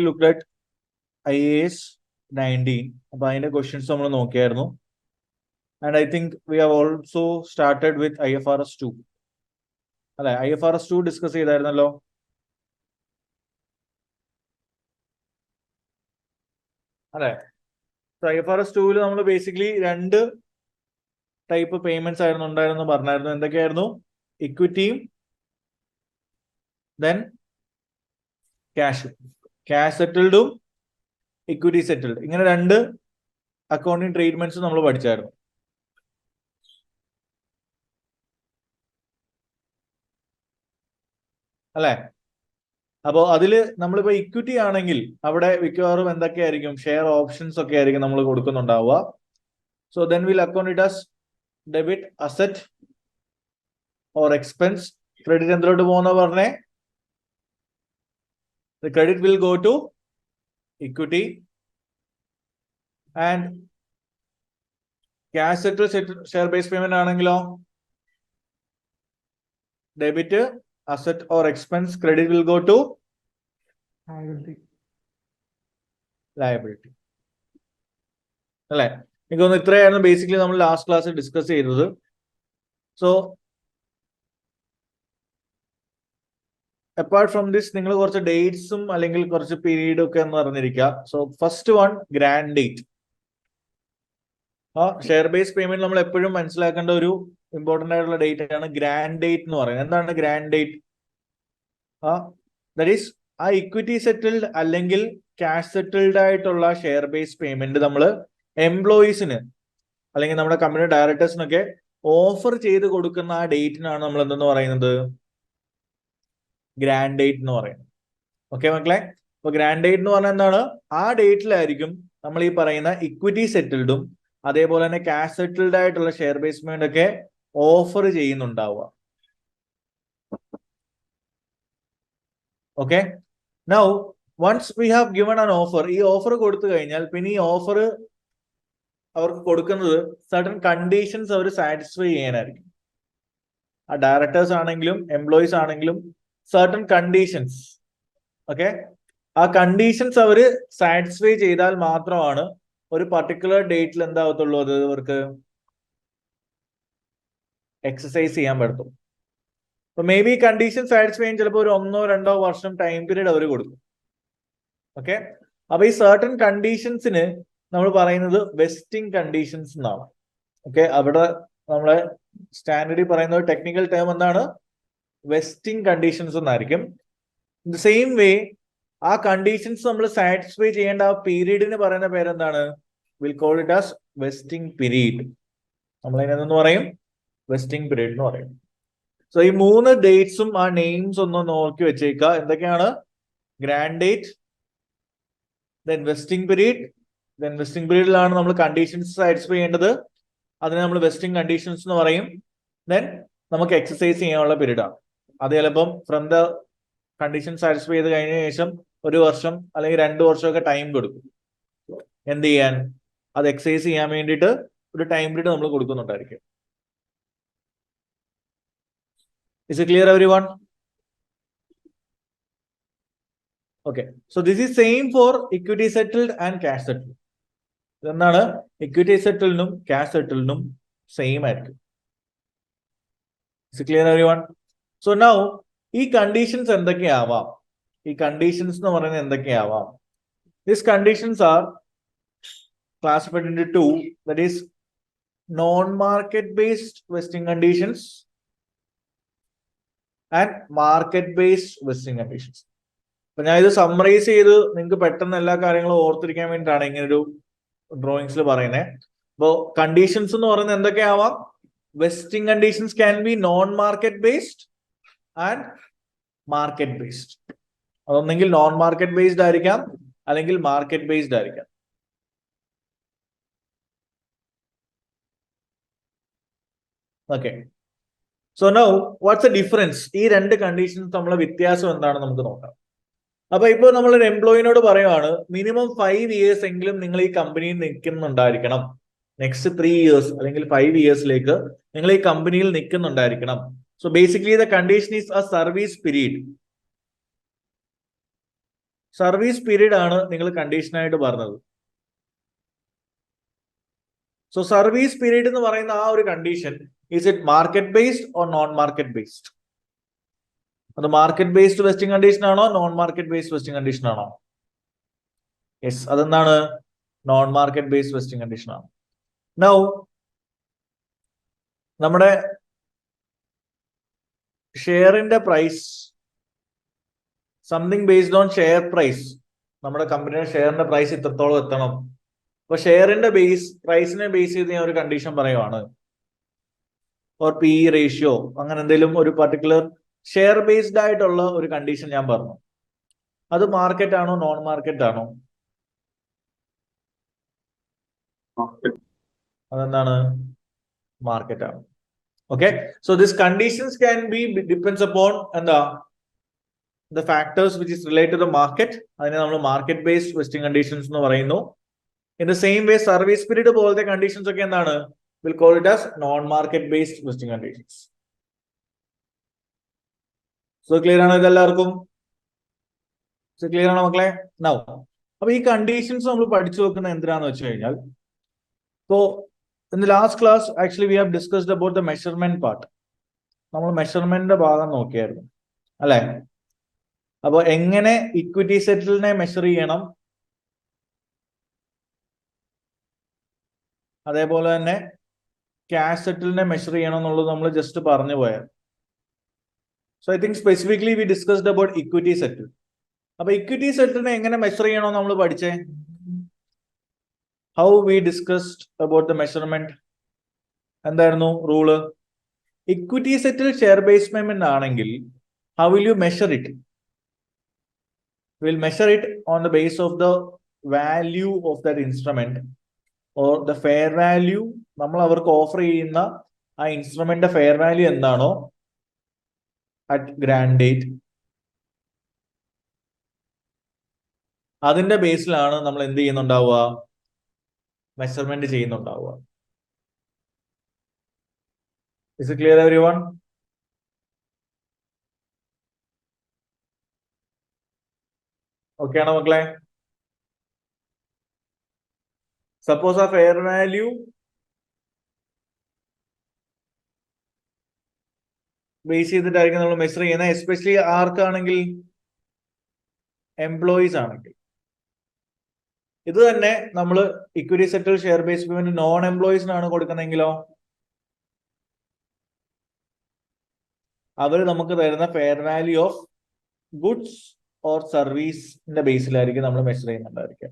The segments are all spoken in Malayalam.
looked at IAS 19. അപ്പോൾ അതിന്റെ ക്വസ്റ്റ്യൻസ് നമ്മൾ നോക്കിയായിരുന്നു. And I think we have also started with IFRS 2. അല്ലെ, IFRS 2 ഡിസ്കസ് ചെയ്തായിരുന്നല്ലോ. അല്ലെ, IFRS 2-ൽ നമ്മൾ ബേസിക്കലി രണ്ട് ടൈപ്പ് പേയ്മെന്റ്സ് ആയിരുന്നു ഉണ്ടായിരുന്നു പറഞ്ഞായിരുന്നു. എന്തൊക്കെയായിരുന്നു? ഇക്വിറ്റിയും ദെൻ ക്യാഷ് സെറ്റിൽഡും ഇക്വിറ്റി സെറ്റിൽഡ്, ഇങ്ങനെ രണ്ട് അക്കൗണ്ടിങ് ട്രീറ്റ്മെന്റ്സ് നമ്മൾ പഠിച്ചായിരുന്നു. അല്ലെ, അപ്പോൾ അതിൽ നമ്മളിപ്പോ ഇക്വിറ്റി ആണെങ്കിൽ അവിടെ മിക്കവാറും എന്തൊക്കെയായിരിക്കും? ഷെയർ ഓപ്ഷൻസ് ഒക്കെ ആയിരിക്കും നമ്മൾ കൊടുക്കുന്നുണ്ടാവുക. So then will account it as debit asset or expense. Credit എന്തിലോട്ട് പോകുന്ന പറഞ്ഞേ? The credit will go to equity, and cash settled share based payment ആണെങ്കിലോ debit asset or expense, credit will go to liability. അല്ലെ, എനിക്ക് തോന്നുന്നു ഇത്രയായിരുന്നു ബേസിക്കലി നമ്മൾ ലാസ്റ്റ് ക്ലാസ്സിൽ ഡിസ്കസ് ചെയ്തത്. സോ അപ്പാർട്ട് ഫ്രം ദിസ് നിങ്ങൾ കുറച്ച് ഡേറ്റ്സും അല്ലെങ്കിൽ കുറച്ച് പീരീഡും ഒക്കെ എന്ന് പറഞ്ഞിരിക്കുക. So first one, grant date. Share based payment നമ്മൾ എപ്പോഴും മനസ്സിലാക്കേണ്ട ഒരു ഇമ്പോർട്ടന്റ് ആയിട്ടുള്ള ഡേറ്റ് ആണ് ഗ്രാൻഡ് ഡേറ്റ് എന്ന് പറയുന്നത്. എന്താണ് ഗ്രാൻഡ് ഡേറ്റ്? ദാറ്റ് ഈസ് ആ ഇക്വിറ്റി സെറ്റിൽഡ് അല്ലെങ്കിൽ ക്യാഷ് സെറ്റിൽഡ് ആയിട്ടുള്ള ഷെയർ ബേസ്ഡ് പേയ്മെന്റ് നമ്മൾ എംപ്ലോയീസിന് അല്ലെങ്കിൽ നമ്മുടെ കമ്പനി ഡയറക്ടേഴ്സിനൊക്കെ ഓഫർ ചെയ്ത് കൊടുക്കുന്ന ആ ഡേറ്റിനാണ് നമ്മൾ എന്തെന്ന് പറയുന്നത്? ഗ്രാൻഡ് ഡേറ്റ് എന്ന് പറയുന്നത്. ഓക്കെ മക്കളെ, അപ്പൊ ഗ്രാൻഡ് ഡേറ്റ് എന്ന് പറഞ്ഞാൽ എന്താണ്? ആ ഡേറ്റിലായിരിക്കും നമ്മൾ ഈ പറയുന്ന ഇക്വിറ്റി സെറ്റിൽഡും അതേപോലെ തന്നെ ക്യാഷ് സെറ്റിൽഡ് ആയിട്ടുള്ള ഷെയർ ബേസ്ഡ് പേയ്മെന്റ് ഒക്കെ ഓഫർ ചെയ്യുന്നുണ്ടാവുക. Okay, now once we have given an offer, ഈ ഓഫർ കൊടുത്തു കഴിഞ്ഞാൽ പിന്നെ ഈ ഓഫർ അവർക്ക് കൊടുക്കുന്നത് സർട്ടൻ കണ്ടീഷൻസ് അവർ സാറ്റിസ്ഫൈ ചെയ്യാനായിരിക്കും. ആ ഡയറക്ടേഴ്സ് ആണെങ്കിലും എംപ്ലോയീസ് ആണെങ്കിലും സർട്ടൻ കണ്ടീഷൻസ്, ഓക്കെ, ആ കണ്ടീഷൻസ് അവര് സാറ്റിസ്ഫൈ ചെയ്താൽ മാത്രമാണ് ഒരു പർട്ടിക്കുലർ ഡേറ്റിൽ എന്താവത്തുള്ളൂ അത് അവർക്ക് എക്സസൈസ് ചെയ്യാൻ പറ്റും. അപ്പൊ മേ ബി കണ്ടീഷൻ സാറ്റിസ്ഫൈ ചെയ്യാൻ ചിലപ്പോൾ ഒരു 1-2 വർഷം ടൈം പീരീഡ് അവർ കൊടുക്കും. ഓക്കെ, അപ്പൊ ഈ സർട്ടൻ കണ്ടീഷൻസിന് നമ്മൾ പറയുന്നത് വെസ്റ്റിംഗ് കണ്ടീഷൻസ് എന്നാണ്. ഓക്കെ, അവിടെ നമ്മളെ സ്റ്റാൻഡേർഡിൽ പറയുന്ന ഒരു ടെക്നിക്കൽ ടേം എന്താണ്? വെസ്റ്റിംഗ് കണ്ടീഷൻസ് എന്നായിരിക്കും. ദ സെയിം വേ ആ കണ്ടീഷൻസ് നമ്മൾ സാറ്റിസ്ഫൈ ചെയ്യേണ്ട ആ പീരീഡിന് പറയുന്ന പേരെന്താണ്? Will call it as vesting period. നമ്മൾ അതിനെന്ന് പറയും വെസ്റ്റിംഗ് പീരീഡ് എന്ന് പറയും. സോ ഈ 3 ഡേറ്റ്സും ആ നെയിംസ് ഒന്ന് നോക്കി വെച്ചേക്കുക. എന്തൊക്കെയാണ്? Grant date, then vesting period. Then vesting പീരീഡിലാണ് നമ്മൾ കണ്ടീഷൻസ് സാറ്റിസ്ഫൈ ചെയ്യേണ്ടത്, അതിനെ നമ്മൾ വെസ്റ്റിംഗ് കണ്ടീഷൻസ് എന്ന് പറയും. ദെൻ നമുക്ക് എക്സസൈസ് ചെയ്യാനുള്ള പീരീഡ് ആണ്. അത് ചിലപ്പം ഫ്രം ദ കണ്ടീഷൻ സാറ്റിസ്ഫൈ ചെയ്ത് കഴിഞ്ഞ ശേഷം 1 വർഷം അല്ലെങ്കിൽ 2 വർഷമൊക്കെ ടൈം കൊടുക്കും. എന്ത് ചെയ്യാൻ? അത് എക്സസൈസ് ചെയ്യാൻ വേണ്ടിയിട്ട് ഒരു ടൈം പീരീഡ് നമ്മൾ കൊടുക്കുന്നുണ്ടായിരിക്കും. Is it clear everyone? Okay, so this is same for equity settled and cash settled. എന്താണ്? ഇക്വിറ്റി സെറ്റിൽഡിനും ക്യാഷ് സെറ്റിൽഡിനും സെയിം ആയിരിക്കും. Is it clear everyone? So now ഈ കണ്ടീഷൻസ് എന്തൊക്കെയാവാം? ഈ കണ്ടീഷൻസ് എന്ന് പറയുന്നത് എന്തൊക്കെയാവാം? These conditions are classified into 2, that is non-market based vesting conditions and market based vesting conditions. അപ്പൊ ഞാൻ ഇത് സമ്മറൈസ് ചെയ്ത് നിങ്ങൾക്ക് പെട്ടെന്ന് എല്ലാ കാര്യങ്ങളും ഓർത്തിരിക്കാൻ വേണ്ടിയിട്ടാണ് ഇങ്ങനെ ഒരു ഡ്രോയിങ്സിൽ പറയുന്നത്. അപ്പോ കണ്ടീഷൻസ് എന്ന് പറയുന്നത് എന്തൊക്കെയാവാം? Vesting conditions can be non market based and market based. അതൊന്നെങ്കിൽ നോൺ മാർക്കറ്റ് ബേസ്ഡ് ആയിരിക്കാം അല്ലെങ്കിൽ മാർക്കറ്റ് ബേസ്ഡ് ആയിരിക്കാം. Okay, so now what's a difference? ഈ രണ്ട് കണ്ടീഷൻസ് തമ്മിലുള്ള വ്യത്യാസം എന്താണെന്ന് നമുക്ക് നോക്കാം. അപ്പൊ ഇപ്പോൾ നമ്മൾ ഒരു എംപ്ലോയിനോട് പറയുവാണ് മിനിമം 5 years എങ്കിലും നിങ്ങൾ ഈ കമ്പനിയിൽ നിൽക്കുന്നുണ്ടായിരിക്കണം. നെക്സ്റ്റ് 3 years അല്ലെങ്കിൽ 5 yearsലേക്ക് നിങ്ങൾ ഈ കമ്പനിയിൽ നിൽക്കുന്നുണ്ടായിരിക്കണം. So basically the condition is a service period. Service period ആണ് നിങ്ങൾ കണ്ടീഷൻ ആയിട്ട് പറഞ്ഞത്. സോ സർവീസ് പീരീഡ് എന്ന് പറയുന്ന ആ ഒരു condition, is it market based or non market based? അത് മാർക്കറ്റ് ബേസ്ഡ് വെസ്റ്റിംഗ് കണ്ടീഷൻ ആണോ non market based vesting condition ആണോ? യെസ്, അതെന്താണ്? Non market based vesting condition ആണ്. നൗ നമ്മുടെ ഷെയറിന്റെ price, something based on share price, നമ്മുടെ കമ്പനിയുടെ ഷെയറിന്റെ പ്രൈസ് ഇത്രത്തോളം എത്തണം. അപ്പൊ ഷെയറിന്റെ പ്രൈസിനെ ബേസ് ചെയ്ത് ഞാൻ ഒരു കണ്ടീഷൻ പറയുവാണ്, ഓർ പി റേഷ്യോ, അങ്ങനെ എന്തെങ്കിലും ഒരു പർട്ടിക്കുലർ ഷെയർ ബേസ്ഡ് ആയിട്ടുള്ള ഒരു കണ്ടീഷൻ ഞാൻ പറഞ്ഞു. അത് മാർക്കറ്റ് ആണോ നോൺ മാർക്കറ്റ് ആണോ? അതെന്താണ്? മാർക്കറ്റ് ആണ്. Okay, so this conditions can B depends upon എന്താ the factors which is related to the market. അതിനെ നമ്മൾ മാർക്കറ്റ് ബേസ്ഡ് വെസ്റ്റിംഗ് കണ്ടീഷൻസ് എന്ന് പറയുന്നു. In the same way service period പോലത്തെ കണ്ടീഷൻസ് ഒക്കെ എന്താണ്? Will call it as non market based vesting conditions. So clear ആണോ ഇതെല്ലാവർക്കും? സോ ക്ലിയർ ആണോ മക്കളെ? നൗ അപ്പൊ ഈ കണ്ടീഷൻസ് നമ്മൾ പഠിച്ചു വെക്കുന്ന എന്തിനാന്ന് വെച്ച് കഴിഞ്ഞാൽ, so in the last class actually we have discussed about the measurement part. നമ്മൾ മെഷർമെന്റിന്റെ ഭാഗം നോക്കിയായിരുന്നു അല്ലെ? അപ്പൊ എങ്ങനെ ഇക്വിറ്റി സെറ്റിലിനെ മെഷർ ചെയ്യണം, അതേപോലെ തന്നെ ക്യാഷ് സെറ്റിലിനെ മെഷർ ചെയ്യണം എന്നുള്ളത് നമ്മൾ ജസ്റ്റ് പറഞ്ഞു പോയത്. So I think specifically we discussed about equity settle. അപ്പൊ ഇക്വിറ്റി സെറ്റിലിനെ എങ്ങനെ മെഷർ ചെയ്യണോ നമ്മൾ പഠിച്ചേ? How we discussed about the measurement. എന്തായിരുന്നു rule? Equity settle share based payment ആണെങ്കിൽ how will you measure it? We'll measure it on the base of the value of that instrument or the fair value. നമ്മൾ അവർക്ക് ഓഫർ ചെയ്യുന്ന ആ ഇൻസ്ട്രുമെന്റിന്റെ ഫെയർ വാല്യൂ എന്താണോ അറ്റ് ഗ്രാൻഡ് ഡേറ്റ്, അതിന്റെ ബേസിലാണ് നമ്മൾ എന്ത് ചെയ്യുന്നുണ്ടാവുക? മെഷർമെന്റ് ചെയ്യുന്നുണ്ടാവുക. Is it clear everyone? Okay ആണോ മക്കളെ? സപ്പോസ് ആ ഫെയർ വാല്യൂ ബേസ് ചെയ്തിട്ടായിരിക്കും നമ്മൾ മെഷർ ചെയ്യുന്നത്. എസ്പെഷ്യലി ആർക്കാണെങ്കിൽ? എംപ്ലോയീസ് ആണെങ്കിൽ. ഇത് തന്നെ നമ്മൾ equity settle share based payment non എംപ്ലോയീസിനാണ് കൊടുക്കുന്നതെങ്കിലോ, അവർ നമുക്ക് തരുന്ന fair value of goods or സർവീസിന്റെ ബേസിലായിരിക്കും നമ്മൾ മെഷർ ചെയ്യുന്നുണ്ടായിരിക്കുക.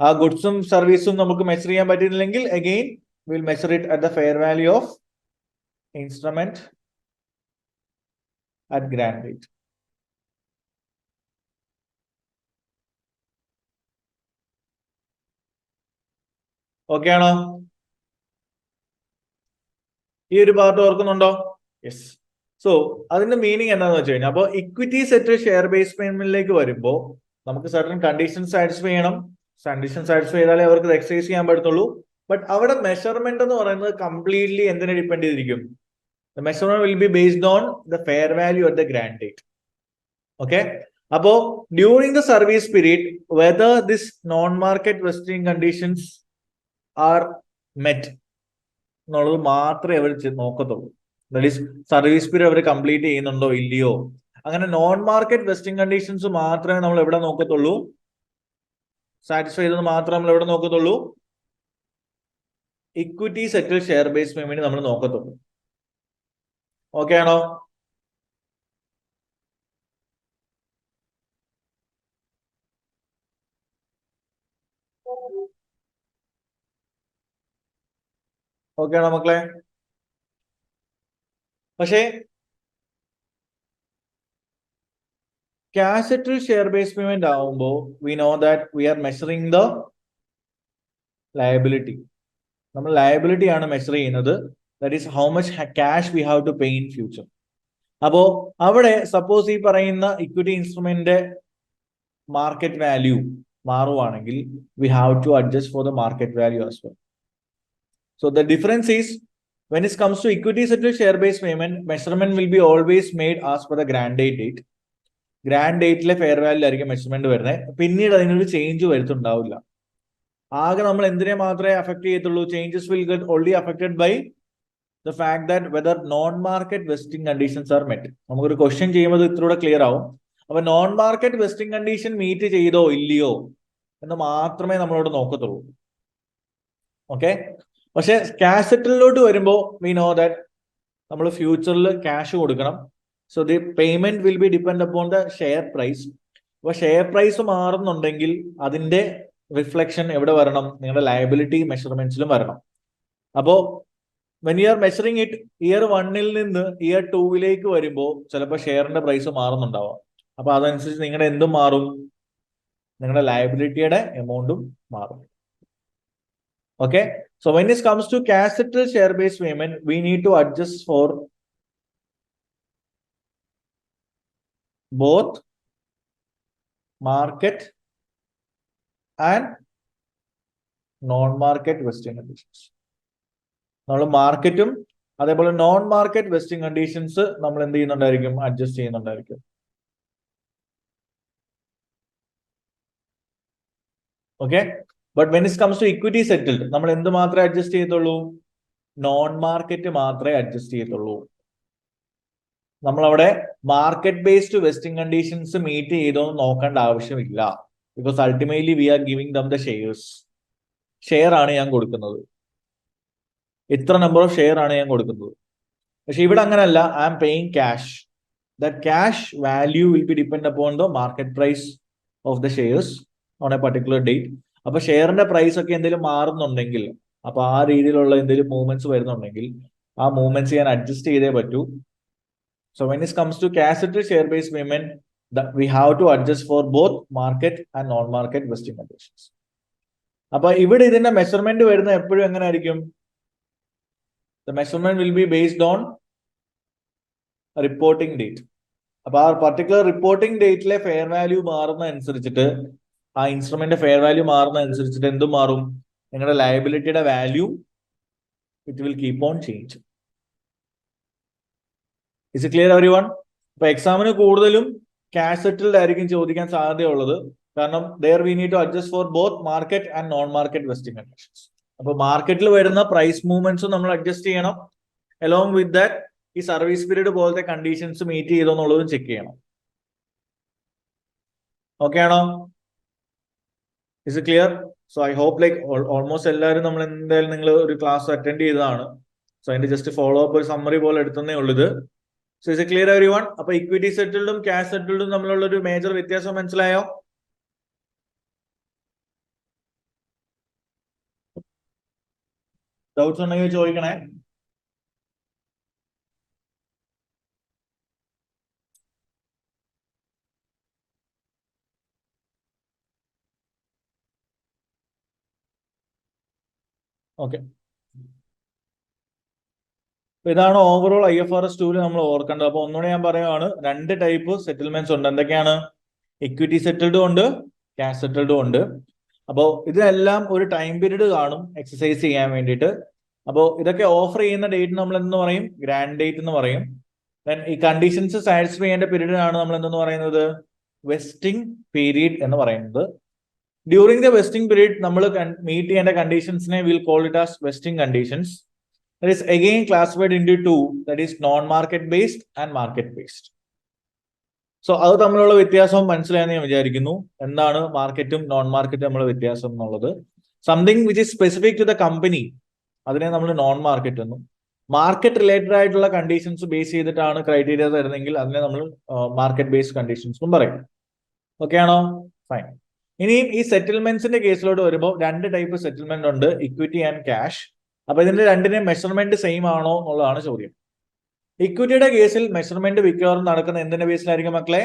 ആ ഗുഡ്സും സർവീസും നമുക്ക് മെഷർ ചെയ്യാൻ പറ്റിയില്ലെങ്കിൽ again will measure it at the fair value of instrument at grant date. Okay ആണോ? ഈ ഒരു പാർട്ട് ഓർക്കുന്നുണ്ടോ? യെസ്. സോ അതിന്റെ മീനിങ് എന്താണെന്ന് വെച്ച് കഴിഞ്ഞാൽ, അപ്പോൾ ഇക്വിറ്റി സെറ്റിൽ ഷെയർ ബേസ്ഡ് പേയ്മെന്റിലേക്ക് വരുമ്പോൾ നമുക്ക് സർട്ടൻ കണ്ടീഷൻ സാറ്റിസ്ഫൈ ചെയ്യണം. കണ്ടീഷൻ സാറ്റിസ്ഫൈ ചെയ്താലേ അവർക്ക് എക്സസൈസ് ചെയ്യാൻ പറ്റത്തുള്ളൂ. ബട്ട് അവിടെ മെഷർമെന്റ് എന്ന് പറയുന്നത് കംപ്ലീറ്റ്ലി എന്തിനെ ഡിപ്പെൻഡ് ചെയ്തിരിക്കും? The measurement will be based on the fair value at the grant date. Okay. അപ്പോ during the service period, whether this non-market vesting conditions are met എന്നുള്ളത് മാത്രമേ അവർ നോക്കത്തുള്ളൂ. ദാറ്റ് ഈസ് സർവീസ് പീരീഡ് അവർ കംപ്ലീറ്റ് ചെയ്യുന്നുണ്ടോ ഇല്ലയോ. അങ്ങനെ നോൺ മാർക്കറ്റ് വെസ്റ്റിംഗ് കണ്ടീഷൻസ് മാത്രമേ നമ്മൾ എവിടെ നോക്കത്തുള്ളൂ? സാറ്റിസ്ഫൈ ചെയ്തെന്ന് മാത്രമേ നമ്മൾ എവിടെ നോക്കത്തുള്ളൂ? Equity settle share based payment നമ്മൾ നോക്കത്തുള്ളൂ. ഓക്കെ ആണോ? ഓക്കെ ആണോ മക്കളെ? പക്ഷേ cash settle share based payment ആവുമ്പോൾ we know that we are measuring the liability. നമ്മൾ ലയബിലിറ്റി ആണ് മെഷർ ചെയ്യുന്നത്. That is how much cash we have to pay in future. അപ്പോ അവിടെ സപ്പോസ് ഈ പറയുന്ന ഇക്വിറ്റി ഇൻസ്ട്രുമെന്റിന്റെ മാർക്കറ്റ് വാല്യൂ മാറുവാണെങ്കിൽ we have to adjust for the market value as well. So the difference is, when it comes to equity settled share based payment, measurement will be always made as per the grant date. Grand ഡേറ്റിലെ ഫെയർ വാല്യൂലായിരിക്കും മെഷർമെന്റ് വരുന്നത്. പിന്നീട് അതിനൊരു ചേഞ്ച് വരുത്തുണ്ടാവില്ല. ആകെ നമ്മൾ എന്തിനെ മാത്രമേ അഫക്ട് ചെയ്യത്തുള്ളൂ? Changes will get only affected by the fact that whether non market vesting conditions are met. നമുക്കൊരു ക്വസ്റ്റ്യൻ ചെയ്യുമ്പോൾ ഇത്രൂടെ ക്ലിയർ ആവും. അപ്പൊ non market vesting condition meet ചെയ്തോ ഇല്ലയോ എന്ന് മാത്രമേ നമ്മളോട് നോക്കത്തുള്ളൂ. ഓക്കെ. പക്ഷെ ക്യാഷ് സെറ്റിലോട്ട് വരുമ്പോൾ വി നോ ദാറ്റ് നമ്മൾ ഫ്യൂച്ചറിൽ ക്യാഷ് കൊടുക്കണം. So the payment will be depend upon the share price. അപ്പൊ ഷെയർ പ്രൈസ് മാറുന്നുണ്ടെങ്കിൽ അതിന്റെ റിഫ്ലക്ഷൻ എവിടെ വരണം? നിങ്ങളുടെ ലയബിലിറ്റി മെഷർമെന്റ്സിലും വരണം. അപ്പോ when you are measuring it year 1 നിന്ന് ഇയർ 2 വരുമ്പോൾ ചിലപ്പോൾ ഷെയറിന്റെ പ്രൈസ് മാറുന്നുണ്ടാവാം. അപ്പൊ അതനുസരിച്ച് നിങ്ങളുടെ എന്തും മാറും? നിങ്ങളുടെ ലയബിലിറ്റിയുടെ എമൗണ്ടും മാറും. Okay. So when it comes to cash settled share based payment, we need to adjust for both market and non-market vesting conditions. നമ്മൾ മാർക്കറ്റും അതേപോലെ നോൺ മാർക്കറ്റ് വെസ്റ്റിംഗ് കണ്ടീഷൻസ് നമ്മൾ എന്ത് ചെയ്യുന്നുണ്ടായിരിക്കും? അഡ്ജസ്റ്റ് ചെയ്യുന്നുണ്ടായിരിക്കും. Okay. But when it comes to equity settled നമ്മൾ എന്ത് മാത്രമേ അഡ്ജസ്റ്റ് ചെയ്യത്തുള്ളൂ? നോൺ മാർക്കറ്റ് മാത്രമേ അഡ്ജസ്റ്റ് ചെയ്യത്തുള്ളൂ. നമ്മളവിടെ market based vesting conditions meet ചെയ്തോന്ന് നോക്കേണ്ട ആവശ്യമില്ല. Because ultimately we are giving them the shares. Share ആണ് ഞാൻ കൊടുക്കുന്നത്. ഇത്ര നമ്പർ ഓഫ് ഷെയർ ആണ് ഞാൻ കൊടുക്കുന്നത്. പക്ഷെ ഇവിടെ അങ്ങനല്ല. I am paying cash. That cash value will be depend upon the market price of the shares on a particular date. അപ്പൊ ഷെയറിന്റെ പ്രൈസ് ഒക്കെ എന്തെങ്കിലും മാറുന്നുണ്ടെങ്കിൽ, അപ്പൊ ആ രീതിയിലുള്ള എന്തെങ്കിലും മൂവ്മെന്റ്സ് വരുന്നുണ്ടെങ്കിൽ ആ മൂവ്മെന്റ്സ് ഞാൻ അഡ്ജസ്റ്റ് ചെയ്തേ പറ്റൂ. So when it comes to cash settled share based payment, we have to adjust for both market and non market vesting conditions. അപ്പൊ ഇവിടെ ഇതിന്റെ മെഷർമെന്റ് വരുന്ന എപ്പോഴും എങ്ങനെ ആയിരിക്കും? The measurement will be based on reporting date. അപ്പൊ ആ പർട്ടിക്കുലർ റിപ്പോർട്ടിംഗ് ഡേറ്റിലെ ഫെയർ വാല്യൂ മാറുന്ന അനുസരിച്ചിട്ട്, ആ ഇൻസ്ട്രുമെന്റ് ഫെയർ വാല്യൂ മാറുന്ന അനുസരിച്ചിട്ട് എന്തും മാറും? നിങ്ങളുടെ ലയബിലിറ്റിയുടെ value it will keep on change. Is clear everyone? അപ്പൊ എക്സാമിന് കൂടുതലും ക്യാഷ് സെറ്റിൽഡ് ആയിരിക്കും ചോദിക്കാൻ സാധ്യതയുള്ളത്. കാരണം there we need to adjust for both market and non market vesting conditions. അപ്പൊ മാർക്കറ്റിൽ വരുന്ന പ്രൈസ് മൂവ്മെന്റ്സും നമ്മൾ അഡ്ജസ്റ്റ് ചെയ്യണം. along with that ഈ സർവീസ് പീരീഡ് പോലത്തെ കണ്ടീഷൻസ് മീറ്റ് ചെയ്തോ എന്നുള്ളതും ചെക്ക് ചെയ്യണം. ഓക്കെ ആണോ? Is it clear? So I hope like almost എല്ലാവരും നമ്മൾ എന്തായാലും നിങ്ങൾ ഒരു ക്ലാസ് അറ്റൻഡ് ചെയ്തതാണ്. സോ അതിന്റെ ജസ്റ്റ് ഫോളോ അപ്പ് ഒരു സമ്മറി പോലെ എടുത്തേ ഉള്ളത്. So is it clear everyone? അപ്പൊ ഇക്വിറ്റി സെറ്റിൽഡും ക്യാഷ് സെറ്റിൽഡും തമ്മിലുള്ള ഒരു മേജർ വ്യത്യാസം മനസ്സിലായോ? ഡൗട്ട്സ് ഉണ്ടെങ്കിൽ ചോദിക്കണേ. ഓക്കെ. ഇതാണ് ഓവറോൾ IFRS 2 നമ്മൾ ഓർക്കേണ്ടത്. അപ്പൊ ഒന്നുകൂടെ ഞാൻ പറയുകയാണ്, 2 ടൈപ്പ് സെറ്റിൽമെന്റ്സ് ഉണ്ട്. എന്തൊക്കെയാണ്? ഇക്വിറ്റി സെറ്റിൽഡും ഉണ്ട്, ക്യാഷ് സെറ്റിൽഡും ഉണ്ട്. അപ്പോൾ ഇതിനെല്ലാം ഒരു ടൈം പീരീഡ് കാണും എക്സസൈസ് ചെയ്യാൻ വേണ്ടിയിട്ട്. അപ്പോൾ ഇതൊക്കെ ഓഫർ ചെയ്യുന്ന ഡേറ്റ് നമ്മൾ എന്ന് പറയും? ഗ്രാൻഡ് ഡേറ്റ് എന്ന് പറയും. ഈ കണ്ടീഷൻസ് സാറ്റിസ്ഫൈ ചെയ്യേണ്ട പീരീഡിനാണ് നമ്മൾ എന്തെന്ന് പറയുന്നത്? വെസ്റ്റിംഗ് പീരീഡ് എന്ന് പറയുന്നത്. ഡ്യൂറിംഗ് ദ വെസ്റ്റിംഗ് പീരീഡ് നമ്മൾ മീറ്റ് ചെയ്യേണ്ട കണ്ടീഷൻസിനെ will call it as vesting conditions. That is again classified into 2, that is non-market based and market based. So അത് തമ്മിലുള്ള വ്യത്യാസം മനസ്സിലായെന്ന് ഞാൻ വിചാരിക്കുന്നു. എന്താണ് മാർക്കറ്റും നോൺ മാർക്കറ്റും തമ്മിലുള്ള വ്യത്യാസം എന്നുള്ളത്? Something which is specific to the company, അതിനെ നമ്മൾ നോൺ മാർക്കറ്റ് എന്നും, മാർക്കറ്റ് റിലേറ്റഡ് ആയിട്ടുള്ള കണ്ടീഷൻസ് ബേസ് ചെയ്തിട്ടാണ് ക്രൈറ്റീരിയ തരുന്നെങ്കിൽ അതിനെ നമ്മൾ മാർക്കറ്റ് ബേസ്ഡ് കണ്ടീഷൻസ് എന്നും പറയും. ഓക്കെ ആണോ? ഫൈൻ. ഇനിയും ഈ സെറ്റിൽമെന്റ്സിന്റെ കേസിലോട്ട് വരുമ്പോൾ 2 ടൈപ്പ് സെറ്റിൽമെന്റ് ഉണ്ട്, ഇക്വിറ്റി ആൻഡ് ക്യാഷ്. അപ്പൊ ഇതിന്റെ രണ്ടിനെയും മെഷർമെന്റ് സെയിം ആണോ എന്നുള്ളതാണ് ചോദ്യം. ഇക്വിറ്റിയുടെ കേസിൽ മെഷർമെന്റ് മിക്കവാറും നടക്കുന്ന എന്തിന്റെ ബേസിലായിരിക്കും മക്കളെ?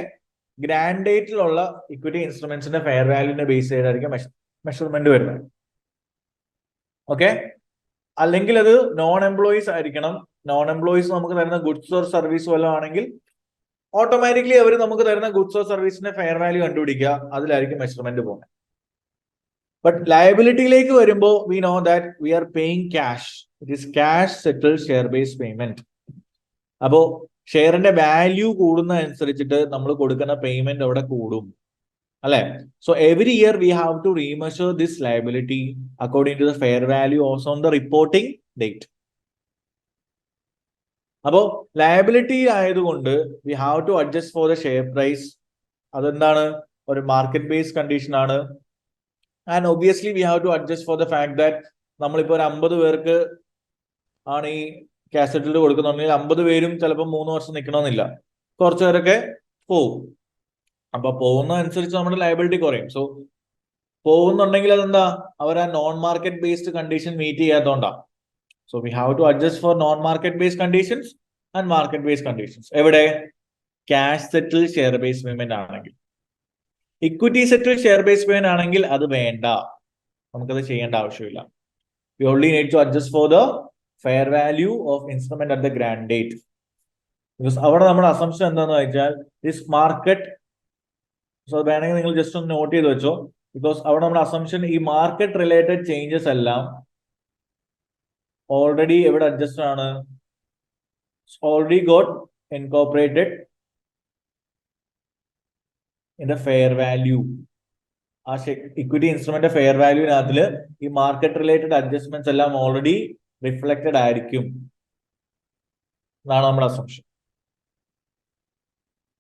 ഗ്രാൻഡ് ഡേറ്റിലുള്ള ഇക്വിറ്റി ഇൻസ്ട്രുമെന്റ്സിന്റെ ഫെയർ വാല്യൂവിന്റെ ബേസ് ചെയ്തായിരിക്കും മെഷർമെന്റ് വരുന്നത്. ഓക്കെ. അല്ലെങ്കിൽ അത് നോൺ എംപ്ലോയീസ് ആയിരിക്കണം. നോൺ എംപ്ലോയീസ് നമുക്ക് തരുന്ന ഗുഡ്സ് ഓർ സർവീസ് വല്ലതും ആണെങ്കിൽ ഓട്ടോമാറ്റിക്കലി അവർ നമുക്ക് തരുന്ന ഗുഡ്സ് ഓർ സർവീസിന്റെ ഫെയർ വാല്യൂ കണ്ടുപിടിക്കുക, അതിലായിരിക്കും മെഷർമെന്റ് പോകുന്നത്. ബട്ട് ലയബിലിറ്റിയിലേക്ക് വരുമ്പോൾ V know that we are paying cash. It is cash settled share based payment. അപ്പോ ഷെയറിന്റെ വാല്യൂ കൂടുന്നതനുസരിച്ചിട്ട് നമ്മൾ കൊടുക്കുന്ന പേയ്മെന്റ് അവിടെ കൂടും അല്ലെ. So every year we have to remeasure this liability according to the fair value also on the reporting date. അപ്പോ ലയബിലിറ്റി ആയതുകൊണ്ട് we have to adjust for the share price. അതെന്താണ്, ഒരു മാർക്കറ്റ് ബേസ്ഡ് കണ്ടീഷൻ ആണ്. And obviously we have to adjust for the fact that നമ്മളിപ്പോ ഒരു 50 പേർക്ക് ആണ് ഈ ക്യാഷ് സെറ്റിൽഡ് കൊടുക്കുന്നുണ്ടെങ്കിൽ 50 പേരും ചിലപ്പോൾ 3 വർഷം നിൽക്കണമെന്നില്ല, കുറച്ചു പേരൊക്കെ പോവും. അപ്പൊ പോകുന്നതനുസരിച്ച് നമ്മുടെ ലയബിലിറ്റി കുറയും. സോ പോകുന്നുണ്ടെങ്കിൽ അതെന്താ, അവർ ആ non market based condition meet ചെയ്യാത്തതുകൊണ്ടാണ്. So we have to adjust for non market based conditions and market based conditions. എവിടെ, cash settle share based payment ആണെങ്കിൽ. Equity settle share based payment ആണെങ്കിൽ അത് വേണ്ട, നമുക്കത് ചെയ്യേണ്ട ആവശ്യമില്ല. We only need to adjust for the fair value of instrument at the grand date. Because അവിടെ നമ്മുടെ അസംഷൻ എന്താണെന്ന് വെച്ചാൽ ദിസ് മാർക്കറ്റ്, സോ വേണമെങ്കിൽ നിങ്ങൾ ജസ്റ്റ് ഒന്ന് നോട്ട് ചെയ്ത് വെച്ചോ. ബിക്കോസ് അവിടെ നമ്മുടെ അസംഷൻ ഈ മാർക്കറ്റ് റിലേറ്റഡ് ചേഞ്ചസ് എല്ലാം ഓൾറെഡി എവിടെ അഡ്ജസ്റ്റ് ആണ്, already got incorporated in the fair value. ആ ഇക്വിറ്റി ഇൻസ്ട്രുമെന്റ് ഫെയർ വാല്യൂവിനകത്തില് ഈ മാർക്കറ്റ് റിലേറ്റഡ് അഡ്ജസ്റ്റ്മെന്റ്സ് എല്ലാം ഓൾറെഡി റിഫ്ലക്റ്റഡ് ആയിരിക്കും എന്നാണ് നമ്മുടെ assumption.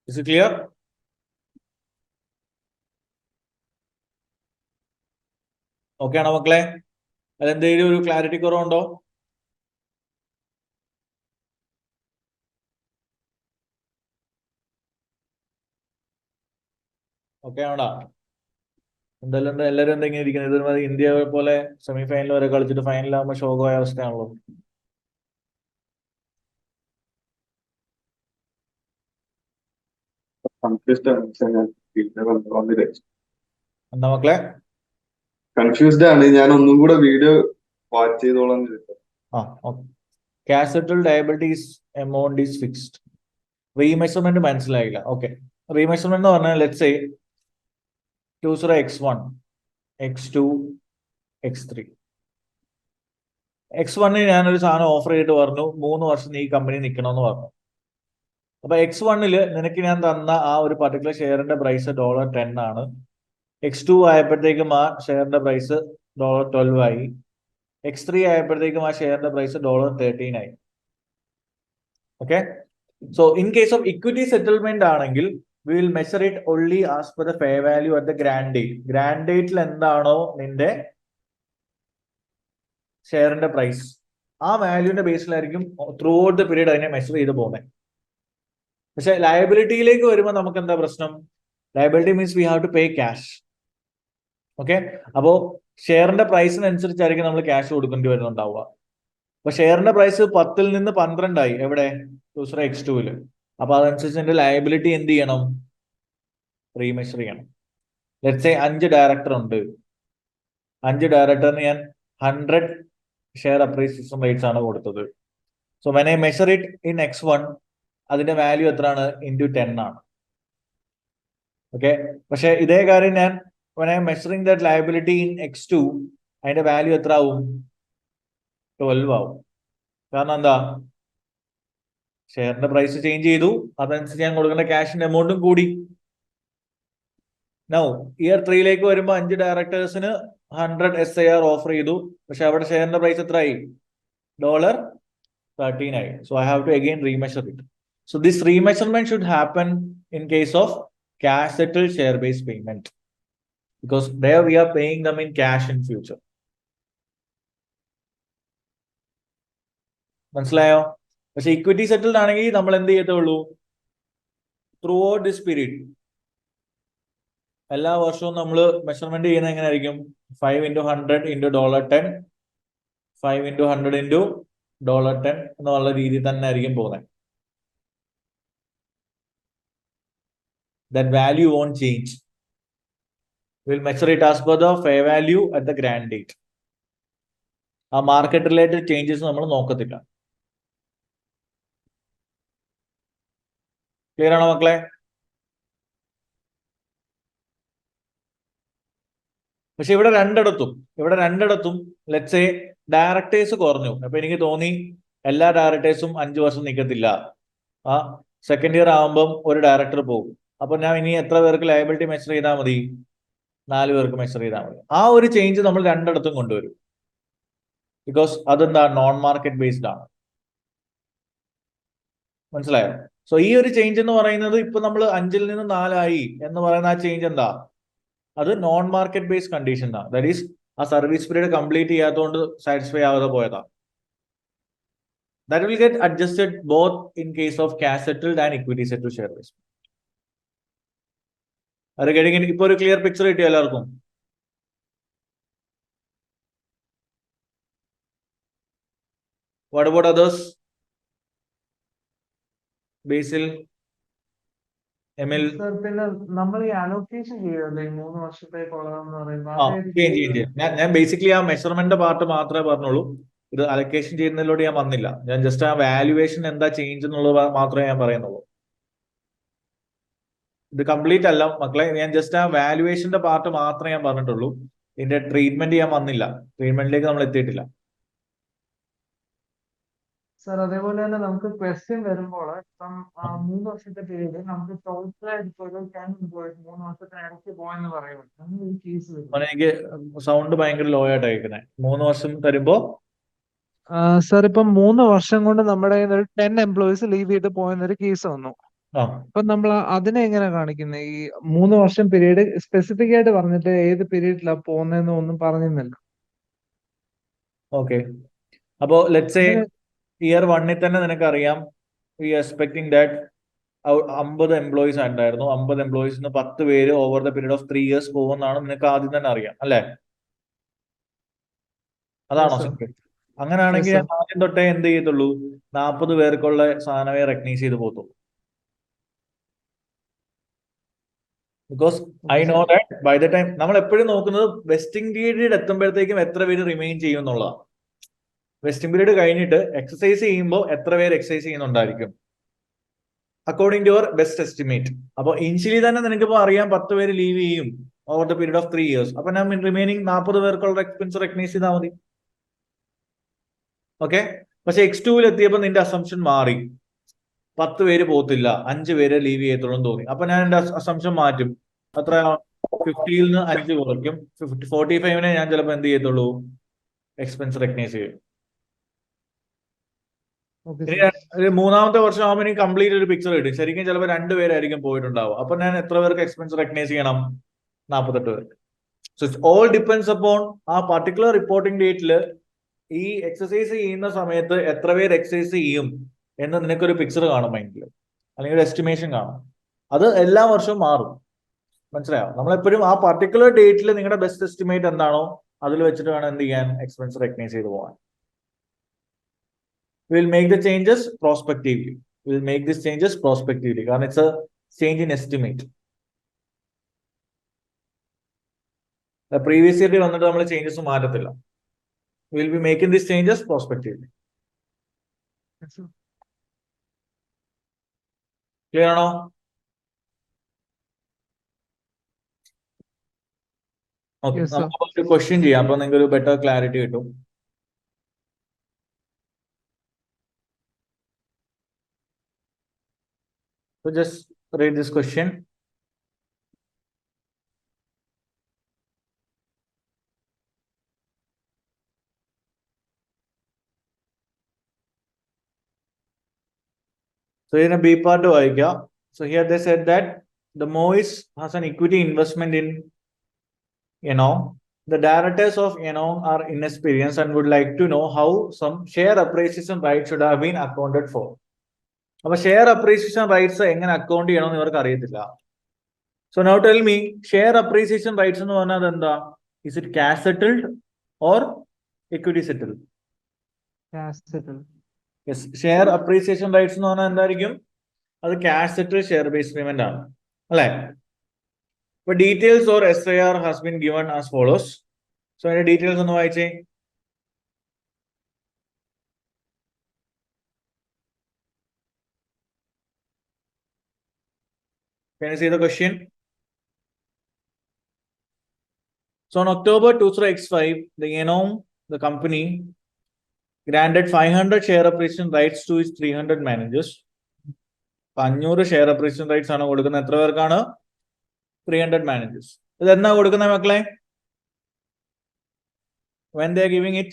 Is it clear? Okay ആണോ മക്കളെ? അതെന്തെങ്കിലും ഒരു ക്ലാരിറ്റി കുറവുണ്ടോ? ഓക്കെ ആണോടാ? എന്തായാലും എല്ലാവരും എന്തെങ്കിലും ഇരിക്കുന്നത്, ഇത് ഇന്ത്യ പോലെ സെമി ഫൈനൽ വരെ കളിച്ചിട്ട് ഫൈനലാകുമ്പോൾ ശോകമായ അവസ്ഥയാണല്ലോ. എന്താ മക്കളെ കൺഫ്യൂസ്ഡ് ആണ്, ഞാൻ ഒന്നും കൂടെ വീഡിയോ വാച്ച് ചെയ്തോളാം. Cash settled liabilities amount is fixed. Remeasurement മനസ്സിലായില്ല. ഓക്കെ, റീമെഷർമെന്റ് എന്ന് പറഞ്ഞാൽ let's say 20x1 x2 x3. x1 ഞാനൊരു സാധനം ഓഫർ ചെയ്തിട്ട് പറഞ്ഞു 3 വർഷം ഈ കമ്പനി നിൽക്കണമെന്ന് പറഞ്ഞു. അപ്പൊ x1 നിനക്ക് ഞാൻ തന്ന ആ ഒരു പർട്ടിക്കുലർ ഷെയറിന്റെ പ്രൈസ് $10 ആണ്. x2 ആയപ്പോഴത്തേക്കും ആ ഷെയറിന്റെ പ്രൈസ് $12 ആയി. x3 ആയപ്പോഴത്തേക്കും ആ ഷെയറിന്റെ പ്രൈസ് $13 ആയി. Okay, so in case of equity settlement ആണെങ്കിൽ we will measure it only as per the fair value at the grand date. Grand ഡേറ്റിൽ എന്താണോ നിന്റെ ഷെയറിന്റെ പ്രൈസ്, ആ വാല്യൂന്റെ ബേസിലായിരിക്കും ത്രൂ ഔട്ട് ദ പീരീഡ് അതിനെ മെഷർ ചെയ്ത് പോകുന്നത്. പക്ഷെ ലയബിലിറ്റിയിലേക്ക് വരുമ്പോൾ നമുക്ക് എന്താ പ്രശ്നം? Liability means we have to pay cash. Okay, അപ്പോ ഷെയറിന്റെ പ്രൈസിനനുസരിച്ചായിരിക്കും നമ്മൾ ക്യാഷ് കൊടുക്കേണ്ടി വരുന്നുണ്ടാവുക. അപ്പൊ ഷെയറിന്റെ പ്രൈസ് 10-ൽ നിന്ന് 12 ആയി എവിടെ, x2-ല്. അപ്പൊ അതനുസരിച്ച് എന്റെ ലയബിലിറ്റി എന്ത് ചെയ്യണം? റീമെഷർ ചെയ്യണം. ലെറ്റ്സ് സേ 5 ഡയറക്ടർ ഉണ്ട്. 5 ഡയറക്ടറിന് ഞാൻ 100 ഷെയർ അപ്രീസിയേഷൻ റേറ്റ്സ് ആണ് കൊടുത്തത്. So when I measure it in x1, അതിന്റെ വാല്യൂ എത്രയാണ്? ഇൻറ്റു 10 ആണ്. ഓക്കെ, പക്ഷെ ഇതേ കാര്യം ഞാൻ when I measuring that liability in x2, അതിന്റെ വാല്യൂ എത്ര ആവും? 12 ആവും. കാരണം എന്താ? ഷെയറിന്റെ പ്രൈസ് ചേഞ്ച് ചെയ്തു, അതനുസരിച്ച് ഞാൻ കൊടുക്കേണ്ട ക്യാഷിന്റെ എമൗണ്ടും കൂടി. നൗ ഇയർ 3ലേക്ക് വരുമ്പോൾ 5 ഡയറക്ടേഴ്സിന് 100 SIR ഓഫർ ചെയ്തു. പക്ഷെ അവിടെ ഷെയറിന്റെ പ്രൈസ് എത്ര ആയി? $13 ആയി. So I have to again remeasure it. So this remeasurement should happen in case of cash settle share based payment, because there we are paying them in cash in future. മനസ്സിലായോ? പക്ഷെ ഇക്വിറ്റി സെറ്റിൽഡ് ആണെങ്കിൽ നമ്മൾ എന്ത് ചെയ്യത്തുള്ളൂ? ത്രൂ ഔട്ട് ദിസ് പീരീഡ് എല്ലാ വർഷവും നമ്മൾ മെഷർമെന്റ് ചെയ്യുന്നത് എങ്ങനെയായിരിക്കും? 5 × 100 × $10, 5 × 100 × $10 എന്നുള്ള രീതിയിൽ തന്നെ ആയിരിക്കും പോകുന്നത്. That value won't change. We'll measure it as per the fair value at the grand date. ആ മാർക്കറ്റ് റിലേറ്റഡ് ചേഞ്ചസ് നമ്മൾ നോക്കത്തില്ല. ക്ലിയർ ആണോ മക്കളെ? പക്ഷെ ഇവിടെ രണ്ടിടത്തും ലെറ്റ്സ് സേ ഡയറക്ടേഴ്സ് കുറഞ്ഞു. അപ്പൊ എനിക്ക് തോന്നി എല്ലാ ഡയറക്ടേഴ്സും 5 വർഷം നിൽക്കത്തില്ല. ആ സെക്കൻഡ് ഇയർ ആകുമ്പം ഒരു ഡയറക്ടർ പോകും. അപ്പൊ ഞാൻ ഇനി എത്ര പേർക്ക് ലയബിലിറ്റി മെഷർ ചെയ്താൽ മതി? 4 പേർക്ക് മെഷർ ചെയ്താൽ മതി. ആ ഒരു ചേഞ്ച് നമ്മൾ രണ്ടിടത്തും കൊണ്ടുവരും. ബിക്കോസ് അതെന്താ, നോൺ മാർക്കറ്റ് ബേസ്ഡ് ആണ്. മനസ്സിലായോ? സോ ഈ ഒരു ചേഞ്ച് എന്ന് പറയുന്നത് ഇപ്പൊ നമ്മൾ 5-ൽ നിന്ന് 4 ആയി എന്ന് പറയുന്ന ആ ചേഞ്ച് എന്താ? അത് നോൺ മാർക്കറ്റ് ബേസ്ഡ് കണ്ടീഷൻ ആണ്. ദാറ്റ് ഈസ് ആ സർവീസ് പീരീഡ് കംപ്ലീറ്റ് ചെയ്യാത്തതുകൊണ്ട് സാറ്റിസ്ഫൈ ആവാതെ പോയതാ. That will get adjusted both in case of cash settled and equity settled share based. Are you getting it? ഇപ്പൊ ഒരു ക്ലിയർ പിക്ചർ കിട്ടിയോ എല്ലാവർക്കും? What about others? Basil, Emil? Sir, പിന്നെ നമ്മൾ ഈ അലോക്കേഷൻ ചെയ്യുമല്ലോ ഈ 3 വർഷത്തേക്കുള്ളതെന്ന് പറയുമ്പോൾ ഞാൻ ബേസിക്കലി ആ മെഷർമെന്റ് പാർട്ട് മാത്രമേ പറഞ്ഞുള്ളൂ. ഇത് അലൊക്കേഷൻ ചെയ്യുന്നതിലൂടെ ഞാൻ വന്നില്ല. ഞാൻ ജസ്റ്റ് ആ വാല്യുവേഷൻ എന്താ ചേഞ്ച് എന്നുള്ളത് മാത്രമേ ഞാൻ പറയുന്നുള്ളൂ. ഇത് കംപ്ലീറ്റ് അല്ല മക്കളെ, ഞാൻ ജസ്റ്റ് ആ വാല്യുവേഷന്റെ പാർട്ട് മാത്രമേ ഞാൻ പറഞ്ഞിട്ടുള്ളൂ. ഇതിന്റെ ട്രീറ്റ്മെന്റ് ഞാൻ വന്നില്ല. ട്രീറ്റ്മെന്റിലേക്ക് നമ്മൾ എത്തിയിട്ടില്ല. സർ, അതേപോലെ തന്നെ നമുക്ക് ക്വസ്റ്റ്യൻ വരുമ്പോൾ ഇപ്പം 3 വർഷത്തെ പീരീഡ് നമുക്ക് ടോട്ടലായിട്ട് ഇപ്പോൾ ഒരു 10 എംപ്ലോയീസ് 3 വർഷത്തിനിടയ്ക്ക് പോയെന്ന് പറയുന്നത് അങ്ങനെ ഒരു കേസ് വരും. എനിക്ക് സൗണ്ട് ഭയങ്കര ലോ ആയിട്ട് അയക്കുന്നത്. 3 വർഷം തരുമ്പോ സർ, ഇപ്പം 3 വർഷം കൊണ്ട് നമ്മുടെ കയ്യിൽ നിന്ന് ഒരു 10 എംപ്ലോയീസ് ലീവ് ചെയ്ത് പോയെന്നൊരു കേസ് വന്നു. അപ്പൊ നമ്മൾ അതിനെ എങ്ങനെ കാണിക്കുന്നത്? ഈ 3 വർഷം പീരീഡ് സ്പെസിഫിക് ആയിട്ട് പറഞ്ഞിട്ട് ഏത് പീരീഡിലാണ് പോകുന്നതെന്ന് ഒന്നും പറഞ്ഞിരുന്നില്ല. ഓക്കെ, അപ്പോ ലെറ്റ്സ് സേ ഇയർ 1-ൽ തന്നെ നിനക്കറിയാം വി എക്സ്പെക്ടിങ് ദാറ്റ് 50 എംപ്ലോയീസ് ഉണ്ടായിരുന്നു. 50 എംപ്ലോയീസിന് 10 പേര് over the period of 3 years പോകുമെന്നാണ് നിനക്ക് ആദ്യം തന്നെ അറിയാം, അല്ലേ? അതാണോ സെക്രട്ടറി? അങ്ങനെയാണെങ്കിൽ ഞാൻ ആദ്യം തൊട്ടേ എന്ത് ചെയ്യത്തുള്ളൂ? 40 പേർക്കുള്ള സാധനമേ റെക്കഗ്നൈസ് ചെയ്ത് പോകത്തുള്ളൂ. Because I know that by the time നമ്മൾ എപ്പോഴും നോക്കുന്നത് വെസ്റ്റിംഗ് പീരീഡ് എത്തുമ്പോഴത്തേക്കും എത്ര പേര് റിമെയിൻ ചെയ്യും എന്നുള്ളതാണ്. വെസ്റ്റിംഗ് പീരീഡ് കഴിഞ്ഞിട്ട് എക്സസൈസ് ചെയ്യുമ്പോൾ എത്ര പേര് എക്സസൈസ് ചെയ്യുന്നുണ്ടായിരിക്കും according to your best estimate. അപ്പോൾ ഇനിഷ്യലി തന്നെ നിനക്കിപ്പോ അറിയാം 10 പേര് ലീവ് ചെയ്യും over the period of 3 years. അപ്പൊ ഞാൻ റിമൈനിങ് 40 പേർക്കുള്ള എക്സ്പെൻസ് റെക്കഗ്നൈസ് ചെയ്താൽ മതി. ഓക്കെ, പക്ഷെ X2-ൽ എത്തിയപ്പോൾ നിന്റെ അസംഷൻ മാറി. 10 പേര് പോകത്തില്ല, 5 പേര് ലീവ് ചെയ്യത്തുള്ളൂ എന്ന് തോന്നി. അപ്പൊ ഞാൻ എന്റെ അസംഷൻ മാറ്റും. അത്ര 50-ൽ നിന്ന് 5 കുറയ്ക്കും. 45-നെ ഞാൻ ചിലപ്പോൾ എന്ത് ചെയ്യത്തുള്ളൂ? എക്സ്പെൻസ് റെക്കഗ്നൈസ് ചെയ്യും. മൂന്നാമത്തെ വർഷം ആകുമ്പോൾ എനിക്ക് കംപ്ലീറ്റ് ഒരു പിക്ചർ കിട്ടും. ശരിക്കും ചിലപ്പോൾ 2 പേരായിരിക്കും പോയിട്ടുണ്ടാവും. അപ്പൊ ഞാൻ എത്ര പേർക്ക് എക്സ്പെൻസ് റെക്കഗ്നൈസ് ചെയ്യണം? 48 പേർക്ക്. So it's all depends upon ആ പർട്ടിക്കുലർ റിപ്പോർട്ടിംഗ് ഡേറ്റിൽ ഈ എക്സസൈസ് ചെയ്യുന്ന സമയത്ത് എത്ര പേര് എക്സസൈസ് ചെയ്യും എന്ന് നിനക്കൊരു പിക്ചർ കാണും മൈൻഡിൽ, അല്ലെങ്കിൽ ഒരു എസ്റ്റിമേഷൻ കാണും. അത് എല്ലാ വർഷവും മാറും. മനസ്സിലായോ? നമ്മളെപ്പോഴും ആ പർട്ടിക്കുലർ ഡേറ്റിൽ നിങ്ങളുടെ ബെസ്റ്റ് എസ്റ്റിമേറ്റ് എന്താണോ അതിൽ വെച്ചിട്ട് വേണം എന്ത് ചെയ്യാൻ? എക്സ്പെൻസ് റെക്കഗ്നൈസ് ചെയ്ത് പോകാൻ. We'll make the changes prospectively. We'll make these changes prospectively. കാരണം it's a change in estimate. Previous year വന്നിട്ട് നമ്മൾ ചേഞ്ചസ് മാറ്റത്തില്ല. We'll be making these changes prospectively. Clear ആണോ? ഓക്കെ, നമുക്ക് ക്വസ്റ്റ്യൻ ചെയ്യാം. അപ്പൊ നിങ്ങൾക്ക് ഒരു ബെറ്റർ ക്ലാരിറ്റി കിട്ടും. So just read this question. So in a B part വായിക്കാം. So here they said that the Mois has an equity investment in Yenong. The directors of Yenong are inexperienced and would like to know how some share appreciation rights should have been accounted for. അപ്പൊ ഷെയർ അപ്രീസിയേഷൻ റൈറ്റ്സ് എങ്ങനെ അക്കൗണ്ട് ചെയ്യണമെന്ന് ഇവർക്ക് അറിയത്തില്ല. So now tell me, share appreciation rights എന്ന് പറഞ്ഞാൽ എന്താ? Is it cash settled or equity settled? Yes, share appreciation rights എന്ന് പറഞ്ഞാൽ എന്തായിരിക്കും? അത് cash settled share based payment ആണ്, അല്ലെ? ഇപ്പൊ details or SIR has been given as follows. So അതിന്റെ ഡീറ്റെയിൽസ് ഒന്ന് വായിച്ചേ. Can you see the question? So on October 2005, the Yenong, the company, granted 500 share appreciation rights to its 300 managers. 500 share appreciation rights ആണ് കൊടുക്കുന്നത്. എത്ര പേർക്കാണ്? 300 മാനേജേഴ്സ്. ഇത് എന്നാ കൊടുക്കുന്നത് മക്കളെ? When they are giving it?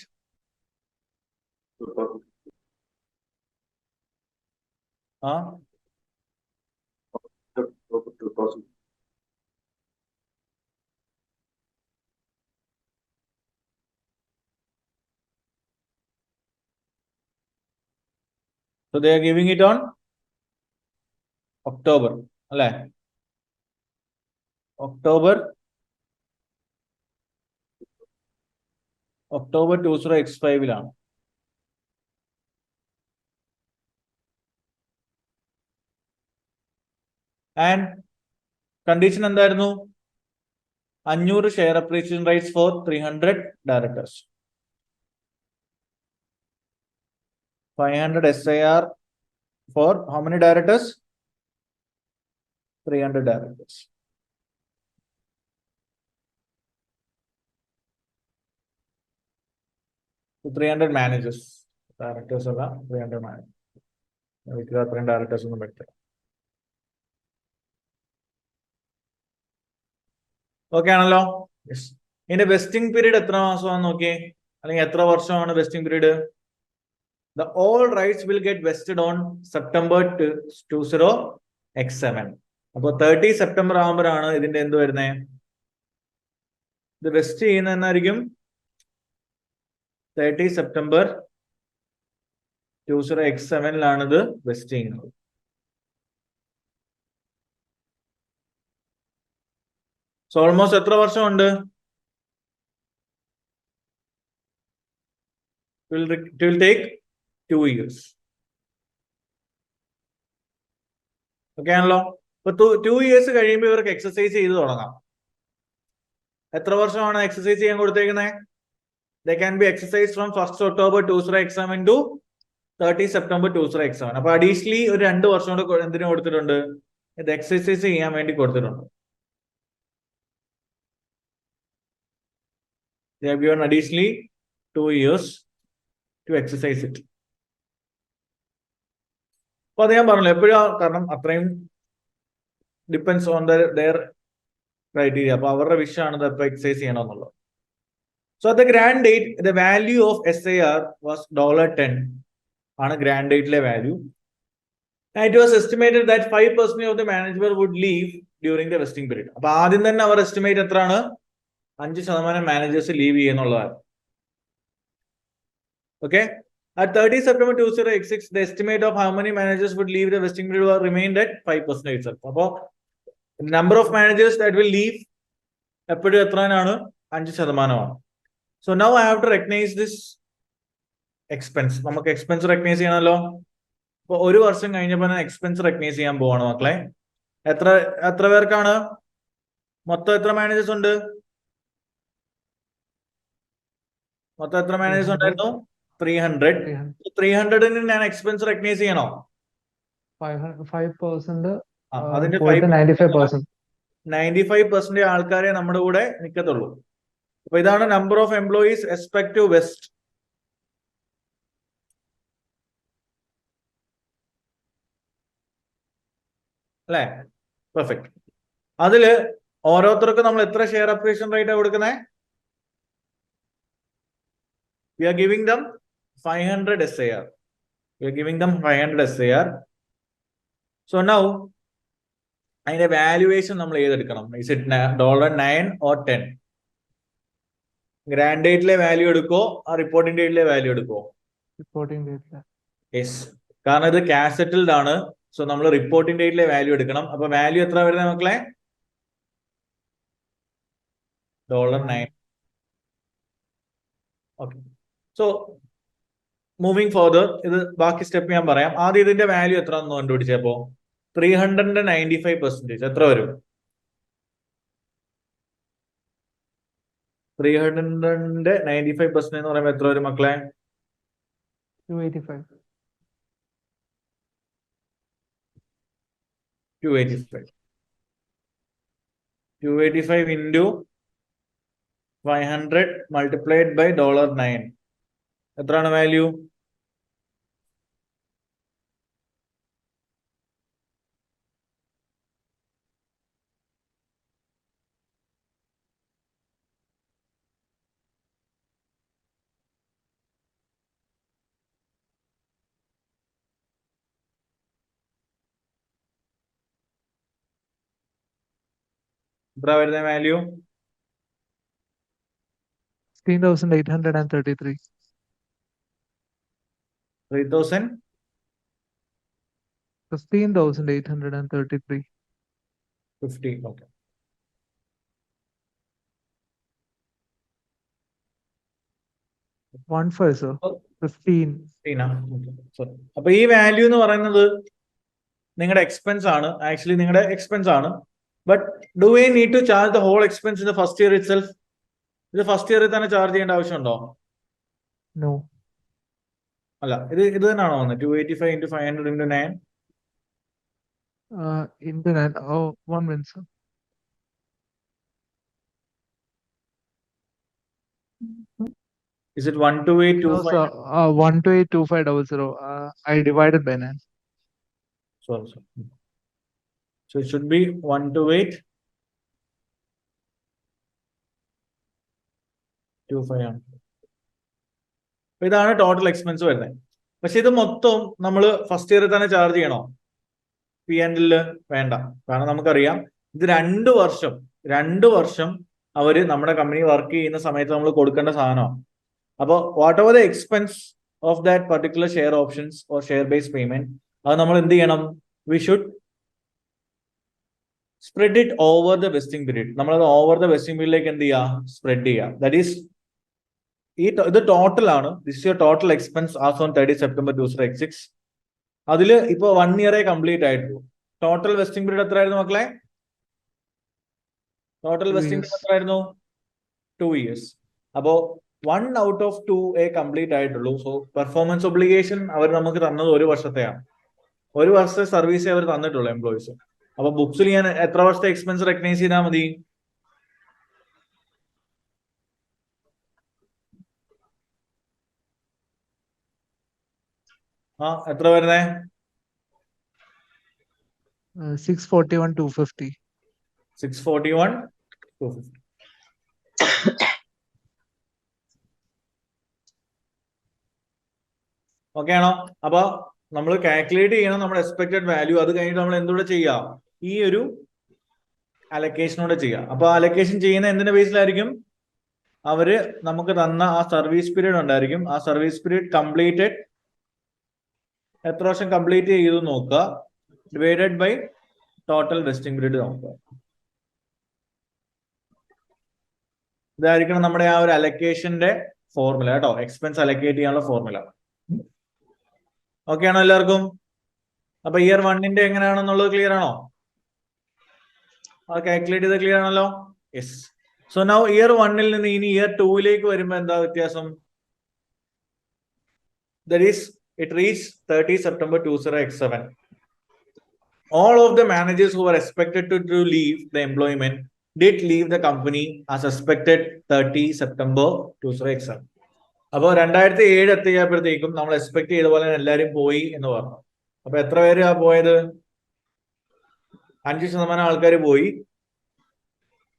So they are giving it on October, അല്ലേ? October 20x5-ലാണ്. ആൻഡ് കണ്ടീഷൻ എന്തായിരുന്നു? 500 share appreciation rights for 300 directors. 500 SIR for how many directors? 300 directors. So 300 managers. Directors are 300 managers. We got 300 directors on the bed. Okay, ആണല്ലോ. Yes. ഇതിന്റെ വെസ്റ്റിംഗ് പീരീഡ് എത്ര മാസമാണെന്ന് നോക്കിയേ, അല്ലെങ്കിൽ എത്ര വർഷമാണ് vesting period? The all rights will get vested on September 20x7. അപ്പോൾ 30 സെപ്റ്റംബർ ആകുമ്പോഴാണ് ഇതിന്റെ എന്ത് വരുന്നത്? ഇത് വെസ്റ്റ് ചെയ്യുന്ന എന്നായിരിക്കും 30 സെപ്റ്റംബർ 20x7-ലാണ് ഇത് വെസ്റ്റ് ചെയ്യുന്നത്. സോ ഓൾമോസ്റ്റ് എത്ര വർഷമുണ്ട്? It will take 2 years. Okay ആണല്ലോ. ഇപ്പൊ 2 years കഴിയുമ്പോൾ ഇവർക്ക് എക്സസൈസ് ചെയ്ത് തുടങ്ങാം. എത്ര വർഷമാണ് എക്സസൈസ് ചെയ്യാൻ കൊടുത്തേക്കുന്നത്? They can be exercised from 1st October 20x7 to 30 September 20x7. അപ്പൊ അഡീഷണലി ഒരു 2 വർഷം കൊണ്ട് എന്തിനു കൊടുത്തിട്ടുണ്ട്? ഇത് എക്സസൈസ് ചെയ്യാൻ വേണ്ടി കൊടുത്തിട്ടുണ്ട്. They have given additionally 2 years to exercise it. അപ്പൊ അത് ഞാൻ പറഞ്ഞല്ലോ എപ്പോഴാ, കാരണം അത്രയും ഡിപ്പെൻസ് ഓൺ ദർ ക്രൈറ്റീരിയ. അപ്പൊ അവരുടെ വിഷയമാണ് ഇത് എപ്പോൾ എക്സസൈസ് ചെയ്യണമെന്നുള്ളത്. So the grand date, the value of SIR was $10 ആണ് ഗ്രാൻഡ് ഡേറ്റിലെ value. It was estimated that 5% of the manager would leave during the vesting period. അപ്പൊ ആദ്യം തന്നെ അവർ എസ്റ്റിമേറ്റ് എത്രയാണ്? 5% മാനേജേഴ്സ് ലീവ് ചെയ്യുന്നുള്ളതാണ്. Okay. At 30 September 20x6, the estimate of how many managers would leave the vesting period remained at 5% itself. അപ്പോൾ number of managers that will leave എപ്പോഴും എത്രയാണ്? 5%. So now I have to recognize this expense. നമുക്ക് എക്സ്പെൻസ് റെക്കഗ്നൈസ് ചെയ്യണമല്ലോ. അപ്പൊ 1 വർഷം കഴിഞ്ഞപ്പോൾ എക്സ്പെൻസ് റെക്കഗ്നൈസ് ചെയ്യാൻ പോവാണ് മക്കളെ. എത്ര പേർക്കാണ്? മൊത്തം എത്ര മാനേജേഴ്സ് ഉണ്ട്? മൊത്തം എത്ര മാനേജേഴ്സ് ഉണ്ടായിരുന്നു? 300. 300-ന് ഞാൻ എക്സ്പെൻസ് റെക്കഗ്നൈസ് ചെയ്യണോ? 5% അതിന്റെ 95% ആൾക്കാരെ നമ്മുടെ കൂടെ നിൽക്കത്തുള്ളൂ. അപ്പൊ ഇതാണ് number of employees expect to vest. അല്ലേ? പെർഫെക്റ്റ്. അതില് ഓരോരുത്തർക്കും നമ്മൾ എത്ര ഷെയർ അപ്രീസിയേഷൻ റേറ്റ് കൊടുക്കുന്നത്? We are giving them 500 SIR. We are giving them 500 SIR. So now, അതിന്റെ വാല്യുവേഷൻ നമ്മൾ ഏതെടുക്കണം? Is it $9 or 10? ഗ്രാൻഡ് ഡേറ്റിലെ വാല്യൂ എടുക്കോ റിപ്പോർട്ടിംഗ് ഡേറ്റിലെ വാല്യൂ എടുക്കോ? റിപ്പോർട്ടിംഗ് ഡേറ്റിലെ. യെസ്, കാരണം ഇത് ക്യാഷ് സെറ്റിൽഡ് ആണ്. സോ നമ്മൾ റിപ്പോർട്ടിംഗ് ഡേറ്റിലെ വാല്യൂ എടുക്കണം. അപ്പൊ വാല്യൂ എത്ര വരുന്നത് മക്കളെ? $9. ഓക്കെ. സോ മൂവിങ് ഫോർദർ, ഇത് ബാക്കി സ്റ്റെപ്പ് ഞാൻ പറയാം. ആദ്യം ഇതിന്റെ വാല്യൂ എത്ര എന്ന് കണ്ടുപിടിച്ചപ്പോ 300-ന്റെ 95% എത്ര വരും? 300-ന്റെ 95% എന്ന് പറയുമ്പോൾ എത്ര വരും മക്കളെ? 285. 285 into 500 multiplied by $9. എത്രയാണ് വാല്യൂ? എത്ര വരുന്ന value? 16,833. 3,000 15,833. 50. Okay. One five, sir. 15. Sorry. അപ്പൊ ഈ വാല്യൂ എന്ന് പറയുന്നത് നിങ്ങളുടെ എക്സ്പെൻസ് ആണ്, ആക്ച്വലി നിങ്ങളുടെ എക്സ്പെൻസ് ആണ്. But do we need to charge the whole expense in the first year itself? ഇത് ഫസ്റ്റ് ഇയറിൽ തന്നെ ചാർജ് ചെയ്യേണ്ട ആവശ്യമുണ്ടോ? No. അല്ല, ഇത് തന്നെയാണോ വന്നത്? 285 into 500 into 9? Into 9. Oh, 1 minute, sir. Is it 12825? No, sir. 1282500. I divided by 9. Sorry. So it should be 12825. ഇതാണ് ടോട്ടൽ എക്സ്പെൻസ് വരുന്നത്. പക്ഷെ ഇത് മൊത്തം നമ്മൾ ഫസ്റ്റ് ഇയറിൽ തന്നെ ചാർജ് ചെയ്യണോ? P&L വേണ്ട. കാരണം നമുക്കറിയാം ഇത് 2 വർഷം അവര് നമ്മുടെ കമ്പനി വർക്ക് ചെയ്യുന്ന സമയത്ത് നമ്മൾ കൊടുക്കേണ്ട സാധനമാണ്. അപ്പോൾ what ever the expense of that particular share options or share based payment, അത് നമ്മൾ എന്ത് ചെയ്യണം? We should spread it over the vesting period. നമ്മളത് ഓവർ ദ വെസ്റ്റിംഗ് പീരീഡിലേക്ക് എന്ത് ചെയ്യുക? സ്പ്രെഡ് ചെയ്യുക. ദാറ്റ് ഈസ് ഇത് ടോട്ടൽ ആണ്. This your total expense as on 30 September 2006. അതിൽ ഇപ്പൊ 1 ഇയറേ കംപ്ലീറ്റ് ആയിട്ടുള്ളൂ. ടോട്ടൽ വെസ്റ്റിംഗ് പീരീഡ് എത്രയായിരുന്നു മക്കളെ? ടോട്ടൽ വെസ്റ്റിംഗ് പീരീഡ് എത്രയായിരുന്നു? 2 years. അപ്പോ 1 out of 2 കംപ്ലീറ്റ് ആയിട്ടുള്ളൂ. സോ പെർഫോമൻസ് ഒബ്ലിഗേഷൻ അവർ നമുക്ക് തന്നത് 1 വർഷത്തെയാണ്. 1 വർഷത്തെ സർവീസേ അവർ തന്നിട്ടുള്ളൂ എംപ്ലോയീസ്. അപ്പൊ ബുക്സിൽ ഞാൻ എത്ര വർഷത്തെ എക്സ്പെൻസ് റെക്കഗ്നൈസ് ചെയ്താൽ മതി? എത്ര വരുന്നേ? 641,250. 641,250. ഓക്കെ ആണോ? അപ്പൊ നമ്മൾ കാൽക്കുലേറ്റ് ചെയ്യണം നമ്മുടെ എക്സ്പെക്ടഡ് വാല്യൂ. അത് കഴിഞ്ഞിട്ട് നമ്മൾ എന്തുകൂടെ ചെയ്യാം? ഈ ഒരു അലക്കേഷനോടെ ചെയ്യാം. അപ്പൊ അലക്കേഷൻ ചെയ്യുന്ന എന്തിന്റെ ബേസിലായിരിക്കും? അവര് നമുക്ക് തന്ന ആ സർവീസ് പീരീഡ് ഉണ്ടായിരിക്കും. ആ സർവീസ് പീരീഡ് കംപ്ലീറ്റഡ് എത്ര വർഷം കംപ്ലീറ്റ് ചെയ്തു നോക്കുക, divided by total vesting period നോക്കുക. ഇതായിരിക്കണം നമ്മുടെ ആ ഒരു അലക്കേഷന്റെ ഫോർമുല കേട്ടോ. എക്സ്പെൻസ് അലക്കേറ്റ് ചെയ്യാനുള്ള ഫോർമുല. ഓക്കെ ആണോ എല്ലാവർക്കും? അപ്പൊ ഇയർ 1 എങ്ങനെയാണെന്നുള്ളത് ക്ലിയർ ആണോ? അത് കാൽക്കുലേറ്റ് ചെയ്ത് ക്ലിയർ ആണല്ലോ? യെസ്. സോ നൗ ഇയർ 1 നിന്ന് ഇനി ഇയർ 2 വരുമ്പോ എന്താ വ്യത്യാസം? That is it reached 30 September 2007. All of the managers who were expected to leave the employment did leave the company as expected 30 September 2007. അപ്പോൾ 2007 എത്തിയപ്പോഴത്തേക്കും നമ്മൾ എക്സ്പെക്ട് ചെയ്ത പോലെ എല്ലാവരും പോയി എന്ന് പറഞ്ഞു. അപ്പൊ എത്ര പേര് പോയത്? 5% ആൾക്കാർ പോയി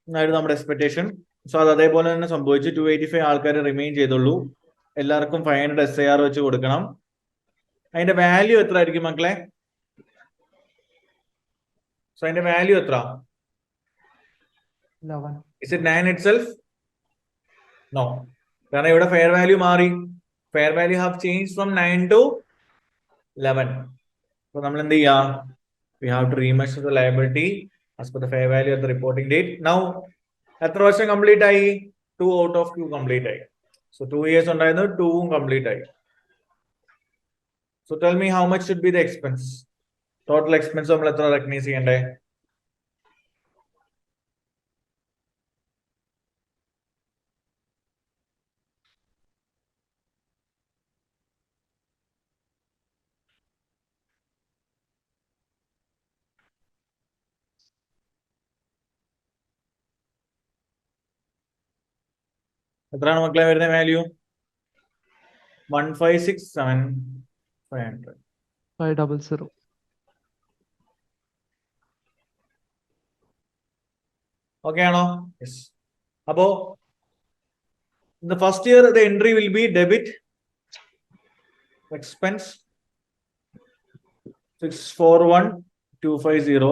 എന്നായിരുന്നു നമ്മുടെ എക്സ്പെക്ടേഷൻ. സോ അത് അതേപോലെ തന്നെ സംഭവിച്ചു. 285 ആൾക്കാർ റിമെയിൻ ചെയ്തുള്ളൂ. എല്ലാവർക്കും 500 SIR വെച്ച് കൊടുക്കണം. അതിന്റെ വാല്യൂ എത്ര ആയിരിക്കും മക്കളെ? സോ അതിന്റെ വാല്യൂ എത്ര? 11. Is it 9 itself? No. കാരണം ഇവിടെ ഫെയർ വാല്യൂ മാറി. Fair value have change from 9 to 11. അപ്പൊ നമ്മൾ എന്ത് ചെയ്യാം? We have to remeasure the liability as per the fair value at the reporting date. Now എത്ര വർഷം കംപ്ലീറ്റ് ആയി? 2 out of 2 കംപ്ലീറ്റ് ആയി. So 2 years ഉണ്ടായിരുന്നു, 2 കംപ്ലീറ്റ് ആയി. So tell me how much should be the expense? Total expense നമ്മൾ എത്ര റെക്കഗ്നൈസ് ചെയ്യണ്ടേ? എത്രയാണ് മക്കളെ വരുന്ന വാല്യൂ? 156,700. 500. ഓക്കെ ആണോ? യെസ്. അപ്പോ the first year the entry will be debit expense 641,250,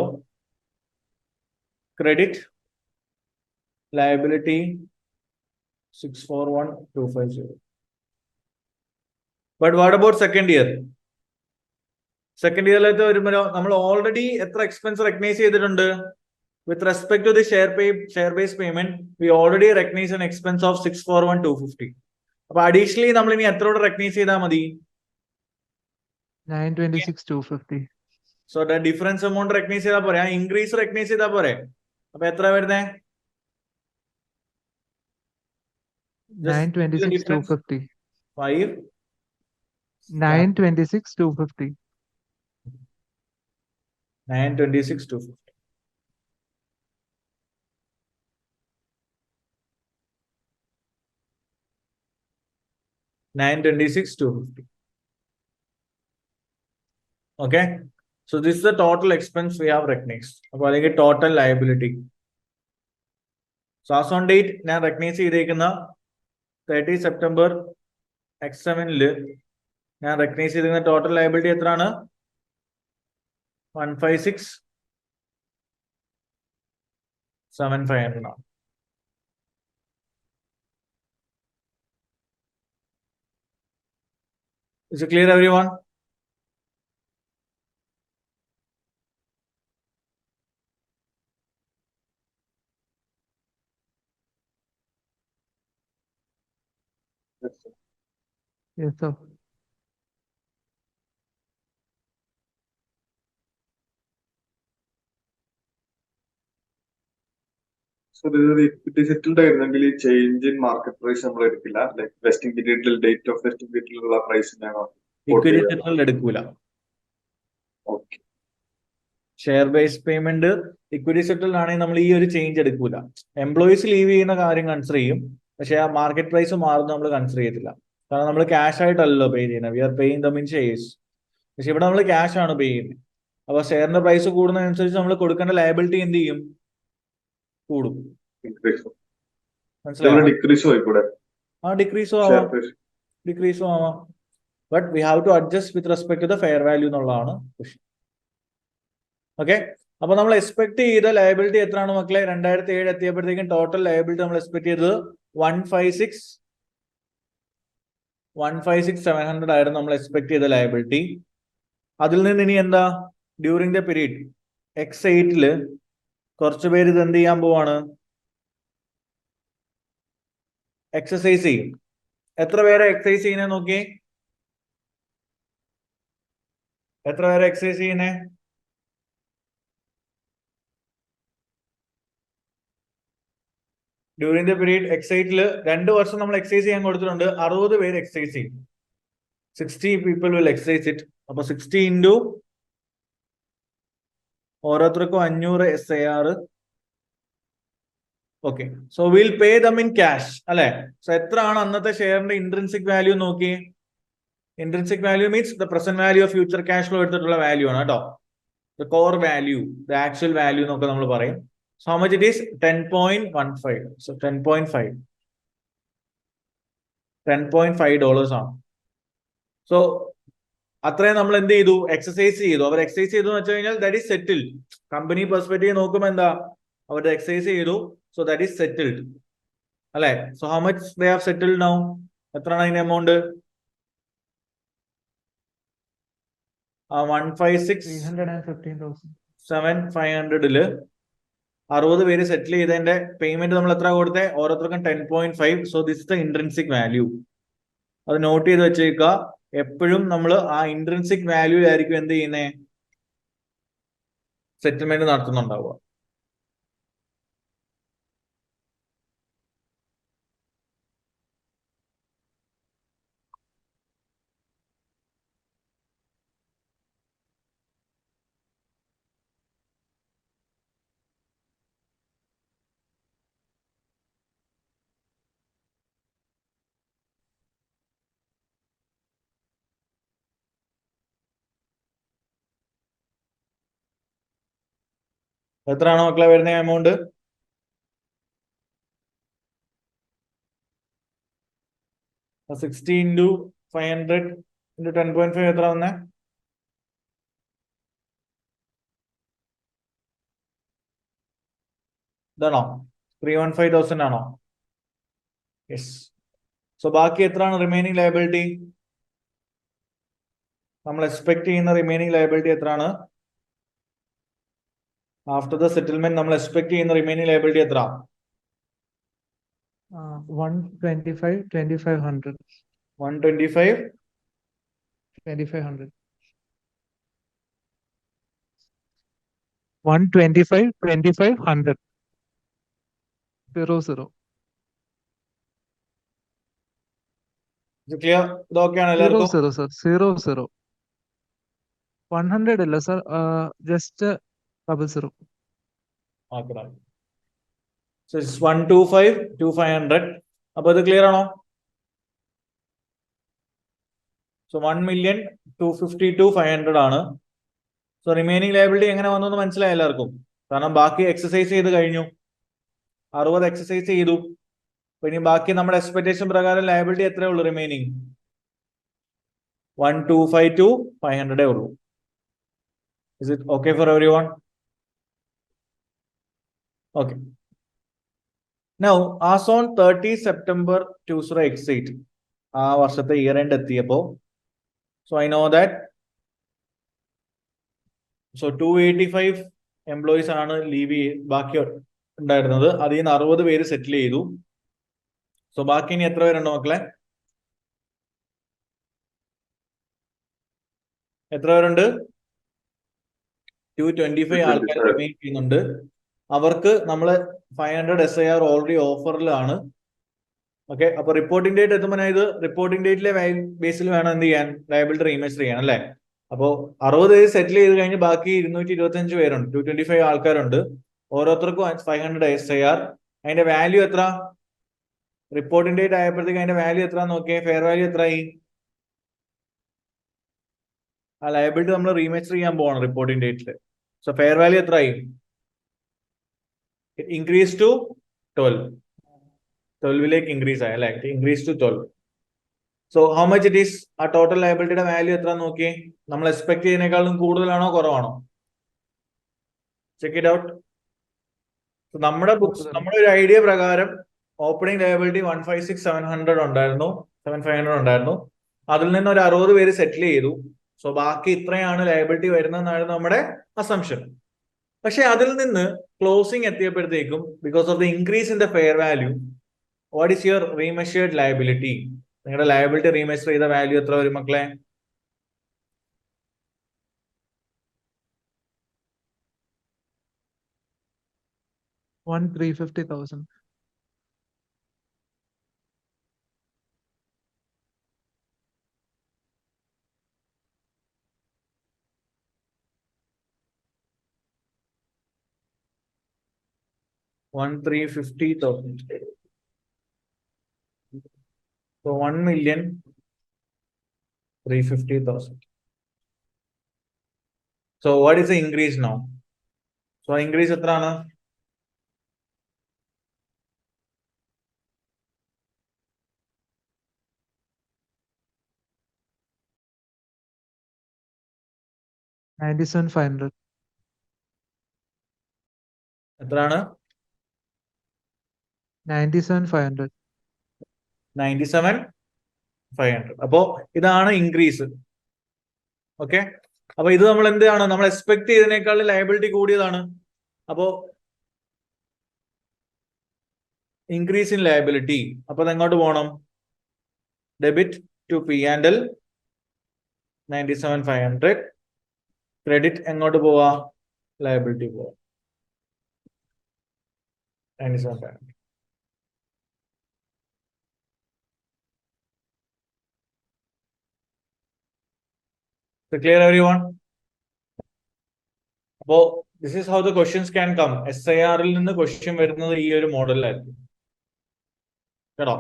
credit ലയബിലിറ്റി 641,250. But what about second year? Second ഇയറിലേക്ക് വരുമ്പോൾ നമ്മൾ ഓൾറെഡി എത്ര എക്സ്പെൻസ് റെക്കഗ്നൈസ് ചെയ്തിട്ടുണ്ട്? With respect to the share base payment we already recognize an expense of 641,250. അപ്പൊ അഡീഷണലി നമ്മൾ ഇനി എത്രയോടെ റെക്കഗ്നൈസ് ചെയ്താൽ മതി? 926,250. So the difference amount recognise ചെയ്താൽ പോരെ, ആ ഇൻക്രീസ് റെക്കഗ്നൈസ് ചെയ്താൽ പോരെ. അപ്പൊ എത്ര വരുന്നേ? 926,250. 5 926,250. 926,250. $926,250. Okay, so this is the total expense we have recognized. അപ്പോൾ അല്ലെങ്കിൽ total liability. So as on date ഞാൻ recognize ചെയ്തേക്കുന്ന 30 September X7-ല് ഞാൻ recognize ചെയ്തിരിക്കുന്ന total liability എത്രയാണ്? 156,750 ആണ്. Is it clear, everyone? Yes, sir. So this is equity settled ആയിരുന്നെങ്കിൽ ഈ ചേഞ്ച് ഇൻ മാർക്കറ്റ് പ്രൈസ് നമ്മൾ എടുക്കില്ല, ലൈക് വെസ്റ്റിംഗ് പീരീഡിൽ ഡേറ്റ് ഓഫ് വെസ്റ്റിംഗ് പീരീഡിലുള്ള പ്രൈസിനാണോ? ഇക്വിറ്റി സെറ്റിൽമെന്റ് എടുക്കൂല. Okay. Share base payment equity settled ആണെങ്കിൽ നമ്മൾ ഈ ഒരു ചേഞ്ച് എടുക്കൂല. എംപ്ലോയീസ് ലീവ് ചെയ്യുന്ന കാര്യം കൺസിഡർ ചെയ്യും, പക്ഷെ ആ മാർക്കറ്റ് പ്രൈസ് മാറുന്ന നമ്മൾ കൺസിഡർ ചെയ്യത്തില്ല. കാരണം നമ്മൾ ക്യാഷ് ആയിട്ടല്ലോ പേ ചെയ്യുന്നത്, we are paying them in shares. പക്ഷെ ഇവിടെ നമ്മൾ ക്യാഷ് ആണ് പേ ചെയ്യുന്നത്. അപ്പൊ ഷെയറിന്റെ പ്രൈസ് കൂടുന്നതനുസരിച്ച് നമ്മൾ കൊടുക്കേണ്ട ലയബിലിറ്റി എന്ത് ചെയ്യും? കൂടും. മനസ്സിലായോ? ആ ഡിക്രീസും ആവാം, ഡിക്രീസും ആവാം. But we have to adjust with respect to the fair value എന്നുള്ളതാണ് ക്വസ്റ്റ്യൻ. ഓക്കെ, അപ്പൊ നമ്മൾ എക്സ്പെക്ട് ചെയ്ത ലയബിലിറ്റി എത്രയാണ് മക്കളെ? 2007 എത്തിയപ്പോഴത്തേക്കും ടോട്ടൽ ലയബിലിറ്റി നമ്മൾ എക്സ്പെക്ട് ചെയ്തത് 156,700 ആയിരുന്നു നമ്മൾ എക്സ്പെക്ട് ചെയ്ത ലയബിലിറ്റി. അതിൽ നിന്ന് ഇനി എന്താ? ഡ്യൂറിങ് ദ പീരീഡ് X8-ല് കുറച്ച് പേര് ഇത് എന്ത് ചെയ്യാൻ പോവാണ്? എക്സസൈസ് ചെയ്യും. എത്ര പേരെ എക്സസൈസ് ചെയ്യുന്നേ നോക്കിയേ? എത്ര പേരെ എക്സസൈസ് ചെയ്യുന്നേ? ഡ്യൂറിങ് ദ പീരീഡ് X8-ല് 2 വർഷം നമ്മൾ എക്സസൈസ് ചെയ്യാൻ കൊടുത്തിട്ടുണ്ട്. 60 പേര് എക്സസൈസ് ചെയ്യും. 60 people will exercise it. അപ്പൊ 60 into ഓരോരുത്തർക്കും 500 SIR. Okay, so will pay them in cash അല്ലെ? സോ എത്ര ആണ് അന്നത്തെ ഷെയറിന്റെ ഇൻട്രിൻസിക് വാല്യൂ നോക്കി? Intrinsic value means the present value of future cash flow എടുത്തിട്ടുള്ള വാല്യൂ ആണ് കേട്ടോ. The core value, the actual value എന്നൊക്കെ നമ്മൾ പറയും. So how much it is? 10.15. So 10.5 ആണ്. സോ അത്രയും നമ്മൾ എന്ത് ചെയ്തു? എക്സസൈസ് ചെയ്തു. അവർ എക്സസൈസ് ചെയ്തു എന്ന് വെച്ച് കഴിഞ്ഞാൽ that is settled. Company perspective നോക്കുമ്പോൾ എന്താ? അവരുടെ എക്സസൈസ് ചെയ്തു. സോ ദാറ്റ് ഈസ് സെറ്റിൽഡ് അല്ലെ? So how much they have settled now? എത്രയാണ് അതിന്റെ എമൗണ്ട്? 156,750-ല് 60 പേര് സെറ്റിൽ ചെയ്തതിന്റെ പേയ്മെന്റ് നമ്മൾ എത്ര കൊടുത്തേ? ഓരോരുത്തർക്കും 10.5. So this is the intrinsic value. അത് നോട്ട് ചെയ്ത് വെച്ചേക്കുക. എപ്പോഴും നമ്മൾ ആ ഇൻട്രിൻസിക് വാല്യൂ ആയിരിക്കും എന്ത് ചെയ്യുന്നേ? സെറ്റിൽമെന്റ് നടത്തുന്നുണ്ടാവുക. എത്രയാണോ മക്കളെ വരുന്ന എമൗണ്ട്? So 60 into 500 into 10.5 എത്ര വന്നേ? ഇതാണോ 315,000 ആണോ? യെസ്. സോ ബാക്കി എത്രയാണ് റിമൈനിങ് ലയബിലിറ്റി? നമ്മൾ എക്സ്പെക്ട് ചെയ്യുന്ന റിമൈനിങ് ലയബിലിറ്റി എത്രയാണ്? ആഫ്റ്റർ ദ സെറ്റിൽമെന്റ് നമ്മൾ എക്സ്പെക്ട് ചെയ്യുന്ന റിമൈനിങ് ലയബിലിറ്റി എത്ര? 125, 2500. 125, 2500. 125, 2500. 00. ക്ലിയർ? ഇതൊക്കെയാണ് എല്ലാവർക്കും? 00, sir. 00. 100 ഇല്ല സർ, ജസ്റ്റ് 00. So it's 125, 2500. അപ്പൊ ഇത് ക്ലിയർ ആണോ? സോ 1,252,500 ആണ്. സോ റിമൈനിങ് ലയബിലിറ്റി എങ്ങനെ വന്നു എന്ന് മനസ്സിലായി എല്ലാവർക്കും? കാരണം ബാക്കി എക്സസൈസ് ചെയ്ത് കഴിഞ്ഞു, 60 എക്സസൈസ് ചെയ്തു. അപ്പൊ ഇനി ബാക്കി നമ്മുടെ എക്സ്പെക്ടേഷൻ പ്രകാരം ലയബിലിറ്റി എത്രയേ ഉള്ളൂ റിമൈനിങ്? 1,252,500 ഉള്ളൂ. Is it okay for everyone? Okay. Now, as on 30 September 2008, ആ വർഷത്തെ ഇയർ എൻഡ് എത്തിയപ്പോ, so I know that, so 285 employees ആണ് ലീവ് ബാക്കി ഉണ്ടായിരുന്നത്. അതിൽ നിന്ന് 60 പേര് സെറ്റിൽ ചെയ്തു. സോ ബാക്കി ഇനി എത്ര പേരുണ്ട് മക്കളെ? എത്ര പേരുണ്ട്? 225 ആൾക്കാർ റിമൈൻ ചെയ്യുന്നുണ്ട്. അവർക്ക് നമ്മൾ 500 SIR ഓൾറെഡി ഓഫറിലാണ്. ഓക്കെ, അപ്പൊ റിപ്പോർട്ടിംഗ് ഡേറ്റ് എത്തുമ്പോൾ ഇത് റിപ്പോർട്ടിംഗ് ഡേറ്റിലെ ബേസിൽ വേണം എന്ത് ചെയ്യാൻ? ലയബിലിറ്റി റീമെഷർ ചെയ്യാൻ അല്ലേ? അപ്പോ 60 പേര് സെറ്റിൽ ചെയ്ത് കഴിഞ്ഞ് ബാക്കി 225 പേരുണ്ട്, 225 ആൾക്കാരുണ്ട്. ഓരോരുത്തർക്കും 500 SIR. അതിന്റെ വാല്യൂ എത്ര? റിപ്പോർട്ടിംഗ് ഡേറ്റ് ആയപ്പോഴത്തേക്ക് അതിന്റെ വാല്യൂ എത്ര നോക്കിയേ? ഫെയർ വാല്യൂ എത്രയായി? ആ ലയബിലിറ്റി നമ്മൾ റീമെഷർ ചെയ്യാൻ പോവാണ് റിപ്പോർട്ടിംഗ് ഡേറ്റിൽ. സോ ഫെയർ വാല്യൂ എത്രയായി? Increase to 12. 12ലേക്ക് ഇൻക്രീസ് ആയി അല്ലെ? Increase to 12. So how much it is? ആ ടോട്ടൽ ലയബിലിറ്റിയുടെ വാല്യൂ എത്ര നോക്കിയേ? നമ്മൾ എക്സ്പെക്ട് ചെയ്യുന്നതിനേക്കാളും കൂടുതലാണോ കുറവാണോ? Check it out. നമ്മുടെ ബുക്സ്, നമ്മുടെ ഒരു ഐഡിയ പ്രകാരം ഓപ്പണിംഗ് ലയബിലിറ്റി 156,700 ഉണ്ടായിരുന്നു, 7,500 ഉണ്ടായിരുന്നു. അതിൽ നിന്ന് ഒരു 60 പേര് സെറ്റിൽ ചെയ്തു. സോ ബാക്കി ഇത്രയാണ് ലയബിലിറ്റി വരുന്നതെന്നായിരുന്നു നമ്മുടെ അസംഷൻ. പക്ഷെ അതിൽ നിന്ന് ക്ലോസിംഗ് എത്തിയപ്പോഴത്തേക്കും, because of the increase in the fair value, what is your remeasured liability? നിങ്ങളുടെ ലയബിലിറ്റി റീമെഷർ ചെയ്ത വാല്യൂ എത്ര വരും മക്കളെ? 1,350,000. 1,350,000. So 1,350,000. So what is the increase now? So increase എത്രയാണ്? $97,500. എത്രയാണ്? 97,500. 97,500. അപ്പോ ഇതാണ് ഇൻക്രീസ്. ഓക്കെ, അപ്പൊ ഇത് നമ്മൾ എന്താണ്? നമ്മൾ എക്സ്പെക്ട് ചെയ്തതിനേക്കാൾ ലയബിലിറ്റി കൂടിയതാണ്. അപ്പോ ഇൻക്രീസ് ഇൻ ലയബിലിറ്റി. അപ്പൊ അത് എങ്ങോട്ട് പോകണം? Debit to P&L 97,500. ക്രെഡിറ്റ് എങ്ങോട്ട് പോവാ? ലയബിലിറ്റി പോവാ 97,500. Clear everyone? അപ്പോ this is how the questions can come. SIR-ൽ നിന്ന് ക്വസ്റ്റ്യൻ വരുന്നത് ഈ ഒരു മോഡലിലായിരിക്കും കേട്ടോ.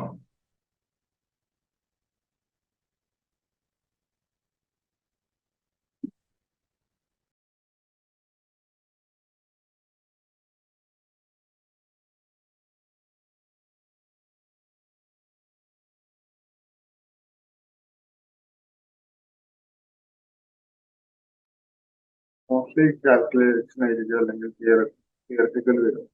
മോസ്റ്റ്ലി കാൽക്കുലേഷൻ ആയിരിക്കും, അല്ലെങ്കിൽ തിയററ്റിക്കൽ വരും.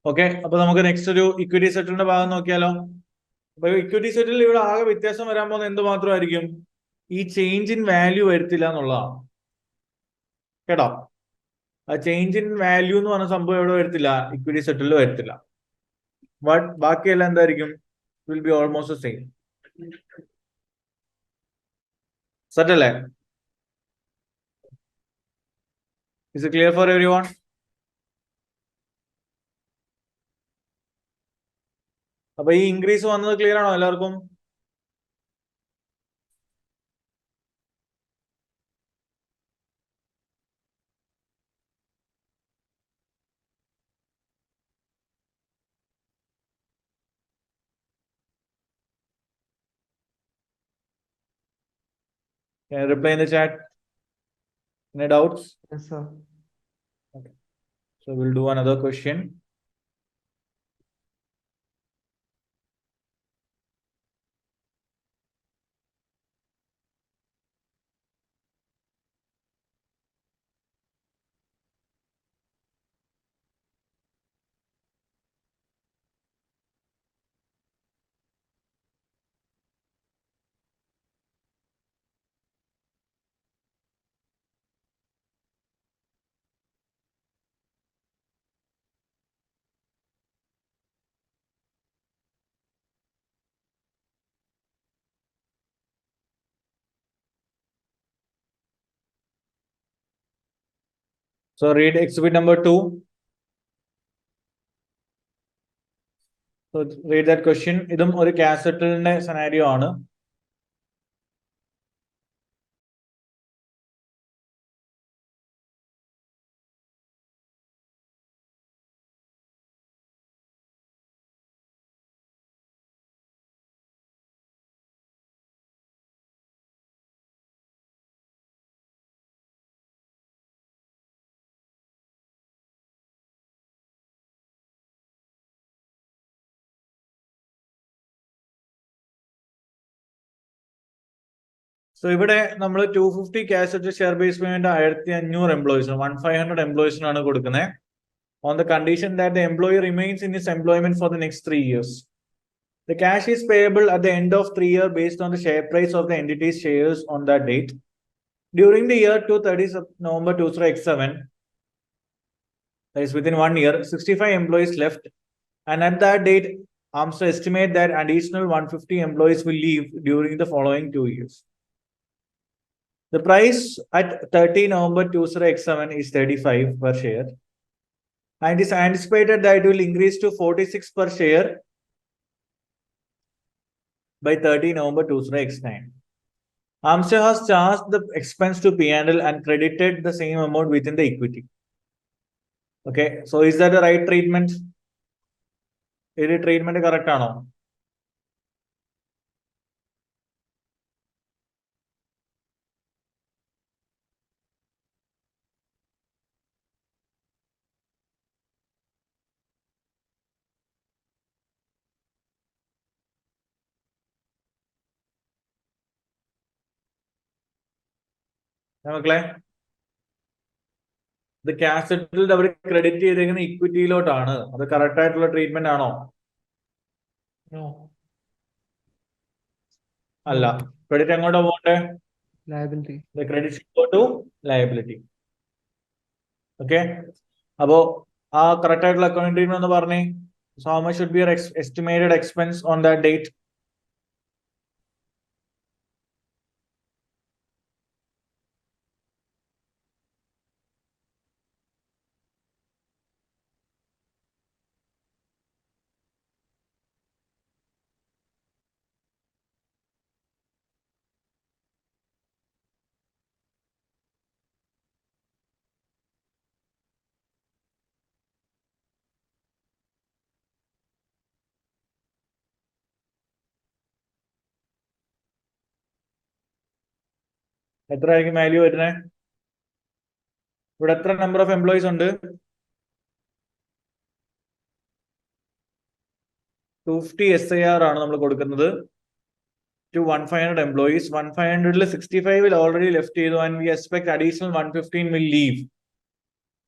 ഓക്കെ, അപ്പൊ നമുക്ക് നെക്സ്റ്റ് ഒരു ഇക്വിറ്റി സെറ്റിലിന്റെ ഭാഗം നോക്കിയാലോ. അപ്പൊ ഇക്വിറ്റി സെറ്റിൽ ഇവിടെ ആകെ വ്യത്യാസം വരാൻ പോകുന്നത് എന്ത് മാത്രമായിരിക്കും? ഈ ചേഞ്ച് ഇൻ വാല്യൂ വരുത്തില്ല എന്നുള്ളതാണ് കേട്ടോ. ആ ചേഞ്ച് ഇൻ വാല്യൂ എന്ന് പറഞ്ഞ സംഭവം എവിടെ വരത്തില്ല? ഇക്വിറ്റി സെറ്റിൽ വരത്തില്ല. ബട്ട് ബാക്കിയെല്ലാം എന്തായിരിക്കും? Will be almost same. Set അല്ലേ? Is it clear for everyone? അപ്പൊ ഈ ഇൻക്രീസ് വന്നത് ക്ലിയർ ആണോ എല്ലാവർക്കും? Can you reply in the chat? Any doubts? Yes, sir. Okay. So we'll do another question. So read exhibit number 2. So read that question. ഇതും ഒരു ക്യാഷ് സെറ്റിലിന്റെ സെനാരിയോ ആണ്. സോ ഇവിടെ നമ്മൾ 250 cash set share base payment 1500 എംപ്ലോയീസിന് 1500 എംപ്ലോയീസിനാണ് കൊടുക്കുന്നത്. On the condition that the employee remains in his employment for the next 3 years. The cash is payable at the end of 3 years based on the share price of the entity's shares on that date. During the year to 30 November 2007, that is within 1 year, 65 employees left, and at that date, Armstrong estimate that additional 150 employees will leave during the following 2 years. The price at 30 November 2007 is 35 per share, and it is anticipated that it will increase to 46 per share by 30 November 2009. Armstrong has charged the expense to P&L and credited the same amount within the equity. Okay, so is that the right treatment? Is the treatment correct or no? മക്കളെ, ഇത് ക്യാഷ് സെറ്റിൽഡ് അവർ ക്രെഡിറ്റ് ചെയ്തിരിക്കുന്ന ഇക്വിറ്റിയിലോട്ടാണ്. അത് കറക്റ്റ് ആയിട്ടുള്ള ട്രീറ്റ്മെന്റ് ആണോ? No. അല്ല. ക്രെഡിറ്റ് എങ്ങോട്ടാ പോകട്ടെ? Liability. The credit should go to liability. Okay. അപ്പോ ആ കറക്റ്റ് ആയിട്ടുള്ള അക്കൗണ്ടിംഗ് ട്രീറ്റ്മെന്റ് എന്ന് പറഞ്ഞേ. So how much should be your estimated expense on that date? എത്ര ആയിരിക്കും വാല്യൂ വരുന്നത്? ഇവിടെ എത്ര നമ്പർ ഓഫ് എംപ്ലോയീസ് ഉണ്ട്? 250 SIR ആണ് നമ്മൾ കൊടുക്കുന്നത് to 1500 employees. 1500 65 will already left ചെയ്തു, and we expect additional 115 will leave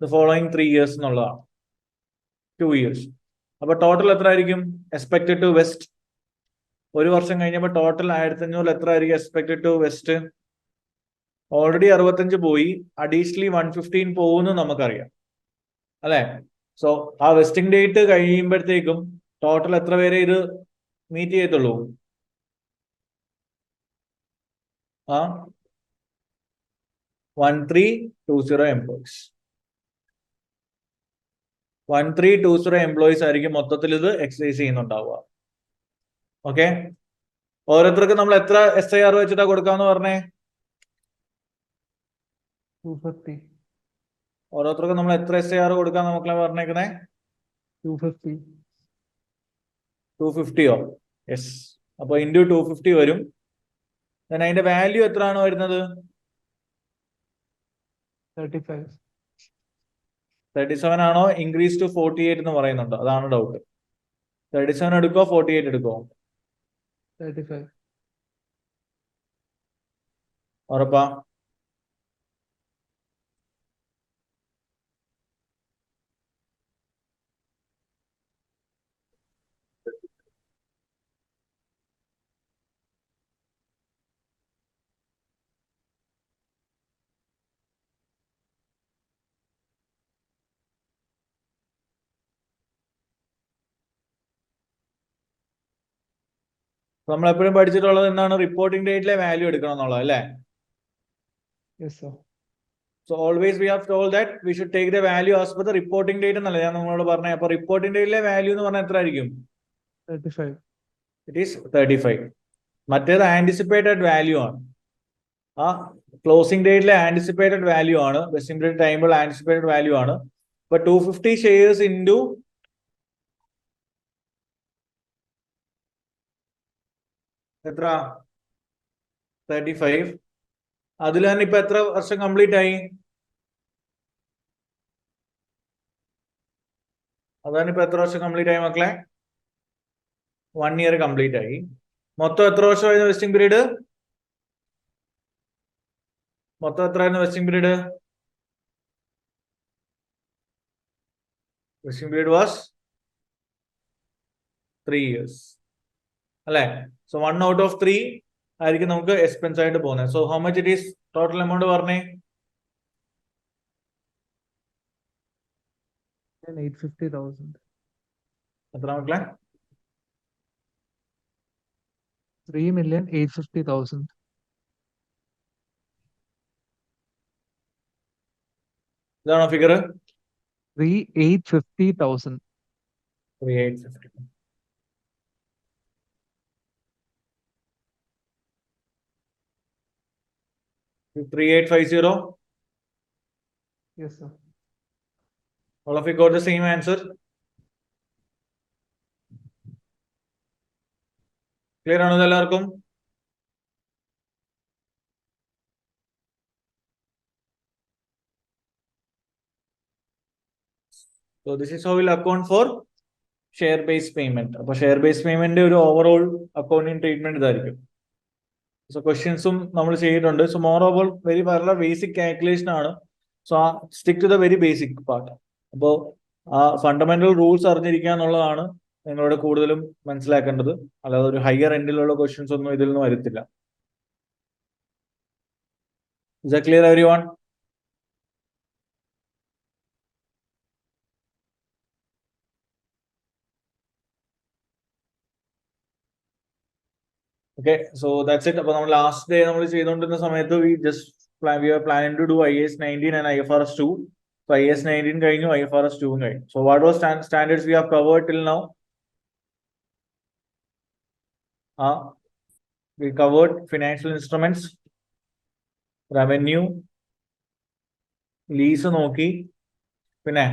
the following 3 years എന്നുള്ളതാണ്. 2 years. അപ്പൊ ടോട്ടൽ എത്ര ആയിരിക്കും എക്സ്പെക്ടഡ് ടു വെസ്റ്റ്? ഒരു വർഷം കഴിഞ്ഞപ്പോൾ ടോട്ടൽ 1500 എത്ര ആയിരിക്കും എക്സ്പെക്ടഡ് ടു വെസ്റ്റ്? ഓൾറെഡി 65 പോയി, അഡീഷണലി 115 പോകുന്നു നമുക്കറിയാം അല്ലെ? സോ ആ വെസ്റ്റിംഗ് ഡേറ്റ് കഴിയുമ്പോഴത്തേക്കും ടോട്ടൽ എത്ര പേരെ ഇത് മീറ്റ് ചെയ്യത്തുള്ളൂ? ആ 1320 എംപ്ലോയീസ്. 1320 എംപ്ലോയീസ് ആയിരിക്കും മൊത്തത്തിൽ ഇത് എക്സസൈസ് ചെയ്യുന്നുണ്ടാവുക. ഓക്കെ, ഓരോരുത്തർക്കും നമ്മൾ എത്ര SIR വെച്ചിട്ടാ കൊടുക്കാന്ന് പറഞ്ഞേ? 250. ഓരോരുത്തർക്കും നമ്മൾ എത്ര SIR കൊടുക്കാൻ നമുക്കല്ലേ പറഞ്ഞേക്കണേ? 250. 250യോ? യെസ്. അപ്പൊ ഇൻറ്റു 250 വരും. അതിന്റെ വാല്യൂ എത്രയാണ് വരുന്നത്? 35. 37 ആണോ? ഇൻക്രീസ് ടു 48 എന്ന് പറയുന്നുണ്ട്, അതാണ് ഡൗട്ട്. 37 എടുക്കോ 48 എടുക്കോ? 35. ഉറപ്പാ? നമ്മൾ എപ്പോഴും പഠിച്ചിട്ടുള്ളത് എന്താണ്? റിപ്പോർട്ടിംഗ് ഡേറ്റിലെ വാല്യൂ എടുക്കണം എന്നുള്ളത് അല്ലേ? Yes, sir. So always we have told that we should take the value as per the reporting date എന്നല്ലേ ഞാൻ നിങ്ങളോട് പറഞ്ഞത്. അപ്പൊ റിപ്പോർട്ടിംഗ് ഡേറ്റിലെ വാല്യൂ എന്ന് പറഞ്ഞാൽ എത്ര ആയിരിക്കും? 35. It is 35. മറ്റേത് ആന്റിസിപ്പേറ്റഡ് വാല്യൂ ആണ്. ആ ക്ലോസിംഗ് ഡേറ്റിലെ ആന്റിസിപ്പേറ്റഡ് വാല്യൂ ആണ്, വെസ്റ്റിംഗ് ഡേറ്റ് ടൈമിൽ ആന്റിസിപ്പേറ്റഡ് വാല്യൂ ആണ്. ഇപ്പൊ 250 ഷെയർസ് ഇൻറ്റു എത്ര? 35. അതിൽ തന്നെ ഇപ്പൊ എത്ര വർഷം കംപ്ലീറ്റ് ആയി? അതാണ് ഇപ്പൊ എത്ര വർഷം കംപ്ലീറ്റ് ആയി മക്കളെ? 1 ഇയർ കംപ്ലീറ്റ് ആയി. മൊത്തം എത്ര വർഷമായിരുന്നു വെസ്റ്റിംഗ് പീരീഡ്? മൊത്തം എത്രയായിരുന്നു vesting period? Vesting period was 3 years അല്ലെ? സോ 1 out of 3 ആയിരിക്കും നമുക്ക് എക്സ്പെൻസ് ആയിട്ട് പോകുന്നത്. So how much it is? Total amount പറഞ്ഞേ. 850,000. എത്ര മക്കളെ? 3,850,000. ഇതാണോ figure? 3,850,000. 3850. $3,850. Yes, sir. All of you got the same answer? Clear ആണോ എല്ലാവർക്കും? So this is how we'll account for share based payment. അപ്പോൾ ഷെയർ ബേസ്ഡ് പേയ്മെന്റ് ഒരു ഓവറോൾ അക്കൗണ്ടിങ് ട്രീറ്റ്മെന്റ് ഇതായിരിക്കും. സോ ക്വസ്റ്റ്യൻസും നമ്മൾ ചെയ്തിട്ടുണ്ട്. സോ മോർ ഓവർ വളരെ ബേസിക് കാൽക്കുലേഷൻ ആണ്. So stick to the very basic part. അപ്പോൾ ആ ഫണ്ടമെന്റൽ റൂൾസ് അറിഞ്ഞിരിക്കുക എന്നുള്ളതാണ് നിങ്ങളോട് കൂടുതലും മനസ്സിലാക്കേണ്ടത്. അല്ലാതെ ഒരു ഹയർ എൻഡിലുള്ള ക്വസ്റ്റ്യൻസ് ഒന്നും ഇതിൽ നിന്ന് വരത്തില്ല. Is that clear everyone? Okay, so that's it. അപ്പോൾ നമ്മൾ ലാസ്റ്റ് ഡേ നമ്മൾ ചെയ്തുകൊണ്ടിരുന്ന സമയത്ത് we are planning to do IAS 19 and IFRS 2. So IAS 19 കഴിഞ്ഞു, IFRS 2 കഴിഞ്ഞു. So what was standards we have covered till now? We covered financial instruments, revenue, lease നോക്കി, പിന്നെ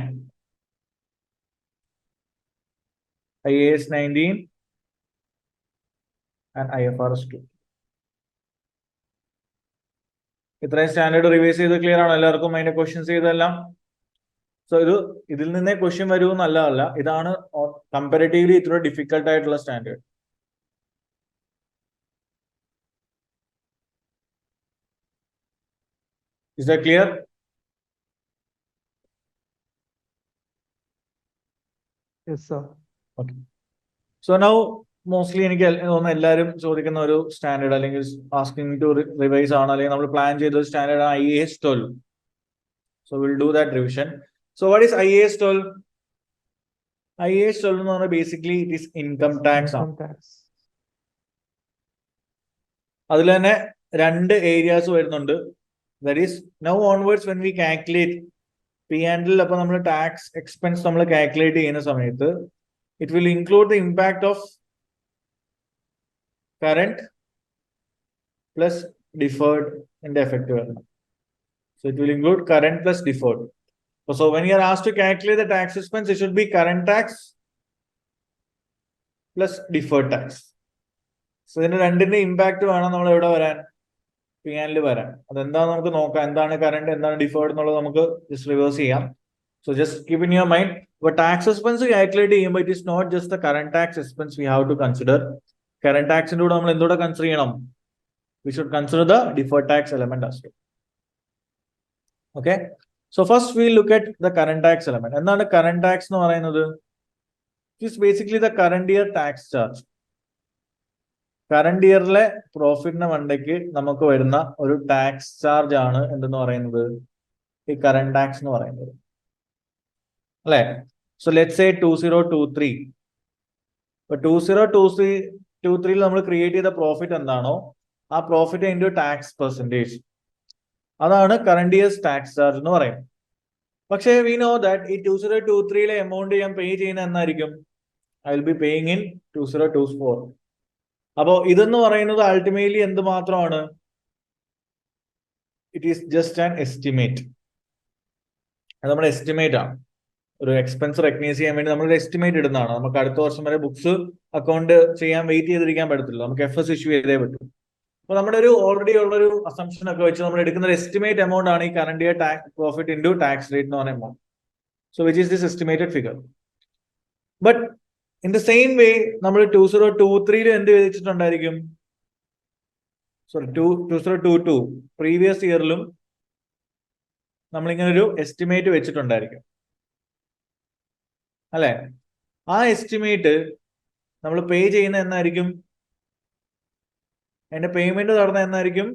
IAS 19 and IFRS 2. ഇത്രയും സ്റ്റാൻഡേർഡ് റിവൈസ് ചെയ്ത് ക്ലിയർ ആണോ എല്ലാവർക്കും? അതിന്റെ ക്വസ്റ്റ്യൻസ് ചെയ്തെല്ലാം. സോ ഇതിൽ നിന്നേ ക്വസ്റ്റ്യൻ വരുമെന്നല്ല, ഇതാണ് കമ്പാരിറ്റീവ്ലി ഇത്ര ഡിഫിക്കൽട്ട് ആയിട്ടുള്ള standard. Is that clear? Yes, sir. Okay. So now mostly എനിക്ക് തോന്നുന്നു എല്ലാവരും ചോദിക്കുന്ന ഒരു സ്റ്റാൻഡേർഡ് അല്ലെങ്കിൽ ആസ്കിംഗ് ടു റിവൈസ് ആണ്, അല്ലെങ്കിൽ നമ്മൾ പ്ലാൻ ചെയ്ത standard IAS 12. So will do that revision. So what is IAS 12? IAS 12 എന്ന് പറഞ്ഞാൽ basically it is income tax ആണ്. അതിൽ തന്നെ 2 ഏരിയാസ് വരുന്നുണ്ട്. That is now onwards when we calculate P&L, അപ്പൊ നമ്മൾ ടാക്സ് എക്സ്പെൻസ് നമ്മൾ കാൽക്കുലേറ്റ് ചെയ്യുന്ന സമയത്ത് it will include the impact of current plus deferred effect വരണം. So it will include current plus deferred. So when you are asked to calculate the tax expense, it should be current tax plus deferred tax. So ഇതിന്റെ രണ്ടിന്റെ ഇമ്പാക്ട് വേണം നമ്മൾ എവിടെ വരാൻ, P&L വരാൻ. അതെന്താന്ന് നമുക്ക് നോക്കാം. എന്താണ് കറന്റ്, എന്താണ് ഡിഫേർഡ് എന്നുള്ളത് നമുക്ക് ജസ്റ്റ് റിവേഴ്സ് ചെയ്യാം. So just keep in your mind, ഇപ്പൊ ടാക്സ് എക്സ്പെൻസ് കാൽക്കുലേറ്റ് ചെയ്യുമ്പോൾ it is not just the current tax expense we have to consider. Current ടാക്സിന്റെ കൂടെ നമ്മൾ എന്തോടെ കൺസിഡർ ചെയ്യണം? We should consider the deferred tax element as well. Okay, so first we'll look at the current tax element. എന്താണ് current tax എന്ന് പറയുന്നത്? It is basically the current year tax charge. Current ഇയറിലെ പ്രോഫിറ്റിന്റെ മണ്ടയ്ക്ക് നമുക്ക് വരുന്ന ഒരു ടാക്സ് ചാർജ് ആണ് എന്തെന്ന് പറയുന്നത്, ഈ കറന്റ് ടാക്സ് എന്ന് പറയുന്നത്, അല്ലെ? So let's say 2023. ഇപ്പൊ 2023 നമ്മൾ ക്രിയേറ്റ് ചെയ്ത പ്രോഫിറ്റ് എന്താണോ ആ പ്രോഫിറ്റ് ഇൻടു ടാക്സ് പെർസെന്റേജ്, അതാണ് കറന്റ് ഇയേഴ്സ് ടാക്സ് ചാർജ് എന്ന് പറയുന്നത്. പക്ഷേ വി നോ ദാറ്റ് ഈ 2023 എമൗണ്ട് ഞാൻ പേ ചെയ്യുന്ന എന്നായിരിക്കും? I will be paying in 2024. അപ്പോ ഇതെന്ന് പറയുന്നത് അൾട്ടിമേറ്റ്ലി എന്ത് മാത്രമാണ്? It is just an estimate. അത് നമ്മുടെ എസ്റ്റിമേറ്റ് ആണ്. ഒരു എക്സ്പെൻസ് റെക്കഗ്നൈസ് ചെയ്യാൻ വേണ്ടി നമ്മളൊരു എസ്റ്റിമേറ്റ് ഇടുന്നതാണ്. നമുക്ക് അടുത്ത വർഷം വരെ ബുക്സ് അക്കൗണ്ട് ചെയ്യാൻ വെയിറ്റ് ചെയ്തിരിക്കാൻ പറ്റത്തില്ല. നമുക്ക് FS ഇഷ്യൂ ചെയ്തേ പറ്റും. അപ്പൊ നമ്മുടെ ഒരു ഓൾറെഡി ഉള്ളൊരു അസംഷൻ ഒക്കെ വെച്ച് നമ്മൾ എടുക്കുന്ന ഒരു എസ്റ്റിമേറ്റ് എമൗണ്ട് ആണ് ഈ current year tax profit into tax rate എന്ന് പറയുന്ന amount. So which is this estimated figure. But in the same way നമ്മൾ 2023 എന്ത് വിധിച്ചിട്ടുണ്ടായിരിക്കും? സോറി 2022 പ്രീവിയസ് ഇയറിലും നമ്മളിങ്ങനെ ഒരു എസ്റ്റിമേറ്റ് വെച്ചിട്ടുണ്ടായിരിക്കും, അല്ലെ? ആ എസ്റ്റിമേറ്റ് നമ്മൾ പേ ചെയ്യുന്ന എന്നായിരിക്കും? അതിന്റെ പേയ്മെന്റ് നടന്ന എന്നായിരിക്കും?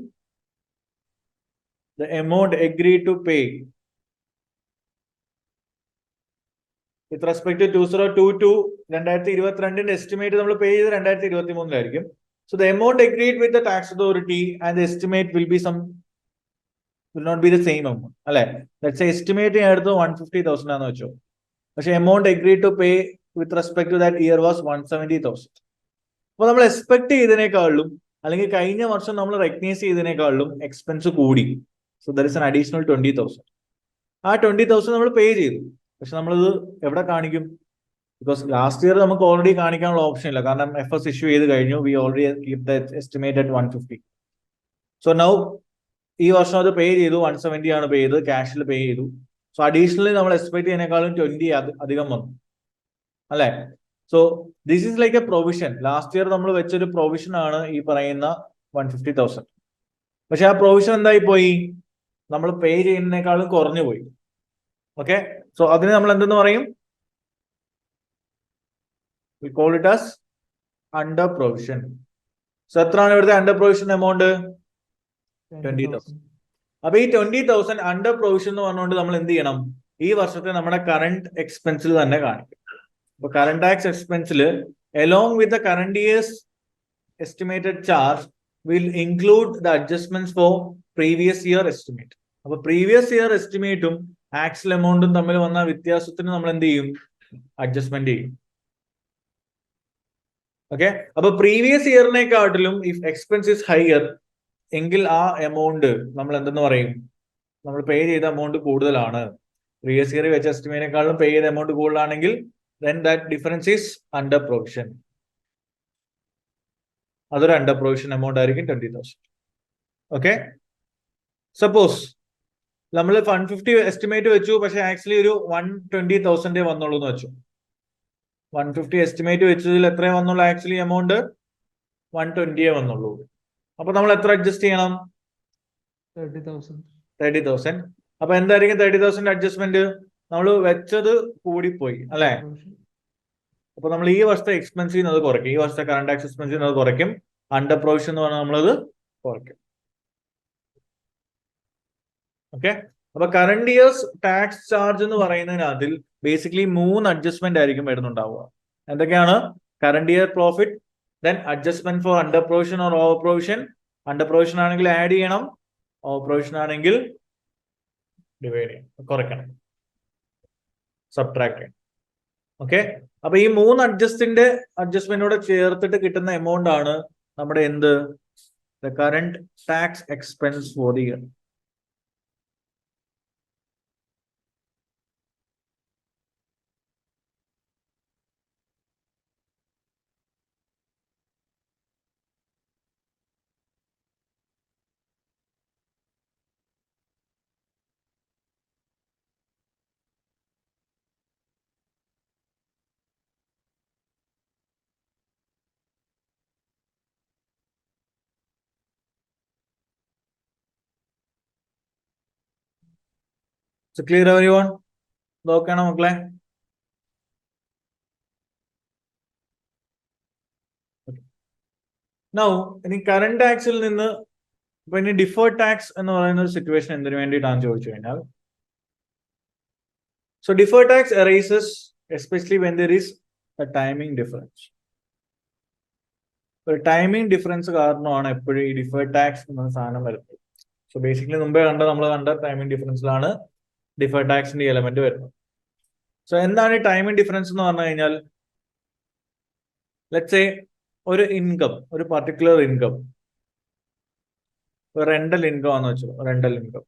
The amount agreed to pay with respect to 2022 2022 estimate നമ്മൾ പേ ചെയ്ത് 2023 So the amount agreed with the tax authority and the estimate will not be the same amount, അല്ലെ? Let's say estimate എടുത്ത് 150,000 ആണെന്ന് വെച്ചോ, പക്ഷെ amount agreed to pay with respect to that year was 170,000. അപ്പൊ നമ്മൾ എക്സ്പെക്ട് ചെയ്തതിനേക്കാളും അല്ലെങ്കിൽ കഴിഞ്ഞ വർഷം നമ്മൾ റെക്കഗ്നൈസ് ചെയ്തതിനേക്കാളും എക്സ്പെൻസ് കൂടി. So there is an additional 20,000. ആ 20,000 നമ്മൾ പേ ചെയ്തു. പക്ഷെ നമ്മളിത് എവിടെ കാണിക്കും? ബിക്കോസ് ലാസ്റ്റ് ഇയർ നമുക്ക് ഓൾറെഡി കാണിക്കാനുള്ള ഓപ്ഷൻ ഇല്ല, കാരണം FS ഇഷ്യൂ ചെയ്ത് കഴിഞ്ഞു. We already keep the estimate at 150. So now ഈ വർഷം അത് പേ ചെയ്തു, 170 ആണ് പേ ചെയ്തത്, ക്യാഷിൽ പേ ചെയ്തു. സോ അഡീഷണലി നമ്മൾ എക്സ്പെക്ട് ചെയ്യുന്നതിനേക്കാളും 20 അധികം വന്നു, അല്ലെ? So this is like A provision. Last year നമ്മൾ വെച്ചൊരു പ്രൊവിഷൻ ആണ് ഈ പറയുന്ന 150,000. പക്ഷെ ആ പ്രൊവിഷൻ എന്തായി പോയി? നമ്മൾ പേ ചെയ്യുന്നതിനേക്കാളും കുറഞ്ഞു പോയി. ഓക്കെ, സോ അതിന് നമ്മൾ എന്തെന്ന് പറയും? We call it as under provision. So എത്രയാണ് ഇവിടുത്തെ അണ്ടർ പ്രൊവിഷൻ എമൗണ്ട്? 20,000. അപ്പൊ ഈ 20,000 അണ്ടർ പ്രൊവിഷൻ എന്ന് പറഞ്ഞുകൊണ്ട് നമ്മൾ എന്ത് ചെയ്യണം? ഈ വർഷത്തെ നമ്മുടെ കറന്റ് എക്സ്പെൻസിൽ തന്നെ കാണിക്കും. അപ്പൊ കറന്റ് ടാക്സ് എക്സ്പെൻസിൽ along with the current year's estimated charge will include the adjustments for previous year estimate. അപ്പൊ പ്രീവിയസ് ഇയർ എസ്റ്റിമേറ്റും ആക്ച്വൽ എമൗണ്ടും തമ്മിൽ വന്ന വ്യത്യാസത്തിന് നമ്മൾ എന്ത് ചെയ്യും? അഡ്ജസ്റ്റ്മെന്റ് ചെയ്യും. ഓക്കെ, അപ്പൊ പ്രീവിയസ് ഇയറിനെക്കാട്ടിലും ഇഫ് എക്സ്പെൻസ് ഇസ് ഹയർ എങ്കിൽ ആ എമൗണ്ട് നമ്മൾ എന്തെന്ന് പറയും? നമ്മൾ പേ ചെയ്ത എമൗണ്ട് കൂടുതലാണ്. പ്രീവിയസ് ഇയർ വെച്ച എസ്റ്റിമേറ്റിനെക്കാളും പേ ചെയ്ത എമൗണ്ട് കൂടുതലാണെങ്കിൽ then that difference is under provision. അതൊരു അണ്ടർ പ്രൊവിഷൻ എമൗണ്ട് ആയിരിക്കും 20,000. ഓക്കെ, സപ്പോസ് നമ്മൾ 150 എസ്റ്റിമേറ്റ് വെച്ചു, പക്ഷെ ആക്ച്വലി ഒരു 120,000 വന്നുള്ളൂ എന്ന് വെച്ചു. 150 എസ്റ്റിമേറ്റ് വെച്ചതിൽ എത്രയേ വന്നുള്ളൂ? ആക്ച്വലി എമൗണ്ട് 120 വന്നുള്ളൂ. അപ്പൊ നമ്മൾ എത്ര അഡ്ജസ്റ്റ് ചെയ്യണം? 30,000. അപ്പൊ എന്തായിരിക്കും 30,000 അഡ്ജസ്റ്റ്മെന്റ്? നമ്മൾ വെച്ചത് കൂടിപ്പോയി, അല്ലെ? അപ്പൊ നമ്മൾ ഈ വർഷത്തെ എക്സ്പെൻസിൽ നിന്ന് അത് കുറയ്ക്കും, ഈ വർഷത്തെ കറണ്ട് ടാക്സ് എക്സ്പെൻസിൽ നിന്ന് അത് കുറയ്ക്കും. അണ്ടർ പ്രൊവിഷൻ എന്ന് പറഞ്ഞാൽ നമ്മളത് കുറയ്ക്കും. ഓക്കെ, അപ്പൊ കറണ്ട് ഇയേഴ്സ് ടാക്സ് ചാർജ് എന്ന് പറയുന്നതിനകത്തിൽ ബേസിക്കലി 3 അഡ്ജസ്റ്റ്മെന്റ് ആയിരിക്കും വരുന്നുണ്ടാവുക. എന്തൊക്കെയാണ്? Current year profit, then adjustment for under provision or over provision. Under provision ആണെങ്കിൽ ആഡ് ചെയ്യണം, ഓവർ പ്രൊവിഷൻ ആണെങ്കിൽ ഡിവൈഡ് ചെയ്യണം, കുറയ്ക്കണം, സബ്ട്രാക്ട് ചെയ്യണം. ഓക്കെ, അപ്പൊ ഈ 3 അഡ്ജസ്റ്റ്മെന്റോടെ ചേർത്തിട്ട് കിട്ടുന്ന എമൗണ്ട് ആണ് നമ്മുടെ എന്ത്? The current tax expense for the year. So clear everyone? നോക്കണം മക്കളെ. Now ഇനി കറണ്ട് ടാക്സിൽ നിന്ന് ഇപ്പൊ ഇനി ഡിഫേർഡ് ടാക്സ് എന്ന് പറയുന്ന ഒരു സിറ്റുവേഷൻ എന്തിനു വേണ്ടിയിട്ടാണ് ചോദിച്ചു കഴിഞ്ഞാൽ, so deferred tax arises especially when there is a timing difference. ഒരു ടൈമിംഗ് ഡിഫറൻസ് കാരണമാണ് എപ്പോഴും ഈ ഡിഫേർഡ് ടാക്സ് എന്ന സാധനം വരുന്നത്. സോ ബേസിക്കലി മുമ്പേ നമ്മൾ കണ്ട ടൈമിംഗ് ഡിഫറൻസിലാണ് ഡിഫേർഡ് ടാക്സിന്റെ എലമെന്റ് വരുന്നത്. സോ എന്താണ് ഈ ടൈമിംഗ് ഡിഫറൻസ് എന്ന് പറഞ്ഞു കഴിഞ്ഞാൽ, ലെറ്റ്സ് സേ ഒരു ഇൻകം, ഒരു പർട്ടിക്കുലർ ഇൻകം, റെന്റൽ ഇൻകം ആണെന്ന് വെച്ചോ, റെന്റൽ ഇൻകം.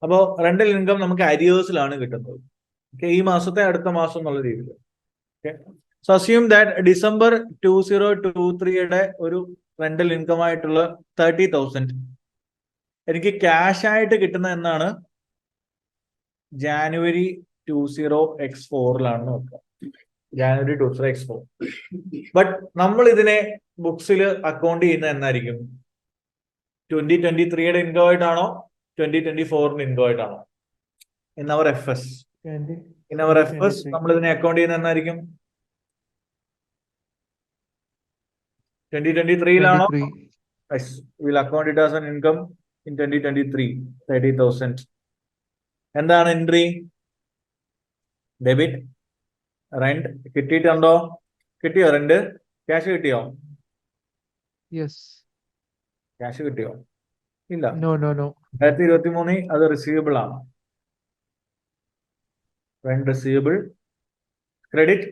അപ്പോ റെന്റൽ ഇൻകം നമുക്ക് അരിയേഴ്സിലാണ് കിട്ടുന്നത്. ഓക്കെ, ഈ മാസത്തെ അടുത്ത മാസം എന്നുള്ള രീതിയിൽ. Okay, so assume that December 2023 ഒരു റെന്റൽ ഇൻകം ആയിട്ടുള്ള 30,000 എനിക്ക് ക്യാഷ് ആയിട്ട് കിട്ടുന്ന എന്നാണ്? ജാനുവരി 20X4 നോക്കുക. ജാനുവരി 20X4. ബട്ട് നമ്മൾ ഇതിനെ ബുക്സിൽ അക്കൗണ്ട് ചെയ്യുന്ന എന്നായിരിക്കും? 2023 ഇൻകം ആയിട്ടാണോ 2024 ഇൻകം ആയിട്ടാണോ? ഇൻ അവർ എഫ് എസ് നമ്മൾ ഇതിനെ അക്കൗണ്ട് ചെയ്യുന്ന എന്നായിരിക്കും? 2023 Yes, we'll account it as an income in 2023, 30,000. എന്താണ് എൻട്രി? Debit rent. കിട്ടിയിട്ടുണ്ടോ? കിട്ടിയോ? റെന്റ് ക്യാഷ് കിട്ടിയോ? ക്യാഷ് കിട്ടിയോ? ഇല്ല. 2023 അത് റിസീവബിൾ ആണ്. Rent receivable, credit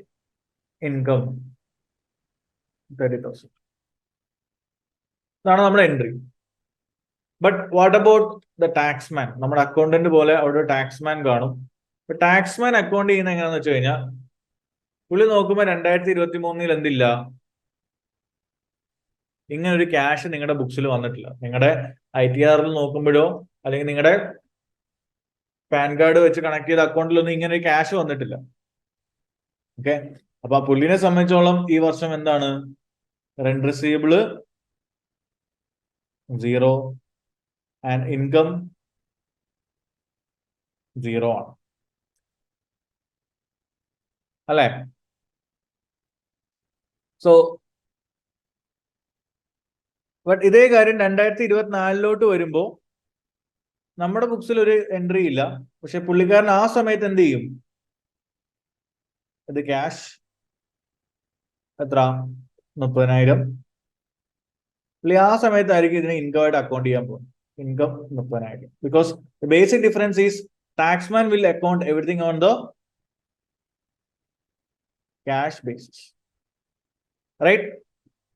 income 30,000. ഇതാണ് നമ്മുടെ entry. But what about the taxman? നമ്മുടെ അക്കൗണ്ടന്റ് പോലെ അവിടെ ടാക്സ്മാൻ കാണും. ടാക്സ്മാൻ അക്കൗണ്ട് ചെയ്യുന്ന എങ്ങനെയാന്ന് വെച്ച് കഴിഞ്ഞാൽ, പുള്ളി നോക്കുമ്പോൾ 2023 എന്തില്ല? ഇങ്ങനെ ഒരു ക്യാഷ് നിങ്ങളുടെ ബുക്സിൽ വന്നിട്ടില്ല. നിങ്ങളുടെ ITR നോക്കുമ്പോഴോ അല്ലെങ്കിൽ നിങ്ങളുടെ പാൻ കാർഡ് വെച്ച് കണക്ട് ചെയ്ത അക്കൗണ്ടിലൊന്നും ഇങ്ങനെ ഒരു ക്യാഷ് വന്നിട്ടില്ല. ഓക്കെ, അപ്പൊ ആ പുള്ളിനെ സംബന്ധിച്ചോളം ഈ വർഷം എന്താണ്? റെന്റ് റിസീവബിള് 0 ആൻഡ് ഇൻകം 0 ആണ്, അല്ലെ? സോ ബട്ട് ഇതേ കാര്യം 2024 വരുമ്പോ നമ്മുടെ ബുക്സിൽ ഒരു എൻട്രി ഇല്ല. പക്ഷെ പുള്ളിക്കാരൻ ആ സമയത്ത് എന്ത് ചെയ്യും? ഇത് ക്യാഷ് എത്ര? 30,000. പുള്ളി ആ സമയത്തായിരിക്കും ഇതിനെ ഇൻകം ആയിട്ട് അക്കൗണ്ട് ചെയ്യാൻ പോകുന്നത്. Income 30,000. Because the basic difference is taxman will account everything on the cash basis, right?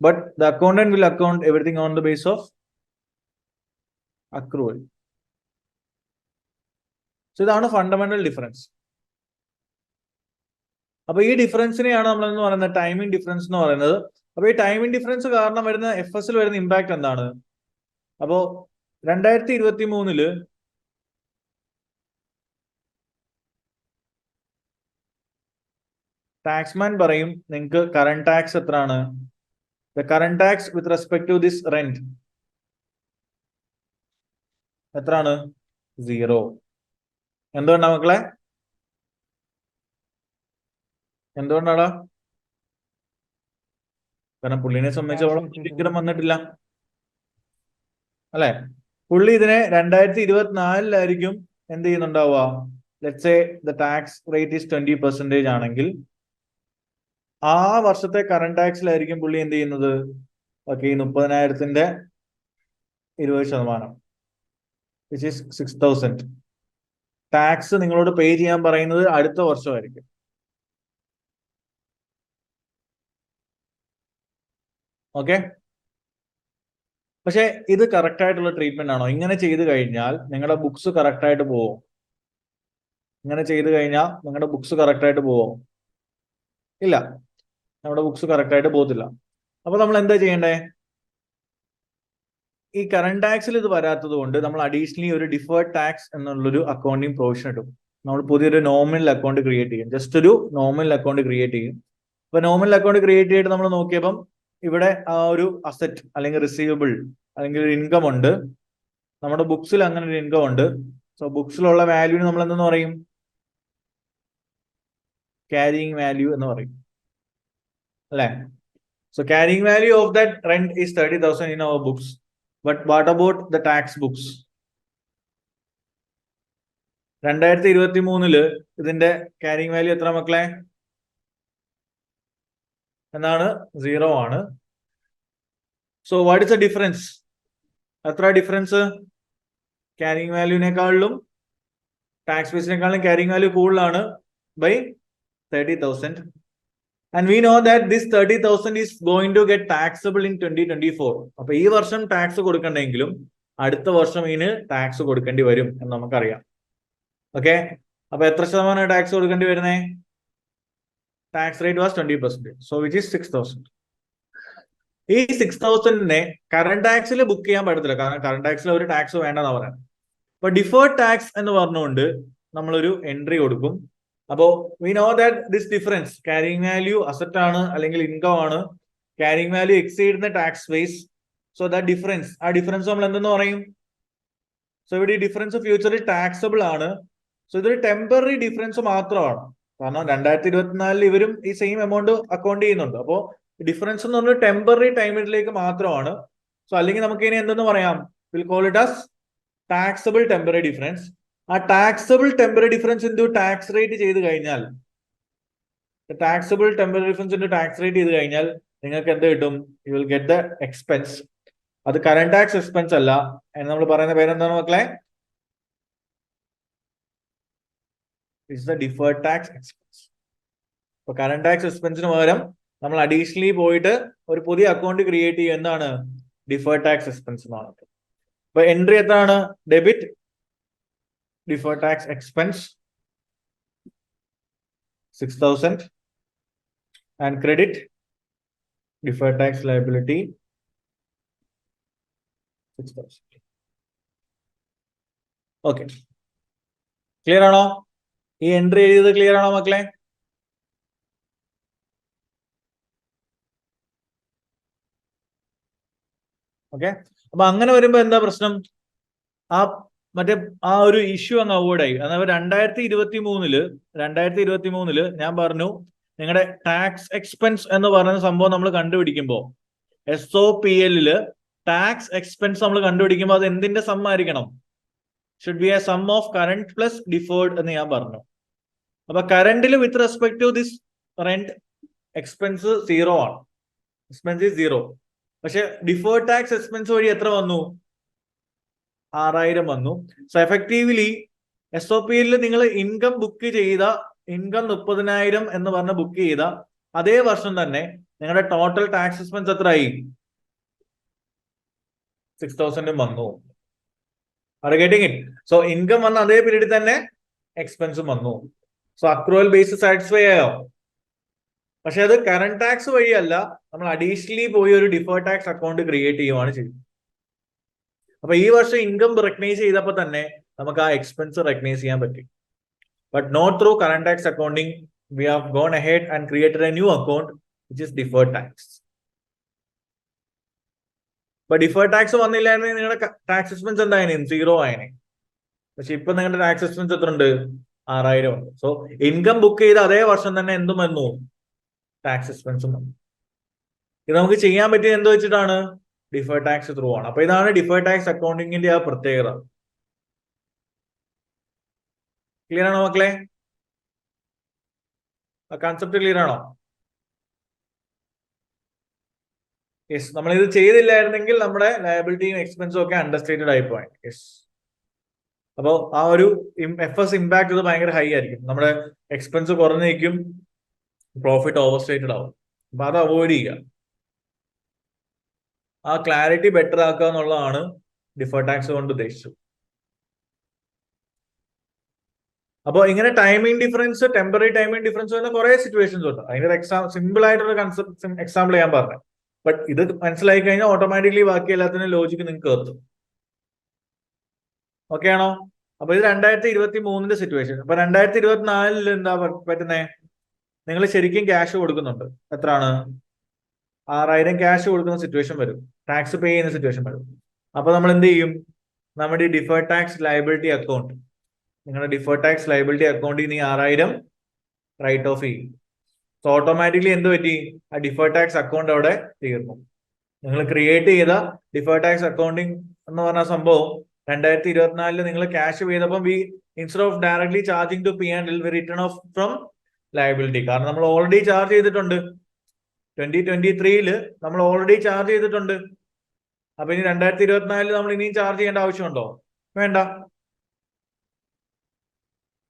But the accountant will account everything on the basis of accrual. So ഇതാണ് ഫണ്ടമെന്റൽ ഡിഫറൻസ്. അപ്പൊ ഈ ഡിഫറൻസിനെയാണ് നമ്മൾ എന്ന് പറയുന്നത് ടൈമിംഗ് ഡിഫറൻസ് എന്ന് പറയുന്നത്. അപ്പൊ ഈ ടൈമിംഗ് ഡിഫറൻസ് കാരണം വരുന്ന FS വരുന്ന ഇമ്പാക്ട് എന്താണ്? അപ്പോ 2023 ടാക്സ്മാൻ പറയും നിങ്ങൾക്ക് കറണ്ട് ടാക്സ് എത്രയാണ്? The current tax with respect to this rent എത്രയാണ്? 0. എന്തുകൊണ്ടാ മക്കളെ? എന്തുകൊണ്ടാടാ? കാരണം പുള്ളിനെ സംബന്ധിച്ചോളം Cash വെച്ചിട്ട് ഒരിക്കലും വന്നിട്ടില്ല അല്ലെ. പുള്ളി ഇതിനെ 2024 എന്ത് ചെയ്യുന്നുണ്ടാവുക? Let's say the tax rate is 20% ആണെങ്കിൽ ആ വർഷത്തെ കറണ്ട് ടാക്സിലായിരിക്കും പുള്ളി എന്ത് ചെയ്യുന്നത്? ഓക്കെ, ഈ 30,000-ന്റെ 20%, വിച്ച് ഈസ് 6,000. ടാക്സ് നിങ്ങളോട് പേ ചെയ്യാൻ പറയുന്നത് അടുത്ത വർഷമായിരിക്കും. ഓക്കെ, പക്ഷെ ഇത് കറക്റ്റ് ആയിട്ടുള്ള ട്രീറ്റ്മെന്റ് ആണോ? ഇങ്ങനെ ചെയ്ത് കഴിഞ്ഞാൽ നിങ്ങളുടെ ബുക്സ് കറക്റ്റ് ആയിട്ട് പോവോ? ഇങ്ങനെ ചെയ്ത് കഴിഞ്ഞാൽ നിങ്ങളുടെ ബുക്സ് കറക്റ്റ് ആയിട്ട് പോവോ? ഇല്ല, നമ്മുടെ ബുക്സ് കറക്റ്റ് ആയിട്ട് പോകത്തില്ല. അപ്പൊ നമ്മൾ എന്താ ചെയ്യണ്ടേ? ഈ കറണ്ട് ടാക്സിൽ ഇത് വരാത്തത് കൊണ്ട് നമ്മൾ അഡീഷണലി ഒരു ഡിഫേർഡ് ടാക്സ് എന്നുള്ളൊരു അക്കൗണ്ടിങ് പ്രൊവിഷൻ ഇടും. നമ്മൾ പുതിയൊരു നോമിനൽ അക്കൗണ്ട് ക്രിയേറ്റ് ചെയ്യും. ജസ്റ്റ് ഒരു നോമിനൽ അക്കൗണ്ട് ക്രിയേറ്റ് ചെയ്യും. അപ്പൊ നോമിനൽ അക്കൗണ്ട് ക്രിയേറ്റ് ചെയ്തിട്ട് നമ്മൾ നോക്കിയപ്പം ഇവിടെ ആ ഒരു അസറ്റ് അല്ലെങ്കിൽ റിസീവബിൾ അല്ലെങ്കിൽ ഒരു ഇൻകം ഉണ്ട്. നമ്മുടെ ബുക്സിൽ അങ്ങനെ ഒരു ഇൻകം ഉണ്ട്. സോ ബുക്സിലുള്ള വാല്യൂവിന് നമ്മൾ എന്തെന്ന് പറയും? ക്യാരിയിങ് വാല്യൂ എന്ന് പറയും അല്ലെ. So carrying value of that rent is 30,000 in our books. But what about the tax books? 2023 ഇതിന്റെ ക്യാരിയിങ് വാല്യൂ എത്ര മക്കളെ? എന്നാണ്? 0 ആണ്. So what is the difference? എത്ര ഡിഫറൻസ്? ക്യാരിയിങ് വാല്യൂവിനേക്കാളും ടാക്സ് ബേസിനേക്കാളും ക്യാരിയിങ് വാല്യൂ കൂടുതലാണ് by 30,000. And we know that this 30,000 is going to get taxable in 2024. അപ്പൊ ഈ വർഷം ടാക്സ് കൊടുക്കണ്ടെങ്കിലും അടുത്ത വർഷം ഇതിന് ടാക്സ് കൊടുക്കേണ്ടി വരും എന്ന് നമുക്കറിയാം. ഓക്കെ, അപ്പൊ എത്ര ശതമാനം ടാക്സ് കൊടുക്കേണ്ടി വരുന്നേ? Tax rate was 20%. So which is 6,000. ഈ 6,000-നെ കറണ്ട് ടാക്സിൽ ബുക്ക് ചെയ്യാൻ പറ്റത്തില്ല. കാരണം കറണ്ട് ടാക്സിൽ ഒരു ടാക്സ് വേണ്ടെന്നാ പറയാം. അപ്പൊ ഡിഫേർഡ് ടാക്സ് എന്ന് പറഞ്ഞുകൊണ്ട് നമ്മളൊരു എൻട്രി കൊടുക്കും. അപ്പോ V know that this difference carrying value asset ആണ് അല്ലെങ്കിൽ ഇൻകം ആണ്. Carrying value exceed the tax base. So that difference, ആ ഡിഫറൻസ് നമ്മൾ എന്തെന്ന് പറയും? സോ ഇവിടെ ഈ ഡിഫറൻസ് ഫ്യൂച്ചറിൽ ടാക്സബിൾ ആണ്. സോ ഇതൊരു ടെമ്പററി ഡിഫറൻസ് മാത്രമാണ്. കാരണം 2024 ഇവരും ഈ സെയിം എമൗണ്ട് അക്കൗണ്ട് ചെയ്യുന്നുണ്ട്. അപ്പോൾ ഡിഫറൻസ് എന്ന് പറഞ്ഞാൽ ടെമ്പററി ടൈമിലേക്ക് മാത്രമാണ്. സോ അല്ലെങ്കിൽ നമുക്ക് ഇനി എന്തെന്ന് പറയാം? Will call it as taxable temporary difference. ആ taxable temporary difference into tax rate ചെയ്ത് കഴിഞ്ഞാൽ, taxable temporary difference into tax rate ചെയ്ത് കഴിഞ്ഞാൽ നിങ്ങൾക്ക് എന്ത് കിട്ടും? You will get the expense. അത് കറന്റ് ടാക്സ് എക്സ്പെൻസ് അല്ല. എന്ന് നമ്മൾ പറയുന്ന പേരെന്താണ് മക്കളെ? It's the deferred tax expense. അപ്പൊ കറന്റ് ടാക്സ് എക്സ്പെൻസിന് പകരം നമ്മൾ അഡീഷണലി പോയിട്ട് ഒരു പുതിയ അക്കൗണ്ട് ക്രിയേറ്റ് ചെയ്യും. എന്താണ്? ഡിഫേർഡ് ടാക്സ് എക്സ്പെൻസ് എന്നാണ്. അപ്പൊ എൻട്രി എത്രയാണ്? Debit deferred tax expense 6,000 and credit deferred tax liability 6,000. Okay, clear ആണോ? ഈ എൻട്രി എഴുതിയത് ക്ലിയർ ആണോ മക്കളെ? ഓക്കെ, അപ്പൊ അങ്ങനെ വരുമ്പോ എന്താ പ്രശ്നം? മറ്റേ ആ ഒരു ഇഷ്യൂ അങ്ങ് അവോയ്ഡ് ആയി. അതായത് 2023 ഞാൻ പറഞ്ഞു നിങ്ങളുടെ ടാക്സ് എക്സ്പെൻസ് എന്ന് പറയുന്ന സംഭവം നമ്മൾ കണ്ടുപിടിക്കുമ്പോൾ SOPL ടാക്സ് എക്സ്പെൻസ് നമ്മൾ കണ്ടുപിടിക്കുമ്പോൾ അത് എന്തിന്റെ സം ആയിരിക്കണം? Should be a sum of current plus deferred എന്ന് ഞാൻ പറഞ്ഞു. അപ്പൊ കറന്റിൽ with respect to this rent expense 0 ആണ്. Expense is 0. പക്ഷെ ഡിഫേർഡ് ടാക്സ് എക്സ്പെൻസ് വഴി എത്ര വന്നു? 6,000 വന്നു. സോ എഫക്റ്റീവ്ലി SOPL നിങ്ങൾ ഇൻകം ബുക്ക് ചെയ്ത ഇൻകം 30,000 എന്ന് പറഞ്ഞ് ബുക്ക് ചെയ്ത അതേ വർഷം തന്നെ നിങ്ങളുടെ ടോട്ടൽ ടാക്സ് എക്സ്പെൻസ് എത്രയായി? 6,000 വന്നു. Are getting it? So income വന്ന അതേ പീരീഡിൽ തന്നെ എക്സ്പെൻസും വന്നു. സോ അക്രൂവൽ ബേസ് സാറ്റിസ്ഫൈ ആയോ? പക്ഷെ അത് കറന്റ് ടാക്സ് വഴിയല്ല, നമ്മൾ അഡീഷണലി പോയി ഒരു ഡിഫേർഡ് ടാക്സ് അക്കൗണ്ട് ക്രിയേറ്റ് ചെയ്യുവാണ് ചെയ്യുന്നത്. അപ്പൊ ഈ വർഷം ഇൻകം റെക്കഗ്നൈസ് ചെയ്തപ്പോൾ തന്നെ നമുക്ക് ആ എക്സ്പെൻസ് റെക്കഗ്നൈസ് ചെയ്യാൻ പറ്റി. But not through current tax accounting. We have gone ahead and created a new account which is deferred tax. അപ്പൊ ഡിഫേർഡ് ടാക്സ് വന്നില്ലായിരുന്നെങ്കിൽ നിങ്ങളുടെ ടാക്സ് എക്സ്പെൻസ് എന്തായാലും 0 ആയനെ. പക്ഷെ ഇപ്പൊ നിങ്ങളുടെ ടാക്സ് എക്സ്പെൻസ് എത്ര ഉണ്ട്? 6000 ഉണ്ട്. സോ ഇൻകം ബുക്ക് ചെയ്ത് അതേ വർഷം തന്നെ എന്തും വന്നു, ടാക്സ് എക്സ്പെൻസും വന്നു. ഇത് നമുക്ക് ചെയ്യാൻ പറ്റിയത് എന്ത് വെച്ചിട്ടാണ്, ഡിഫേർഡ് ടാക്സ് ത്രൂ ആണ്. അപ്പൊ ഇതാണ് ഡിഫേർഡ് ടാക്സ് അക്കൗണ്ടിങ്ങിന്റെ ആ പ്രത്യേകത. ക്ലിയർ ആണോ മക്കളെ? ആ കൺസെപ്റ്റ് ക്ലിയർ ആണോ? യെസ്, നമ്മളിത് ചെയ്തില്ലായിരുന്നെങ്കിൽ നമ്മുടെ ലയബിലിറ്റിയും എക്സ്പെൻസും ഒക്കെ അണ്ടർസ്റ്റേറ്റഡ് ആയി പോയി. യെസ്, അപ്പോൾ ആ ഒരു FS ഇമ്പാക്ട് ഇത് ഭയങ്കര ഹൈ ആയിരിക്കും. നമ്മുടെ എക്സ്പെൻസ് കുറഞ്ഞിരിക്കും, പ്രോഫിറ്റ് ഓവർ സ്റ്റേറ്റഡ് ആവും. അപ്പൊ അത് അവോയ്ഡ് ചെയ്യുക. ആ ക്ലാരിറ്റി ബെറ്റർ ആക്കുക എന്നുള്ളതാണ് ഡിഫേർഡ് ടാക്സ് കൊണ്ട് ഉദ്ദേശിച്ചത്. അപ്പോൾ ഇങ്ങനെ timing difference, temporary timing difference വരുന്ന കുറെ സിറ്റുവേഷൻസ് ഉണ്ട്. അതിന്റെ സിമ്പിൾ ആയിട്ടൊരു കൺസെപ്റ്റ് എക്സാമ്പിൾ ഞാൻ പറഞ്ഞു. ബട്ട് ഇത് മനസ്സിലായി കഴിഞ്ഞാൽ ഓട്ടോമാറ്റിക്കലി ബാക്കി എല്ലാത്തിനും ലോജിക്ക് നിങ്ങൾക്ക് എത്തും. ഓക്കെ ആണോ? അപ്പൊ ഇത് 2023 സിറ്റുവേഷൻ. അപ്പൊ 2024 എന്താ പറ്റുന്നേ? നിങ്ങൾ ശരിക്കും ക്യാഷ് കൊടുക്കുന്നുണ്ട്. എത്രയാണ്? 6000 ക്യാഷ് കൊടുക്കുന്ന സിറ്റുവേഷൻ വരും, ടാക്സ് പേ ചെയ്യുന്ന സിറ്റുവേഷൻ വരും. അപ്പൊ നമ്മൾ എന്ത് ചെയ്യും? നമ്മുടെ ഈ ഡിഫേർഡ് ടാക്സ് ലയബിലിറ്റി അക്കൗണ്ട്, നിങ്ങളുടെ ഡിഫേർഡ് ടാക്സ് ലയബിലിറ്റി അക്കൗണ്ടിൽ നിന്ന് 6000 റൈറ്റ് ഓഫ് ചെയ്യും. സോ ഓട്ടോമാറ്റിക്കലി എന്ത് പറ്റി? ആ ഡിഫേർഡ് ടാക്സ് അക്കൗണ്ട് അവിടെ തീർന്നു. നിങ്ങൾ ക്രിയേറ്റ് ചെയ്ത ഡിഫേർഡ് ടാക്സ് അക്കൗണ്ടിങ് എന്ന് പറഞ്ഞ സംഭവം 2024 നിങ്ങൾ ക്യാഷ് ചെയ്തപ്പോൾ instead of directly charging to P&L we return off from liability. കാരണം നമ്മൾ ഓൾറെഡി ചാർജ് ചെയ്തിട്ടുണ്ട്. 2023 നമ്മൾ ഓൾറെഡി ചാർജ് ചെയ്തിട്ടുണ്ട്. അപ്പൊ ഇനി 2024 നമ്മൾ ഇനിയും ചാർജ് ചെയ്യേണ്ട ആവശ്യമുണ്ടോ? വേണ്ട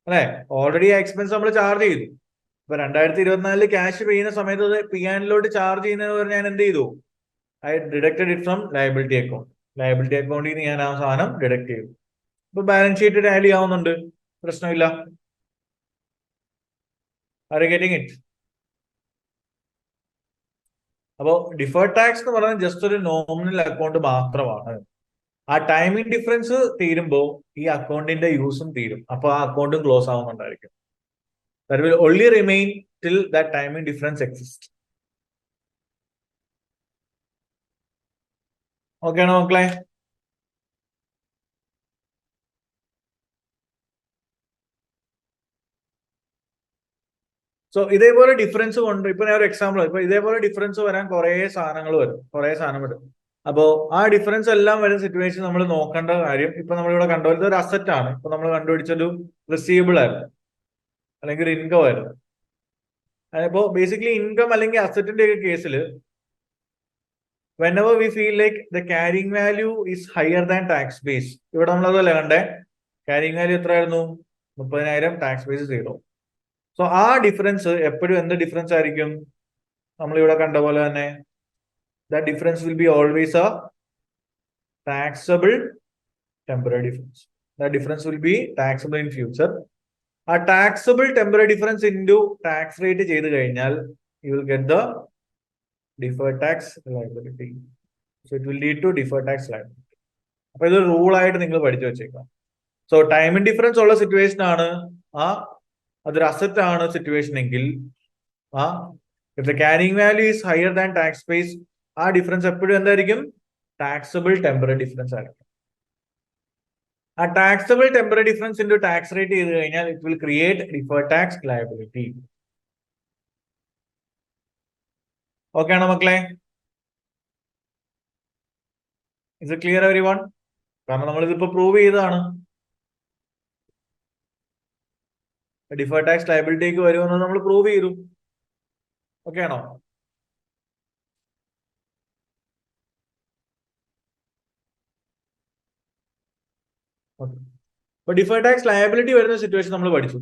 അല്ലെ? ഓൾറെഡി ആ എക്സ്പെൻസ് നമ്മൾ ചാർജ് ചെയ്തു. ഇപ്പൊ 2024 ക്യാഷ് ചെയ്യുന്ന സമയത്ത് P&L ചാർജ് ചെയ്യുന്നതിന് ഞാൻ എന്ത് ചെയ്തു? I deducted it from liability account. Liability അക്കൗണ്ടിൽ നിന്ന് ഞാൻ ആ സാധനം ഡിഡക്ട് ചെയ്തു. ഇപ്പൊ ബാലൻസ് ഷീറ്റ് ടാലി ആവുന്നുണ്ട്, പ്രശ്നമില്ല. Are you getting it? അപ്പോ ഡിഫേർഡ് ടാക്സ് എന്ന് പറയുന്നത് ജസ്റ്റ് ഒരു നോമിനൽ അക്കൗണ്ട് മാത്രമാണ്. ആ ടൈമിംഗ് ഡിഫറൻസ് തീരുമ്പോൾ ഈ അക്കൗണ്ടിന്റെ യൂസും തീരും. അപ്പൊ ആ അക്കൗണ്ടും close ആവുന്നുണ്ടായിരിക്കും. That will only remain till that timing difference exists. Okay ആണോ മക്കളെ? സോ ഇതേപോലെ ഡിഫറൻസ് കൊണ്ട് ഇപ്പൊ ഞാൻ ഒരു എക്സാമ്പിൾ, ഇപ്പൊ ഇതേപോലെ ഡിഫറൻസ് വരാൻ കുറെ സാധനങ്ങൾ വരും, കുറെ സാധനം വരും. അപ്പോ ആ ഡിഫറൻസ് എല്ലാം വരുന്ന സിറ്റുവേഷൻ നമ്മൾ നോക്കേണ്ട കാര്യം, ഇപ്പൊ നമ്മളിവിടെ കണ്ടുപോലത്തെ ഒരു അസറ്റ് ആണ്. ഇപ്പൊ നമ്മൾ കണ്ടുപിടിച്ചൊരു റിസീവബിൾ ആയിരുന്നു, അല്ലെങ്കിൽ ഒരു ഇൻകം ആയിരുന്നു. അപ്പോ ബേസിക്കലി ഇൻകം അല്ലെങ്കിൽ അസറ്റിന്റെ ഒക്കെ കേസിൽ whenever we feel like the carrying value is higher than tax base, ഇവിടെ നമ്മൾ അതല്ലേ കണ്ടേ? carrying value എത്രയായിരുന്നു? 30,000, ടാക്സ് ബേസ് 0. സോ ആ ഡിഫറൻസ് എപ്പോഴും എന്ത് ഡിഫറൻസ് ആയിരിക്കും? നമ്മൾ ഇവിടെ കണ്ട പോലെ തന്നെ that difference will be always a taxable temporary difference. That difference will be taxable in future. ആ taxable temporary difference into tax rate ചെയ്ത് കഴിഞ്ഞാൽ you will get the deferred tax liability. So it will lead to deferred tax liability. അപ്പൊ ഇത് റൂളായിട്ട് നിങ്ങൾ പഠിച്ചു വെച്ചേക്കാം. സോ ടൈമിംഗ് ഡിഫറൻസ് ഉള്ള സിറ്റുവേഷൻ ആണ് അതൊരു അസറ്റ് ആണ് സിറ്റുവേഷൻ എങ്കിൽ if the carrying value is higher than tax base, ആ ഡിഫറൻസ് എപ്പോഴും എന്തായിരിക്കും? ടാക്സബിൾ ടെമ്പററി ഡിഫറൻസ് ആയിരിക്കും. ആ taxable temporary difference into tax rate ചെയ്ത് കഴിഞ്ഞാൽ it will create deferred tax liability. Okay ആണോ മക്കളെ? Is it clear everyone? കാരണം നമ്മൾ ഇതിപ്പോ പ്രൂവ് ചെയ്തതാണ്. ഡിഫേർഡ് ടാക്സ് ലയബിലിറ്റിക്ക് വരുമെന്ന് നമ്മൾ പ്രൂവ് ചെയ്തു. ഓക്കെ ആണോ? അപ്പൊ ഡിഫേർഡ് ടാക്സ് ലയബിലിറ്റി വരുന്ന സിറ്റുവേഷൻ നമ്മൾ പഠിച്ചു.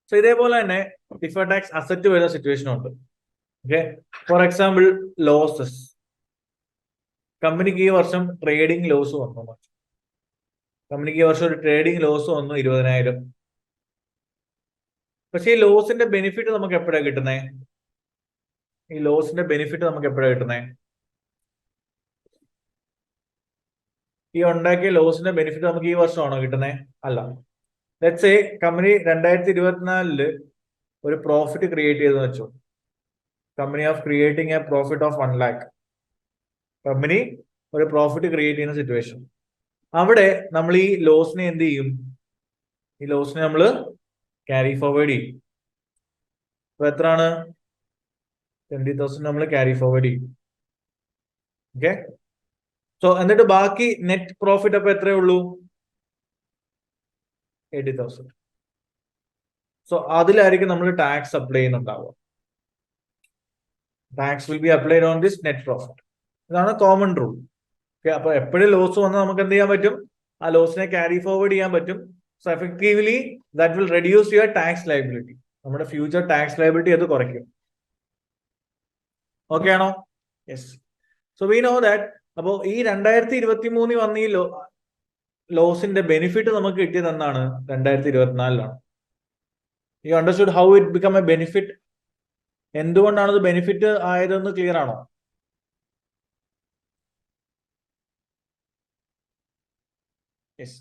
സോ ഇതേപോലെ തന്നെ ഡിഫേർഡ് ടാക്സ് അസറ്റ് വരുന്ന സിറ്റുവേഷൻ ഉണ്ട്. Okay, for example losses. കമ്പനിക്ക് ഈ വർഷം ട്രേഡിംഗ് ലോസ് വന്നു. കമ്പനിക്ക് ഈ വർഷം ഒരു ട്രേഡിംഗ് ലോസ് വന്നു 20,000. പക്ഷെ ഈ ലോസിന്റെ ബെനിഫിറ്റ് നമുക്ക് എപ്പോഴാണ് കിട്ടുന്നേ? ഈ ലോസിന്റെ ബെനിഫിറ്റ് നമുക്ക് എപ്പോഴാണ് കിട്ടുന്നേ? ഈ ഉണ്ടാക്കിയ ലോസിന്റെ ബെനിഫിറ്റ് നമുക്ക് ഈ വർഷമാണോ കിട്ടുന്നത്? അല്ല. ലെറ്റ്സ് സേ കമ്പനി 2024 ഒരു പ്രോഫിറ്റ് ക്രിയേറ്റ് ചെയ്തെന്ന് വെച്ചു. Company of creating A profit of 1 lakh. Company ഒരു പ്രോഫിറ്റ് ക്രിയേറ്റ് ചെയ്യുന്ന സിറ്റുവേഷൻ. അവിടെ നമ്മൾ ഈ ലോസിനെ എന്ത് ചെയ്യും? ഈ ലോസിനെ നമ്മൾ ക്യാരി ഫോർവേഡ് ചെയ്യും. അപ്പൊ എത്രയാണ്? 20,000 നമ്മൾ ക്യാരി ഫോർവേഡ് ചെയ്യും. ഓക്കെ. സോ എന്നിട്ട് ബാക്കി നെറ്റ് പ്രോഫിറ്റ് അപ്പൊ എത്രയേ ഉള്ളൂ? 80,000. സോ അതിലായിരിക്കും നമ്മൾ ടാക്സ് അപ്ലൈ ചെയ്യുന്നുണ്ടാവുക. Tax will be applied on this net profit. ഇതാണ് കോമൺ റൂൾ. ഓക്കെ. അപ്പൊ എപ്പോഴും ലോസ് വന്നാൽ നമുക്ക് എന്ത് ചെയ്യാൻ പറ്റും? ആ ലോസിനെ ക്യാരി ഫോർവേഡ് ചെയ്യാൻ പറ്റും. So effectively that will reduce your tax liability. നമ്മുടെ ഫ്യൂച്ചർ ടാക്സ് ലയബിലിറ്റി അത് കുറയ്ക്കും. ഓക്കെ ആണോ? Yes. So we know that. അപ്പോ ഈ 2023 വന്ന ഈ ലോസിന്റെ ബെനിഫിറ്റ് നമുക്ക് കിട്ടിയത് എന്നാണ്? 2024 you understood how it become A benefit? എന്തുകൊണ്ടാണ് ഇത് ബെനിഫിറ്റ് ആയതെന്ന് ക്ലിയർ ആണോ? യെസ്.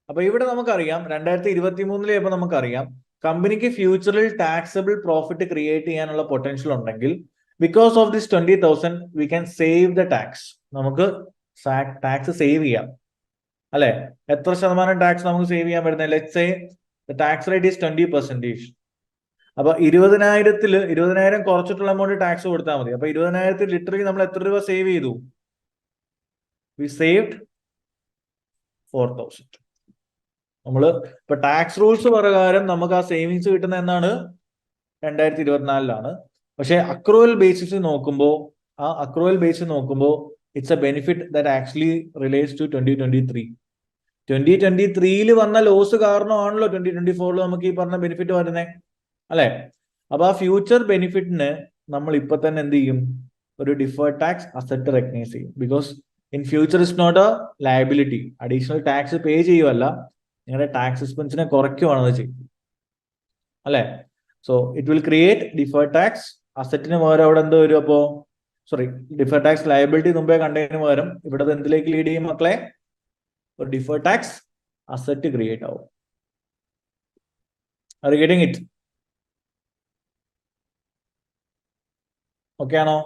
അപ്പൊ ഇവിടെ നമുക്കറിയാം 2023 ഇപ്പൊ നമുക്കറിയാം കമ്പനിക്ക് ഫ്യൂച്ചറിൽ ടാക്സബിൾ പ്രോഫിറ്റ് ക്രിയേറ്റ് ചെയ്യാനുള്ള പൊട്ടൻഷ്യൽ ഉണ്ടെങ്കിൽ because of this 20,000 we can save the tax. നമുക്ക് ടാക്സ് സേവ് ചെയ്യാം അല്ലെ? എത്ര ശതമാനം ടാക്സ് നമുക്ക് സേവ് ചെയ്യാൻ പറ്റുന്നത്? Let's say the tax rate is 20%. അപ്പൊ 20,000 കുറച്ചിട്ടുള്ള എമൗണ്ട് ടാക്സ് കൊടുത്താൽ മതി. അപ്പൊ 20,000 ലിറ്ററലി നമ്മൾ എത്ര രൂപ സേവ് ചെയ്തു? We saved 4,000. നമ്മള് ഇപ്പൊ ടാക്സ് റൂൾസ് പ്രകാരം നമുക്ക് ആ സേവിങ്സ് കിട്ടുന്ന എന്നാണ്? 2024 പക്ഷെ അക്രൂവൽ ബേസിസ് നോക്കുമ്പോൾ it's a benefit that actually relates to 2023. 2023 വന്ന ലോസ് കാരണമാണല്ലോ 2024 നമുക്ക് ഈ പറഞ്ഞ ബെനിഫിറ്റ് വരുന്നത് അല്ലെ? അപ്പൊ ആ ഫ്യൂച്ചർ ബെനിഫിറ്റിന് നമ്മൾ ഇപ്പൊ തന്നെ എന്ത് ചെയ്യും? ഒരു ഡിഫേർഡ് ടാക്സ് അസറ്റ് റെക്കഗ്നൈസ് ചെയ്യും. Because in future is not a liability. Additional tax pay ചെയ്യുമല്ല, നിങ്ങളുടെ ടാക്സ് എക്സ്പെൻസിനെ കുറയ്ക്കുവാണ് അത് ചെയ്യും അല്ലെ? So it will create deferred tax അസറ്റിന് പകരം അവിടെ എന്ത് വരും? അപ്പോ ഡിഫേർഡ് ടാക്സ് ലയബിലിറ്റി മുമ്പേ കണ്ടതിന് പകരം ഇവിടെ എന്തിലേക്ക് ലീഡ് ചെയ്യും മക്കളെ? ഒരു ഡിഫേർഡ് ടാക്സ് അസറ്റ് ക്രിയേറ്റ് ആവും. Are you getting it? Okay ആണോ?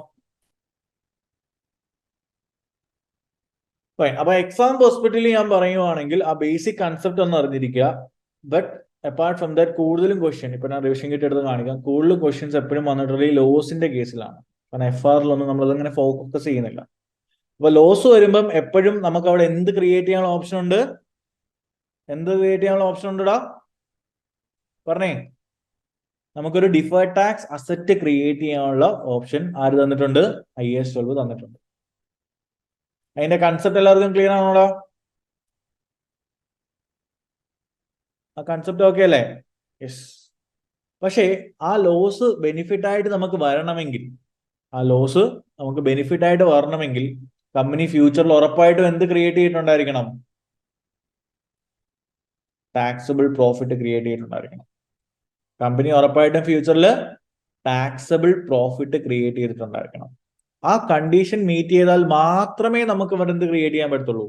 അപ്പൊ എക്സാം പെർസ്പെക്റ്റീവിൽ ഞാൻ പറയുവാണെങ്കിൽ ആ ബേസിക് കൺസെപ്റ്റ് ഒന്ന് അറിഞ്ഞിരിക്കുക. ബട്ട് അപ്പാർട്ട് ഫ്രം ദാറ്റ് കൂടുതലും ക്വസ്റ്റ്യൻ ഇപ്പൊ ഞാൻ റിവിഷൻ കിറ്റ് എടുത്ത് കാണിക്കാം. കൂടുതലും ക്വസ്റ്റ്യൻസ് എപ്പോഴും വന്നിട്ടുള്ള ഈ ലോസിന്റെ കേസിലാണ്. കാരണം FRലൊന്നും നമ്മളതങ്ങനെ ഫോക്കസ് ചെയ്യുന്നില്ല. അപ്പൊ ലോസ് വരുമ്പം എപ്പോഴും നമുക്ക് അവിടെ എന്ത് ക്രിയേറ്റ് ചെയ്യാനുള്ള ഓപ്ഷൻ ഉണ്ട്? ഉണ്ടടാ പറഞ്ഞേ. നമുക്കൊരു ഡിഫേർഡ് ടാക്സ് അസറ്റ് ക്രിയേറ്റ് ചെയ്യാനുള്ള ഓപ്ഷൻ ആര് തന്നിട്ടുണ്ട്? IAS 12 തന്നിട്ടുണ്ട്. അതിന്റെ കൺസെപ്റ്റ് എല്ലാവർക്കും ക്ലിയർ ആണോടാ? ആ കൺസെപ്റ്റ് ഓക്കെ അല്ലേ? യെസ്. പക്ഷേ ആ ലോസ് ബെനിഫിറ്റ് ആയിട്ട് നമുക്ക് വരണമെങ്കിൽ കമ്പനി ഫ്യൂച്ചറിൽ ഉറപ്പായിട്ടും എന്ത് ക്രിയേറ്റ് ചെയ്തിട്ടുണ്ടായിരിക്കണം? ടാക്സബിൾ പ്രോഫിറ്റ് ക്രിയേറ്റ് ചെയ്തിട്ടുണ്ടായിരിക്കണം. കമ്പനി ഉറപ്പായിട്ടും ഫ്യൂച്ചറിൽ ടാക്സബിൾ പ്രോഫിറ്റ് ക്രിയേറ്റ് ചെയ്തിട്ടുണ്ടായിരിക്കണം. ആ കണ്ടീഷൻ മീറ്റ് ചെയ്താൽ മാത്രമേ നമുക്ക് ഇവിടെ എന്ത് ക്രിയേറ്റ് ചെയ്യാൻ പറ്റത്തുള്ളൂ?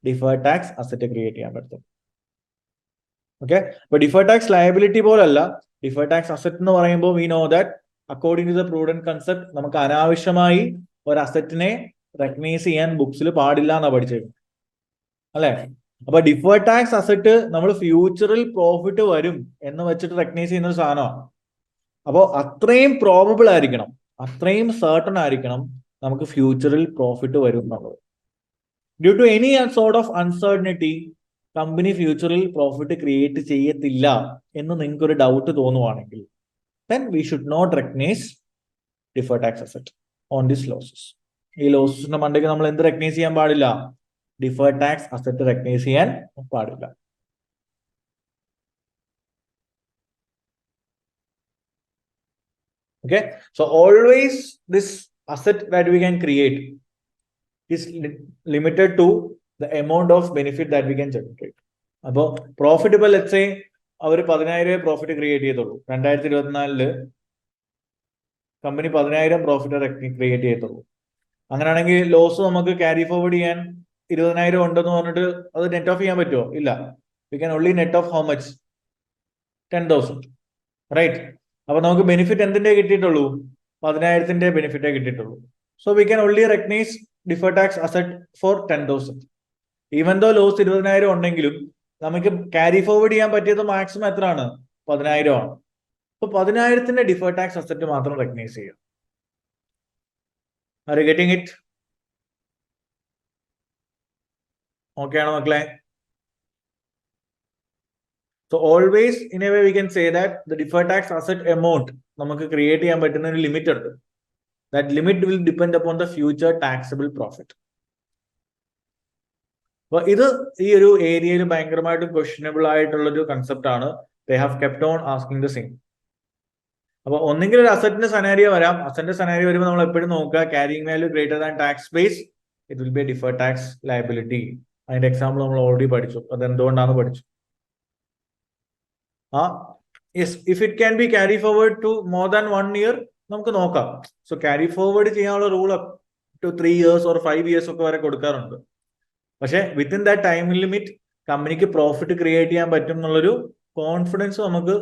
ഡിഫേർഡ് ടാക്സ് അസറ്റ് ക്രിയേറ്റ് ചെയ്യാൻ പറ്റത്തുള്ളൂ. ഓക്കെ. അപ്പൊ ഡിഫേർഡ് ടാക്സ് ലയബിലിറ്റി പോലല്ല. ഡിഫേർഡ് ടാക്സ് അസറ്റ് എന്ന് പറയുമ്പോൾ we know that according to the prudent concept നമുക്ക് അനാവശ്യമായി ഒരു അസറ്റിനെ റെക്കഗ്നൈസ് ചെയ്യാൻ ബുക്സിൽ പാടില്ല എന്നാ പഠിച്ചേക്കുന്നത് അല്ലെ? അപ്പൊ ഡിഫേർഡ് ടാക്സ് അസറ്റ് നമ്മൾ ഫ്യൂച്ചറിൽ പ്രോഫിറ്റ് വരും എന്ന് വെച്ചിട്ട് റെക്കഗ്നൈസ് ചെയ്യുന്ന ഒരു സാധനമാണ്. അപ്പോൾ അത്രയും പ്രോബബിൾ ആയിരിക്കണം, അത്രയും സർട്ടൺ ആയിരിക്കണം നമുക്ക് ഫ്യൂച്ചറിൽ പ്രോഫിറ്റ് വരും എന്നുള്ളത്. Due to any sort of uncertainty company ഫ്യൂച്ചറിൽ പ്രോഫിറ്റ് ക്രിയേറ്റ് ചെയ്യത്തില്ല എന്ന് നിങ്ങൾക്ക് ഒരു ഡൗട്ട് തോന്നുവാണെങ്കിൽ then we should not recognize deferred tax asset on these losses. ഈ ലോസസിന്റെ മണ്ടയ്ക്ക് നമ്മൾ എന്ത് റെക്കഗ്നൈസ് ചെയ്യാൻ പാടില്ല? ഡിഫേർഡ് ടാക്സ് അസറ്റ് റെക്കഗ്നൈസ് ചെയ്യാൻ പാടില്ല. Okay, so always this asset that we can create is limited to the amount of benefit that we can generate. അപ്പോൾ പ്രോഫിറ്റ് ഇപ്പോൾ ലെറ്റ്സ് സേ അവർ 10,000 പ്രോഫിറ്റ് ക്രിയേറ്റ് ചെയ്തുള്ളൂ. 2024 കമ്പനി 10,000 പ്രോഫിറ്റ് ക്രിയേറ്റ് ചെയ്തുള്ളൂ. അങ്ങനെയാണെങ്കിൽ ലോസ് നമുക്ക് ക്യാരി ഫോർവേഡ് ചെയ്യാൻ 20,000 ഉണ്ടെന്ന് പറഞ്ഞിട്ട് അത് നെറ്റ് ഓഫ് ചെയ്യാൻ പറ്റുമോ? ഇല്ല. We can only net off how much? 10,000, right? അപ്പൊ നമുക്ക് ബെനിഫിറ്റ് എന്തിന്റെ കിട്ടിയിട്ടുള്ളൂ? 10,000 ബെനിഫിറ്റേ കിട്ടിയിട്ടുള്ളൂ. So we can only recognize deferred tax asset for 10,000. Even though loss 20,000 ഉണ്ടെങ്കിലും നമുക്ക് ക്യാരി ഫോർവേഡ് ചെയ്യാൻ പറ്റിയത് മാക്സിമം എത്രയാണ്? 10,000 ആണ്. അപ്പൊ 10,000ത്തിന്റെ ഡിഫേർഡ് ടാക്സ് അസറ്റ് മാത്രം റെക്കഗ്നൈസ് ചെയ്യുക. Are you getting it? Okay ആണോ മക്കളെ? So always in a way we can say that the deferred tax asset amount നമുക്ക് ക്രിയേറ്റ് ചെയ്യാൻ പറ്റുന്ന ഒരു ലിമിറ്റ് ഉണ്ട്. That limit will depend upon the future taxable profit. അപ്പൊ ഇത് ഈ ഒരു ഏരിയയിൽ ഭയങ്കരമായിട്ടും ക്വസ്റ്റ്യനബിൾ ആയിട്ടുള്ള ഒരു കൺസെപ്റ്റ് ആണ്. They have kept on asking the same. അപ്പൊ ഒന്നെങ്കിൽ ഒരു അസറ്റിന്റെ സനാരിയോ വരാം. അസറ്റിന്റെ സനാരിയോ വരുമ്പോൾ നമ്മൾ എപ്പോഴും നോക്കുക carrying value greater than tax base, it will be A deferred tax liability. അതിന്റെ എക്സാമ്പിൾ നമ്മൾ ഓൾറെഡി പഠിച്ചു. അത് എന്തുകൊണ്ടാണ് പഠിച്ചു. Yes, if it can be carry forward to more than 1 year, നമുക്ക് നോക്കാം. സോ ക്യാരി ഫോർവേഡ് ചെയ്യാനുള്ള rule up to 3 years or 5 years ഒക്കെ വരെ കൊടുക്കാറുണ്ട്. പക്ഷെ വിത്തിൻ ദാറ്റ് ടൈം ലിമിറ്റ് കമ്പനിക്ക് പ്രോഫിറ്റ് ക്രിയേറ്റ് ചെയ്യാൻ പറ്റും എന്നുള്ളൊരു കോൺഫിഡൻസ് നമുക്ക്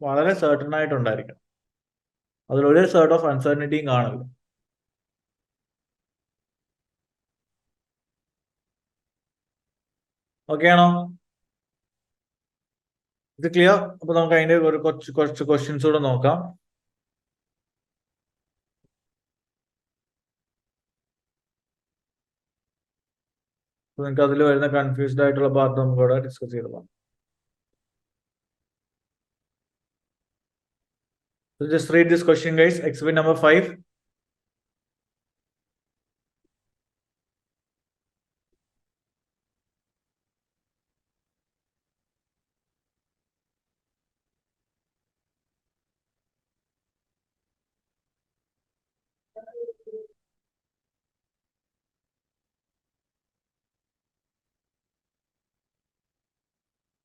വളരെ സർട്ടൺ ആയിട്ടുണ്ടായിരിക്കണം. അതിലൊരു സോർട്ട് ഓഫ് അൺസർട്ടനിറ്റിയും കാണില്ല. ഓക്കെ ആണോ? ഇത് ക്ലിയർ? അപ്പൊ നമുക്ക് അതിന്റെ ഒരു കുറച്ച് ക്വസ്റ്റ്യൻസ് കൂടെ നോക്കാം. നിങ്ങൾക്ക് അതിൽ വരുന്ന കൺഫ്യൂസ്ഡ് ആയിട്ടുള്ള പാർട്ട് നമുക്ക് ഇവിടെ ഡിസ്കസ് ചെയ്ത് പോകാം. So just read this question, guys. Exhibit number 5.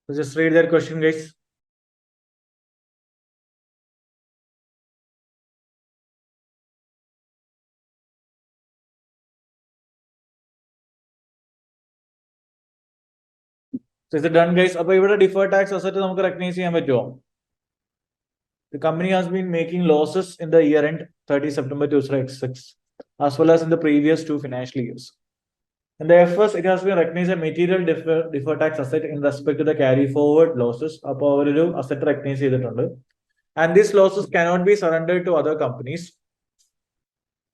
So just read that question, guys. So is it done, guys? അപ്പോൾ ഇവിടെ ഡിഫേർഡ് ടാക്സ് അസറ്റ് നമുക്ക് റെക്കഗ്നൈസ് ചെയ്യാൻ പറ്റുമോ? The company has been making losses in the year end 30 September 2006 as well as in the previous 2 financial years. And therefore, it has been recognized a material deferred tax asset in respect to the carry forward losses. അപ്പോൾ അവരൊരു അസറ്റ് റെക്കഗ്നൈസ് ചെയ്തിട്ടുണ്ട്. And these losses cannot be surrendered to other companies.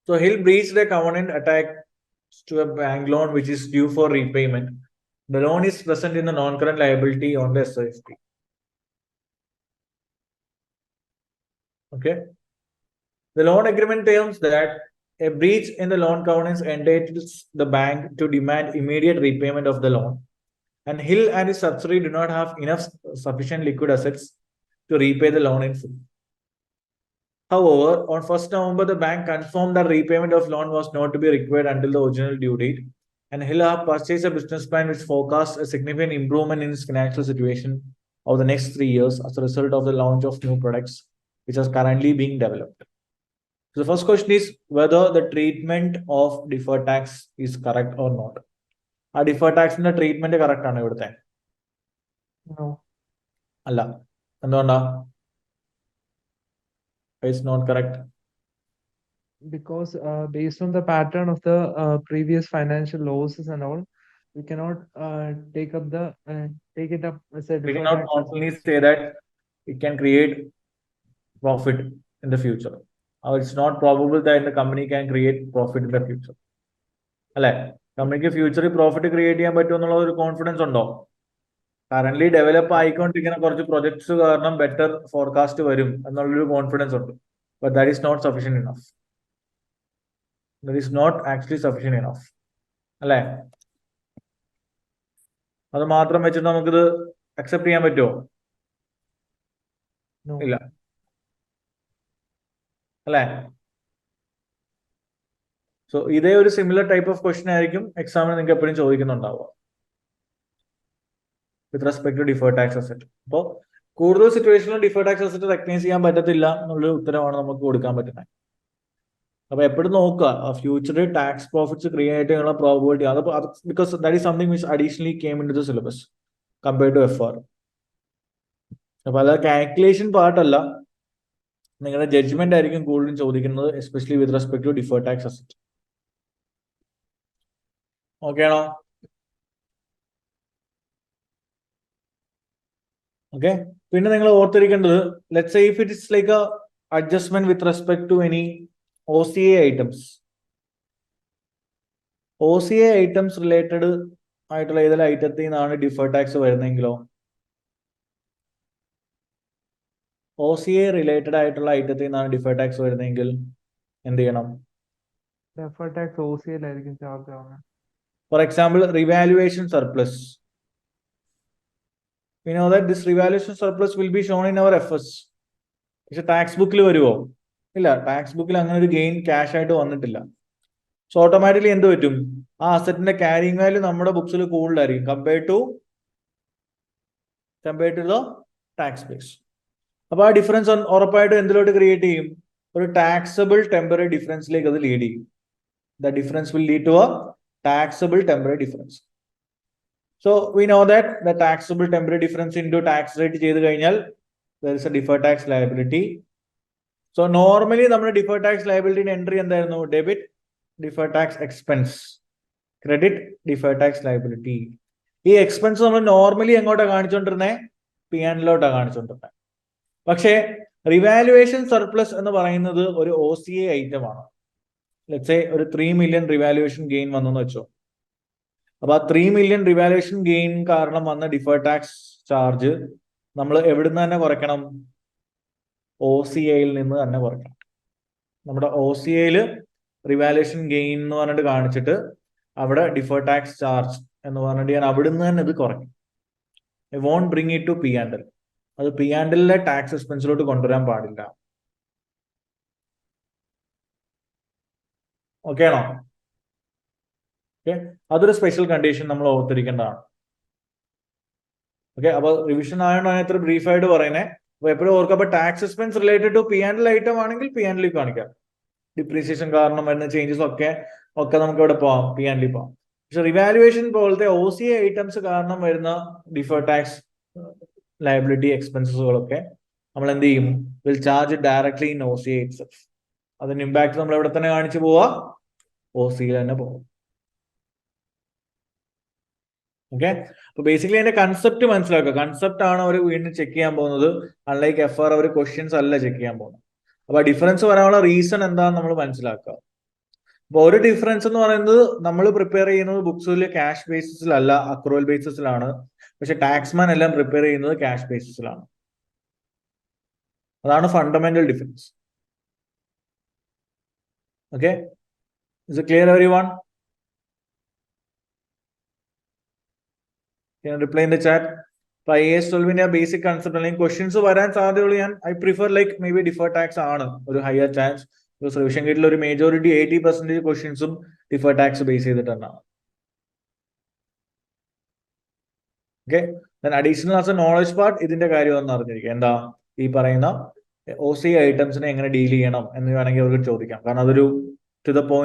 So he'll breach the covenant attached to a bank loan which is due for repayment. The loan is present in the non-current liability on the SOFP. Okay. The loan agreement terms that a breach in the loan covenants entitles the bank to demand immediate repayment of the loan, and Hill and his subsidiary do not have enough sufficient liquid assets to repay the loan in full. However, on 1st November, the bank confirmed that repayment of loan was not to be required until the original due date, and Hill have purchased a business plan which forecasts a significant improvement in its financial situation over the next 3 years as a result of the launch of new products, which is currently being developed. So the first question is whether the treatment of deferred tax is correct or not. ആ ഡിഫേർഡ് ടാക്സിന്റെ ട്രീറ്റ്മെന്റ് കറക്റ്റ് ആണ് ഇവിടുത്തെ? അല്ല. എന്തുകൊണ്ടാ? It's not correct. Because based on the pattern of the previous financial losses and all, we cannot take it up as a We deferred cannot tax. constantly say that it can create profit in the future. Or it's not probable that the company can create profit in the future. അല്ലെ? കമ്പനിക്ക് ഫ്യൂച്ചറിൽ പ്രോഫിറ്റ് ക്രിയേറ്റ് ചെയ്യാൻ പറ്റുമെന്നുള്ള ഒരു കോൺഫിഡൻസ് ഉണ്ടോ? കറന്റ് ഡെവലപ്പ് ആയിക്കൊണ്ടിരിക്കുന്ന കുറച്ച് പ്രൊജക്ട്സ് കാരണം ബെറ്റർ ഫോർകാസ്റ്റ് വരും എന്നുള്ളൊരു കോൺഫിഡൻസ് ഉണ്ട്. But that is not sufficient enough. That is not actually sufficient enough. അല്ലെ? അത് മാത്രം വെച്ചിട്ട് നമുക്കിത് അക്സെപ്റ്റ് ചെയ്യാൻ പറ്റുമോ? ഇല്ല. അല്ലെ? സോ ഇതേ ഒരു സിമിലർ ടൈപ്പ് ഓഫ് ക്വസ്റ്റ്യൻ ആയിരിക്കും എക്സാമിന് നിങ്ങൾക്ക് എപ്പോഴും ചോദിക്കുന്നുണ്ടാവുക with respect to deferred tax asset. അപ്പോൾ കൂടുതൽ സിറ്റുവേഷനിലും ഡിഫേർഡ് ടാക്സ് അസറ്റ് റെക്കഗ്നൈസ് ചെയ്യാൻ പറ്റത്തില്ല എന്നുള്ളൊരു ഉത്തരവാണ് നമുക്ക് കൊടുക്കാൻ പറ്റുന്നത്. അപ്പൊ എപ്പോഴും നോക്കുക ഫ്യൂച്ചറിൽ ടാക്സ് പ്രോഫിറ്റ്സ് ക്രിയേറ്റ് ചെയ്യാനുള്ള പ്രോബിലിറ്റി. അത് because that is something which additionally came into the syllabus compared to FR. അപ്പൊ അത് കാൽക്കുലേഷൻ പാർട്ടല്ല, നിങ്ങളുടെ ജഡ്ജ്മെന്റ് ആയിരിക്കും കൂടുതലും ചോദിക്കുന്നത്, especially with respect to deferred tax asset. Okay ആണോ? ഓക്കെ, പിന്നെ നിങ്ങൾ ഓർത്തിരിക്കേണ്ടത്, let's say if it is like a adjustment with respect to any OCA items. OCA items related ആയിട്ടുള്ള ഏതെങ്കിലും ഐറ്റത്തിൽ നിന്നാണ് ഡിഫേർഡ് ടാക്സ് വരുന്നതെങ്കിലോ, OCA റിലേറ്റഡ് ആയിട്ടുള്ള ഐറ്റത്തിൽ നിന്നാണ് ഡിഫേർഡ് ടാക്സ് വരുന്നതെങ്കിൽ എന്ത് ചെയ്യണം? ഡെഫേർഡ് ടാക്സ് OCL ആയിരിക്കും ചാർജ് ആവുന്നത്. For example, revaluation surplus. We know that this revaluation surplus will be shown in our FS. പക്ഷെ ടാക്സ് ബുക്കിൽ വരുമോ? ഇല്ല, ടാക്സ് ബുക്കിൽ അങ്ങനെ ഒരു ഗെയിൻ ക്യാഷ് ആയിട്ട് വന്നിട്ടില്ല. സോ ഓട്ടോമാറ്റിക്കലി എന്ത് പറ്റും? ആ അസറ്റിന്റെ ക്യാരിങ് വാല്യൂ നമ്മുടെ ബുക്സിൽ കൂടുതലായിരിക്കും compared to the tax base. അപ്പൊ ആ ഡിഫറൻസ് ഉറപ്പായിട്ടും എന്തിലോട്ട് ക്രിയേറ്റ് ചെയ്യും? ഒരു ടാക്സബിൾ ടെമ്പററി ഡിഫറൻസിലേക്ക് അത് ലീഡ് ചെയ്യും. The difference will lead to a taxable temporary difference. So we know that the taxable temporary difference into tax rate ചെയ്ത് കഴിഞ്ഞാൽ there is a deferred tax liability. So normally നമ്മുടെ deferred tax liability എൻട്രി എന്തായിരുന്നു? Debit deferred tax expense, credit deferred tax liability. ഈ എക്സ്പെൻസ് നമ്മൾ നോർമലി എങ്ങോട്ടാണ് കാണിച്ചുകൊണ്ടിരുന്നത്? P&L കാണിച്ചുകൊണ്ടിരുന്നത്. പക്ഷേ റിവാലുവേഷൻ സർപ്ലസ് എന്ന് പറയുന്നത് ഒരു OCA ഐറ്റം ആണ്. ലെറ്റ്സ് സേ ഒരു 3 million റിവാലുവേഷൻ ഗെയിൻ വന്നെന്ന് വെച്ചോ. അപ്പൊ ആ 3 million റിവാലുവേഷൻ ഗെയിൻ കാരണം വന്ന ഡിഫേർഡ് ടാക്സ് ചാർജ് നമ്മൾ എവിടുന്ന് തന്നെ കുറയ്ക്കണം? OCAയിൽ നിന്ന് തന്നെ കുറയ്ക്കണം. നമ്മുടെ OCAയിൽ റിവാലുവേഷൻ ഗെയിൻ എന്ന് പറഞ്ഞിട്ട് കാണിച്ചിട്ട് അവിടെ ഡിഫേർഡ് ടാക്സ് ചാർജ് എന്ന് പറഞ്ഞിട്ട് ഞാൻ അവിടുന്ന് തന്നെ ഇത് കുറയ്ക്കും. I won't bring it to P&L. അത് P&Lലെ ടാക്സ് എക്സ്പെൻസിലോട്ട് കൊണ്ടുവരാൻ പാടില്ല. ഓക്കെ ആണോ? അതൊരു സ്പെഷ്യൽ കണ്ടീഷൻ നമ്മൾ ഓർത്തിരിക്കേണ്ടതാണ്. ഓക്കെ, അപ്പൊ റിവിഷൻ ആയതുകൊണ്ടാണ് ഇത്ര ബ്രീഫായിട്ട് പറയുന്നത്. അപ്പൊ എപ്പോഴും ഓർക്കുക, അപ്പൊ tax expense related to P&L item ആണെങ്കിൽ P&L കാണിക്കാം. ഡിപ്രീസിയേഷൻ കാരണം വരുന്ന ചേഞ്ചസ് ഒക്കെ നമുക്ക് ഇവിടെ പോവാം, P&L പോവാം. പക്ഷെ റിവാലുവേഷൻ പോലത്തെ OCA ഐറ്റംസ് കാരണം വരുന്ന ഡിഫേർഡ് ടാക്സ് ലയബിലിറ്റി എക്സ്പെൻസുകളൊക്കെ നമ്മൾ എന്ത് ചെയ്യും? Will charge directly in OCA itself. അതിന് ഇമ്പാക്ട് നമ്മൾ എവിടെ തന്നെ കാണിച്ചു പോവാ? OCA തന്നെ പോകും. ഓക്കെ, അപ്പൊ ബേസിക്കലി അതിന്റെ കൺസെപ്റ്റ് മനസ്സിലാക്കുക. കൺസെപ്റ്റ് ആണ് അവർ വീണ്ടും ചെക്ക് ചെയ്യാൻ പോകുന്നത്. അൺലൈക്ക് FR അവർ ക്വസ്റ്റ്യൻസ് അല്ല ചെക്ക് ചെയ്യാൻ പോകുന്നത്. അപ്പൊ ഡിഫറൻസ് വരാനുള്ള റീസൺ എന്താണെന്ന് നമ്മൾ മനസ്സിലാക്കുക. അപ്പൊ ഒരു ഡിഫറൻസ് എന്ന് പറയുന്നത് നമ്മൾ പ്രിപ്പയർ ചെയ്യുന്നത് ബുക്സിൽ ക്യാഷ് ബേസിസിലല്ല, അക്രൂവൽ ബേസിസിലാണ്. പക്ഷെ ടാക്സ്മാൻ എല്ലാം പ്രിപ്പയർ ചെയ്യുന്നത് ക്യാഷ് ബേസിസിലാണ്. അതാണ് fundamental difference. Okay, is it clear everyone? Reply in the chat. അപ്പൊ IAS 12ന്റെ ബേസിക് കൺസെപ്റ്റ് അല്ലെങ്കിൽ ക്വസ്റ്റ്യൻസ് വരാൻ സാധ്യതയുള്ള I prefer like may be deferred tax ആണ് ഒരു ഹയർ ചാൻസ്. റിവിഷൻ ഗേറ്റിൽ ഒരു മേജോറിറ്റി 80% ക്വസ്റ്റ്യൻസും ഡിഫേർഡ് ടാക്സ് ബേസ് ചെയ്തിട്ടാണ്. Okay, additional as A knowledge part ഇതിന്റെ കാര്യം ഒന്ന് അറിഞ്ഞിരിക്കുക. എന്താ ഈ പറയുന്ന OCA ഐറ്റംസിനെ എങ്ങനെ ഡീൽ ചെയ്യണം എന്ന് വേണമെങ്കിൽ അവർക്ക് ചോദിക്കാം. കാരണം അതൊരു ടു ദ പോയിന്റ്